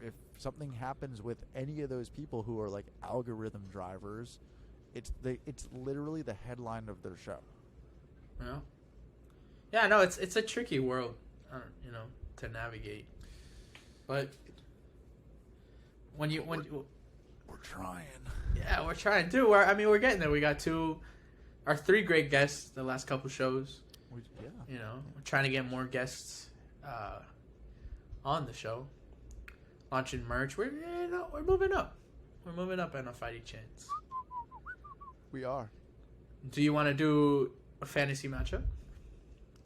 [SPEAKER 1] if something happens with any of those people who are like algorithm drivers, it's literally the headline of their show.
[SPEAKER 3] Yeah, no, it's a tricky world, to navigate. But we're
[SPEAKER 1] trying.
[SPEAKER 3] Yeah, we're trying too. We're getting there. We got our 3 great guests the last couple shows. We're trying to get more guests on the show. Launching merch. We're moving up. We're moving up in a fighting chance.
[SPEAKER 1] We are.
[SPEAKER 3] Do you want to do a fantasy matchup?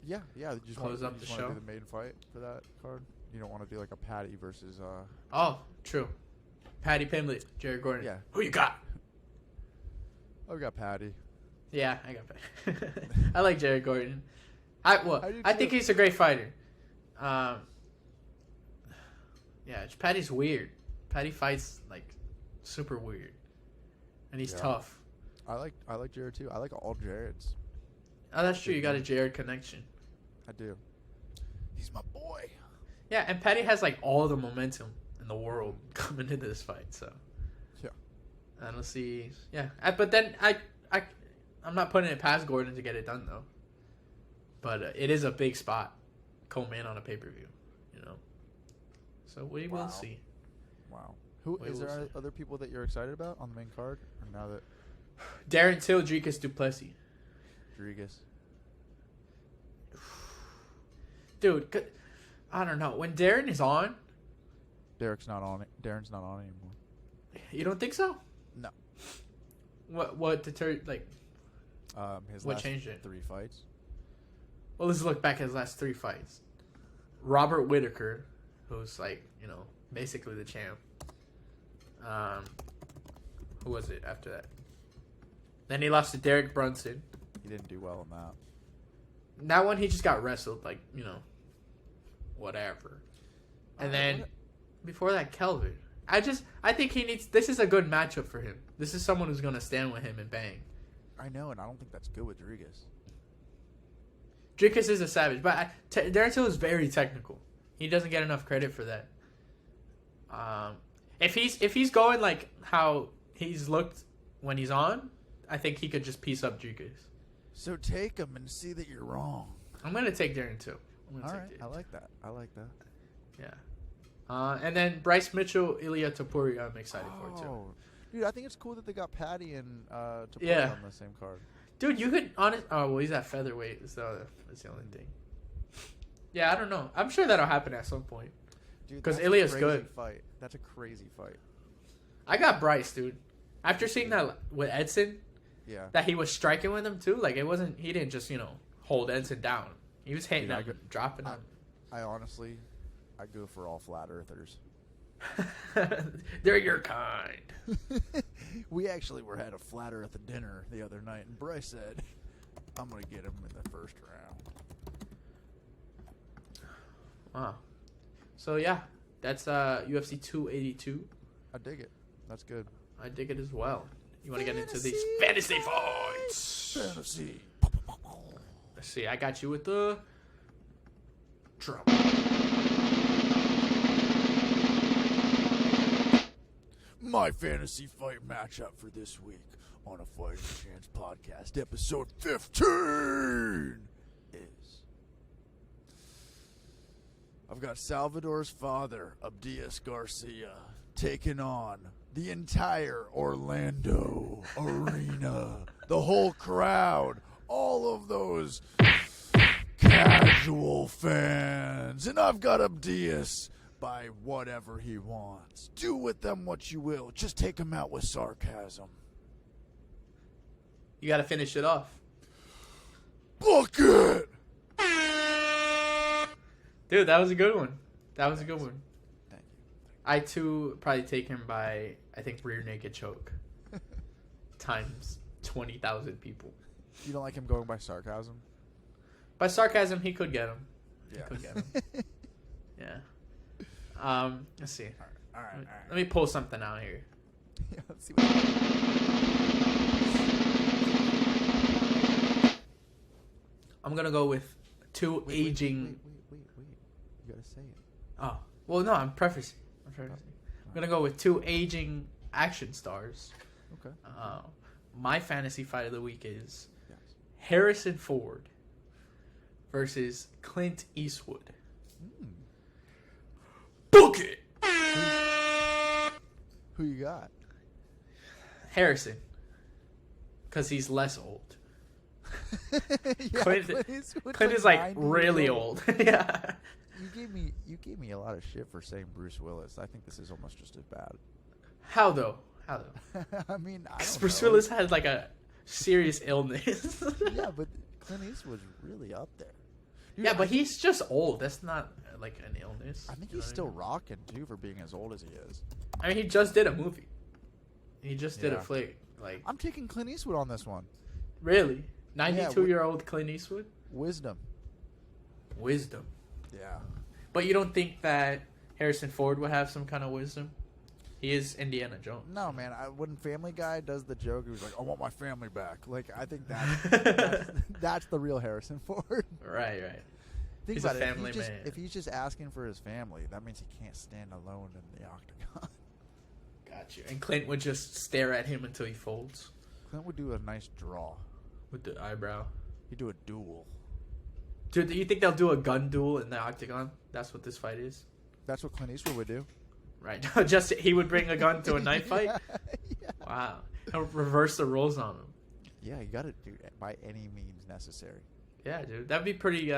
[SPEAKER 1] Yeah. Just
[SPEAKER 3] close up the show.
[SPEAKER 1] Do the main fight for that card. You don't want to do like a Patty versus.
[SPEAKER 3] Oh, true. Patty Pimblett, Jared Gordon.
[SPEAKER 1] Yeah.
[SPEAKER 3] Who you got?
[SPEAKER 1] Oh, we got Patty.
[SPEAKER 3] Yeah, I got Patty. I like Jared Gordon. I think he's a great fighter. Yeah, Patty's weird. Patty fights like super weird, and he's tough.
[SPEAKER 1] I like Jared too. I like all Jareds.
[SPEAKER 3] Oh, that's true. You got a Jared connection.
[SPEAKER 1] I do. He's my boy.
[SPEAKER 3] Yeah, and Patty has like all the momentum in the world coming into this fight. So
[SPEAKER 1] yeah,
[SPEAKER 3] and we'll see. Yeah, but then I'm not putting it past Gordon to get it done though. But it is a big spot, co-main on a pay-per-view, So we will see.
[SPEAKER 1] Wow. Is there other people that you're excited about on the main card? Or now that
[SPEAKER 3] Darren Till, Dricus Duplessis. Dude, I don't know. When Darren is on,
[SPEAKER 1] Darren's not on anymore.
[SPEAKER 3] You don't think so?
[SPEAKER 1] No.
[SPEAKER 3] What deterred
[SPEAKER 1] His
[SPEAKER 3] what
[SPEAKER 1] last
[SPEAKER 3] changed it?
[SPEAKER 1] 3 fights.
[SPEAKER 3] Well, let's look back at his last 3 fights. Robert Whittaker, who's basically the champ. Who was it after that? Then he lost to Derek Brunson.
[SPEAKER 1] He didn't do well in that.
[SPEAKER 3] That one he just got wrestled, whatever. And then before that, Kelvin. I think he needs. This is a good matchup for him. This is someone who's gonna stand with him and bang. I
[SPEAKER 1] know, and I don't think that's good with Dricus.
[SPEAKER 3] Dricus is a savage, but Darren Till is very technical. He doesn't get enough credit for that. If he's going like how he's looked when he's on, I think he could just piece up Dricus.
[SPEAKER 1] So take him and see that you're wrong.
[SPEAKER 3] I'm gonna take Darren Till.
[SPEAKER 1] All right, I like that.
[SPEAKER 3] Yeah. And then Bryce Mitchell, Ilya Tapuri, I'm excited for too.
[SPEAKER 1] Dude, I think it's cool that they got Patty and Tapuri on the same card.
[SPEAKER 3] Dude, you could he's at featherweight. That's the only thing. Yeah, I don't know. I'm sure that'll happen at some point.
[SPEAKER 1] Dude,
[SPEAKER 3] because Ilya's good.
[SPEAKER 1] Fight. That's a crazy fight.
[SPEAKER 3] I got Bryce, dude. After seeing that with Edson, that he was striking with him too. Like he didn't just hold Edson down. He was hitting him, dropping him.
[SPEAKER 1] I honestly go for all flat earthers.
[SPEAKER 3] They're your kind.
[SPEAKER 1] We actually had a flat earth dinner the other night, and Bryce said, "I'm gonna get him in the first round."
[SPEAKER 3] Wow. So yeah, that's UFC 282.
[SPEAKER 1] I dig it. That's good.
[SPEAKER 3] I dig it as well. You want to get into these fantasy fights?
[SPEAKER 1] Fantasy.
[SPEAKER 3] Let's see. I got you with the drum.
[SPEAKER 1] My fantasy fight matchup for this week on a Fighting Chance podcast, episode 15, is I've got Salvador's father, Abdias Garcia, taking on the entire Orlando arena, the whole crowd, all of those casual fans, and I've got Abdias by whatever he wants. Do with them what you will. Just take him out with sarcasm.
[SPEAKER 3] You got to finish it off.
[SPEAKER 1] Book it!
[SPEAKER 3] Dude, that was a good one. Thank you. I, too, probably take him by, I think, rear naked choke. Times 20,000 people.
[SPEAKER 1] You don't like him going by sarcasm?
[SPEAKER 3] By sarcasm, he could get him.
[SPEAKER 1] Yeah.
[SPEAKER 3] He could get him. Yeah. Let's see.
[SPEAKER 1] All right.
[SPEAKER 3] Let me pull something out here.
[SPEAKER 1] Yeah, let's see what
[SPEAKER 3] I'm gonna go with two aging.
[SPEAKER 1] Wait. You gotta say it.
[SPEAKER 3] Oh, well, no, I'm prefacing. I'm gonna go with two aging action stars.
[SPEAKER 1] Okay.
[SPEAKER 3] My fantasy fight of the week is
[SPEAKER 1] Yes.
[SPEAKER 3] Harrison Ford versus Clint Eastwood. Book it.
[SPEAKER 1] Who you got?
[SPEAKER 3] Harrison, because he's less old.
[SPEAKER 1] Yeah,
[SPEAKER 3] Clint is like
[SPEAKER 1] 90
[SPEAKER 3] really
[SPEAKER 1] years
[SPEAKER 3] old. Yeah.
[SPEAKER 1] You gave me a lot of shit for saying Bruce Willis. I think this is almost just as bad.
[SPEAKER 3] How though?
[SPEAKER 1] I mean, I don't
[SPEAKER 3] Bruce
[SPEAKER 1] know.
[SPEAKER 3] Willis had like a serious illness.
[SPEAKER 1] Yeah, but Clint Eastwood's really up there. Dude,
[SPEAKER 3] Yeah, but he's just old. That's not like an illness.
[SPEAKER 1] I think
[SPEAKER 3] You know
[SPEAKER 1] he's
[SPEAKER 3] what
[SPEAKER 1] still
[SPEAKER 3] I mean?
[SPEAKER 1] rocking too for being as old as he is.
[SPEAKER 3] I mean, he just did a movie. He just did a
[SPEAKER 1] Yeah.
[SPEAKER 3] flick. Like,
[SPEAKER 1] I'm taking Clint Eastwood on this one.
[SPEAKER 3] really? 92-year-old Clint Eastwood?
[SPEAKER 1] Wisdom.
[SPEAKER 3] Wisdom.
[SPEAKER 1] Yeah.
[SPEAKER 3] But you don't think that Harrison Ford would have some kind of wisdom? He is Indiana Jones.
[SPEAKER 1] No, man. When Family Guy does the joke, he was like, "I want my family back." Like, I think that's the real Harrison Ford.
[SPEAKER 3] Right.
[SPEAKER 1] Think
[SPEAKER 3] He's
[SPEAKER 1] about
[SPEAKER 3] a
[SPEAKER 1] it.
[SPEAKER 3] family man.
[SPEAKER 1] If he's just asking for his family, that means he can't stand alone in the octagon.
[SPEAKER 3] Got you. And Clint would just stare at him until he folds
[SPEAKER 1] Clint would do a nice draw.
[SPEAKER 3] with the eyebrow.
[SPEAKER 1] He'd do a duel.
[SPEAKER 3] Dude, do you think they'll do a gun duel in the octagon? That's what this fight is?
[SPEAKER 1] That's what Clint Eastwood would do.
[SPEAKER 3] Right. Just he would bring a gun to a knife fight?
[SPEAKER 1] Yeah.
[SPEAKER 3] Wow. He'll reverse the roles on him.
[SPEAKER 1] Yeah, you got to do it by any means necessary.
[SPEAKER 3] Yeah, dude. That'd be pretty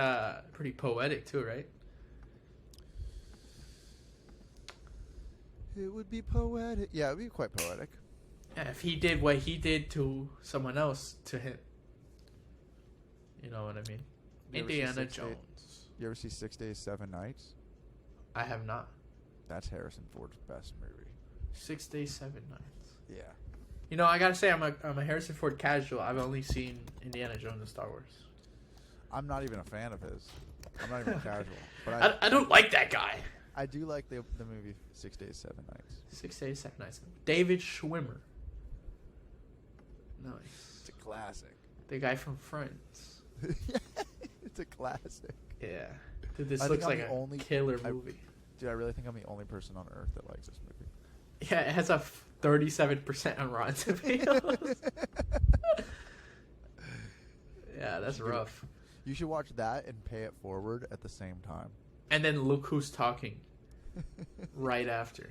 [SPEAKER 3] poetic too, right?
[SPEAKER 1] It would be poetic. Yeah, it would be quite poetic.
[SPEAKER 3] Yeah, if he did what he did to someone else to him. You know what I mean?
[SPEAKER 1] You ever see
[SPEAKER 3] Indiana
[SPEAKER 1] 6
[SPEAKER 3] Jones.
[SPEAKER 1] You ever see 6 Days, 7 Nights?
[SPEAKER 3] I have not.
[SPEAKER 1] That's Harrison Ford's best movie.
[SPEAKER 3] 6 Days, 7 Nights.
[SPEAKER 1] Yeah.
[SPEAKER 3] You know, I gotta say, I'm a Harrison Ford casual. I've only seen Indiana Jones and Star Wars.
[SPEAKER 1] I'm not even a fan of his. I'm not even casual. But
[SPEAKER 3] I don't like that guy.
[SPEAKER 1] I do like the movie 6 Days, 7 Nights.
[SPEAKER 3] 6 Days, 7 Nights. David Schwimmer. Nice.
[SPEAKER 1] It's a classic.
[SPEAKER 3] The guy from Friends.
[SPEAKER 1] It's a classic.
[SPEAKER 3] Yeah. Dude, this
[SPEAKER 1] I
[SPEAKER 3] looks
[SPEAKER 1] think
[SPEAKER 3] like
[SPEAKER 1] I'm
[SPEAKER 3] a
[SPEAKER 1] the only-
[SPEAKER 3] killer movie.
[SPEAKER 1] Dude, I really think I'm the only person on earth that likes this movie.
[SPEAKER 3] Yeah, it has a 37% on Rotten Tomatoes. Yeah, that's rough.
[SPEAKER 1] You should watch that and Pay It Forward at the same time.
[SPEAKER 3] And then Look Who's Talking right after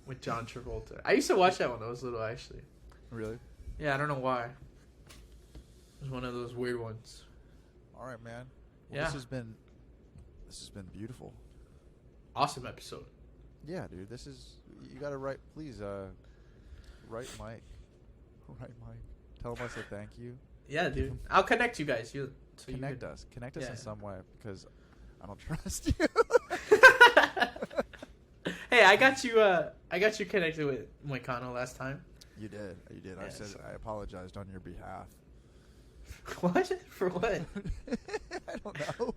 [SPEAKER 3] with John Travolta. I used to watch that when I was little, actually.
[SPEAKER 1] Really?
[SPEAKER 3] Yeah, I don't know why. It was one of those weird ones.
[SPEAKER 1] All right, man. Well,
[SPEAKER 3] Yeah.
[SPEAKER 1] This has been beautiful.
[SPEAKER 3] Awesome episode.
[SPEAKER 1] Yeah, dude. This is you got to write. Please, write Mike. Write Mike. Tell him I said thank you.
[SPEAKER 3] Yeah, dude. I'll connect you guys.
[SPEAKER 1] Connect us. Connect us
[SPEAKER 3] Yeah.
[SPEAKER 1] in some way because I don't trust you.
[SPEAKER 3] Hey, I got you connected with Moicano last time.
[SPEAKER 1] You did. You did. I
[SPEAKER 3] Yeah,
[SPEAKER 1] said
[SPEAKER 3] so-
[SPEAKER 1] I apologized on your behalf.
[SPEAKER 3] What? For what?
[SPEAKER 1] I don't know.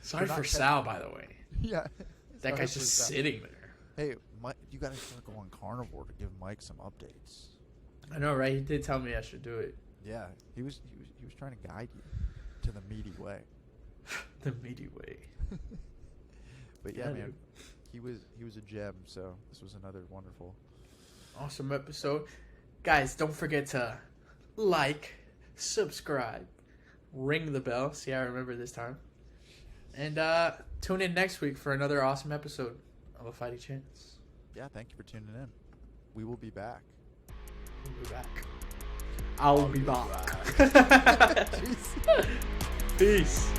[SPEAKER 3] Sorry
[SPEAKER 1] not
[SPEAKER 3] for
[SPEAKER 1] catch-
[SPEAKER 3] Sal, by the way.
[SPEAKER 1] Yeah.
[SPEAKER 3] That
[SPEAKER 1] Sorry
[SPEAKER 3] guy's
[SPEAKER 1] for
[SPEAKER 3] just
[SPEAKER 1] that.
[SPEAKER 3] sitting there.
[SPEAKER 1] Hey, Mike, you got to start going Carnivore to give Mike some updates.
[SPEAKER 3] I know, right? He did tell me I should do it.
[SPEAKER 1] Yeah, he was trying to guide you to the meaty way.
[SPEAKER 3] The meaty way.
[SPEAKER 1] But yeah,
[SPEAKER 3] Yeah,
[SPEAKER 1] man,
[SPEAKER 3] dude.
[SPEAKER 1] he was a gem. So this was another wonderful.
[SPEAKER 3] Awesome episode. Guys, don't forget to like, subscribe, ring the bell. See, I remember this time. And tune in next week for another awesome episode of A Fighting Chance.
[SPEAKER 1] Yeah, thank you for tuning in. We will be back.
[SPEAKER 3] We'll be back. I'll be back.
[SPEAKER 1] Jeez.
[SPEAKER 3] Peace.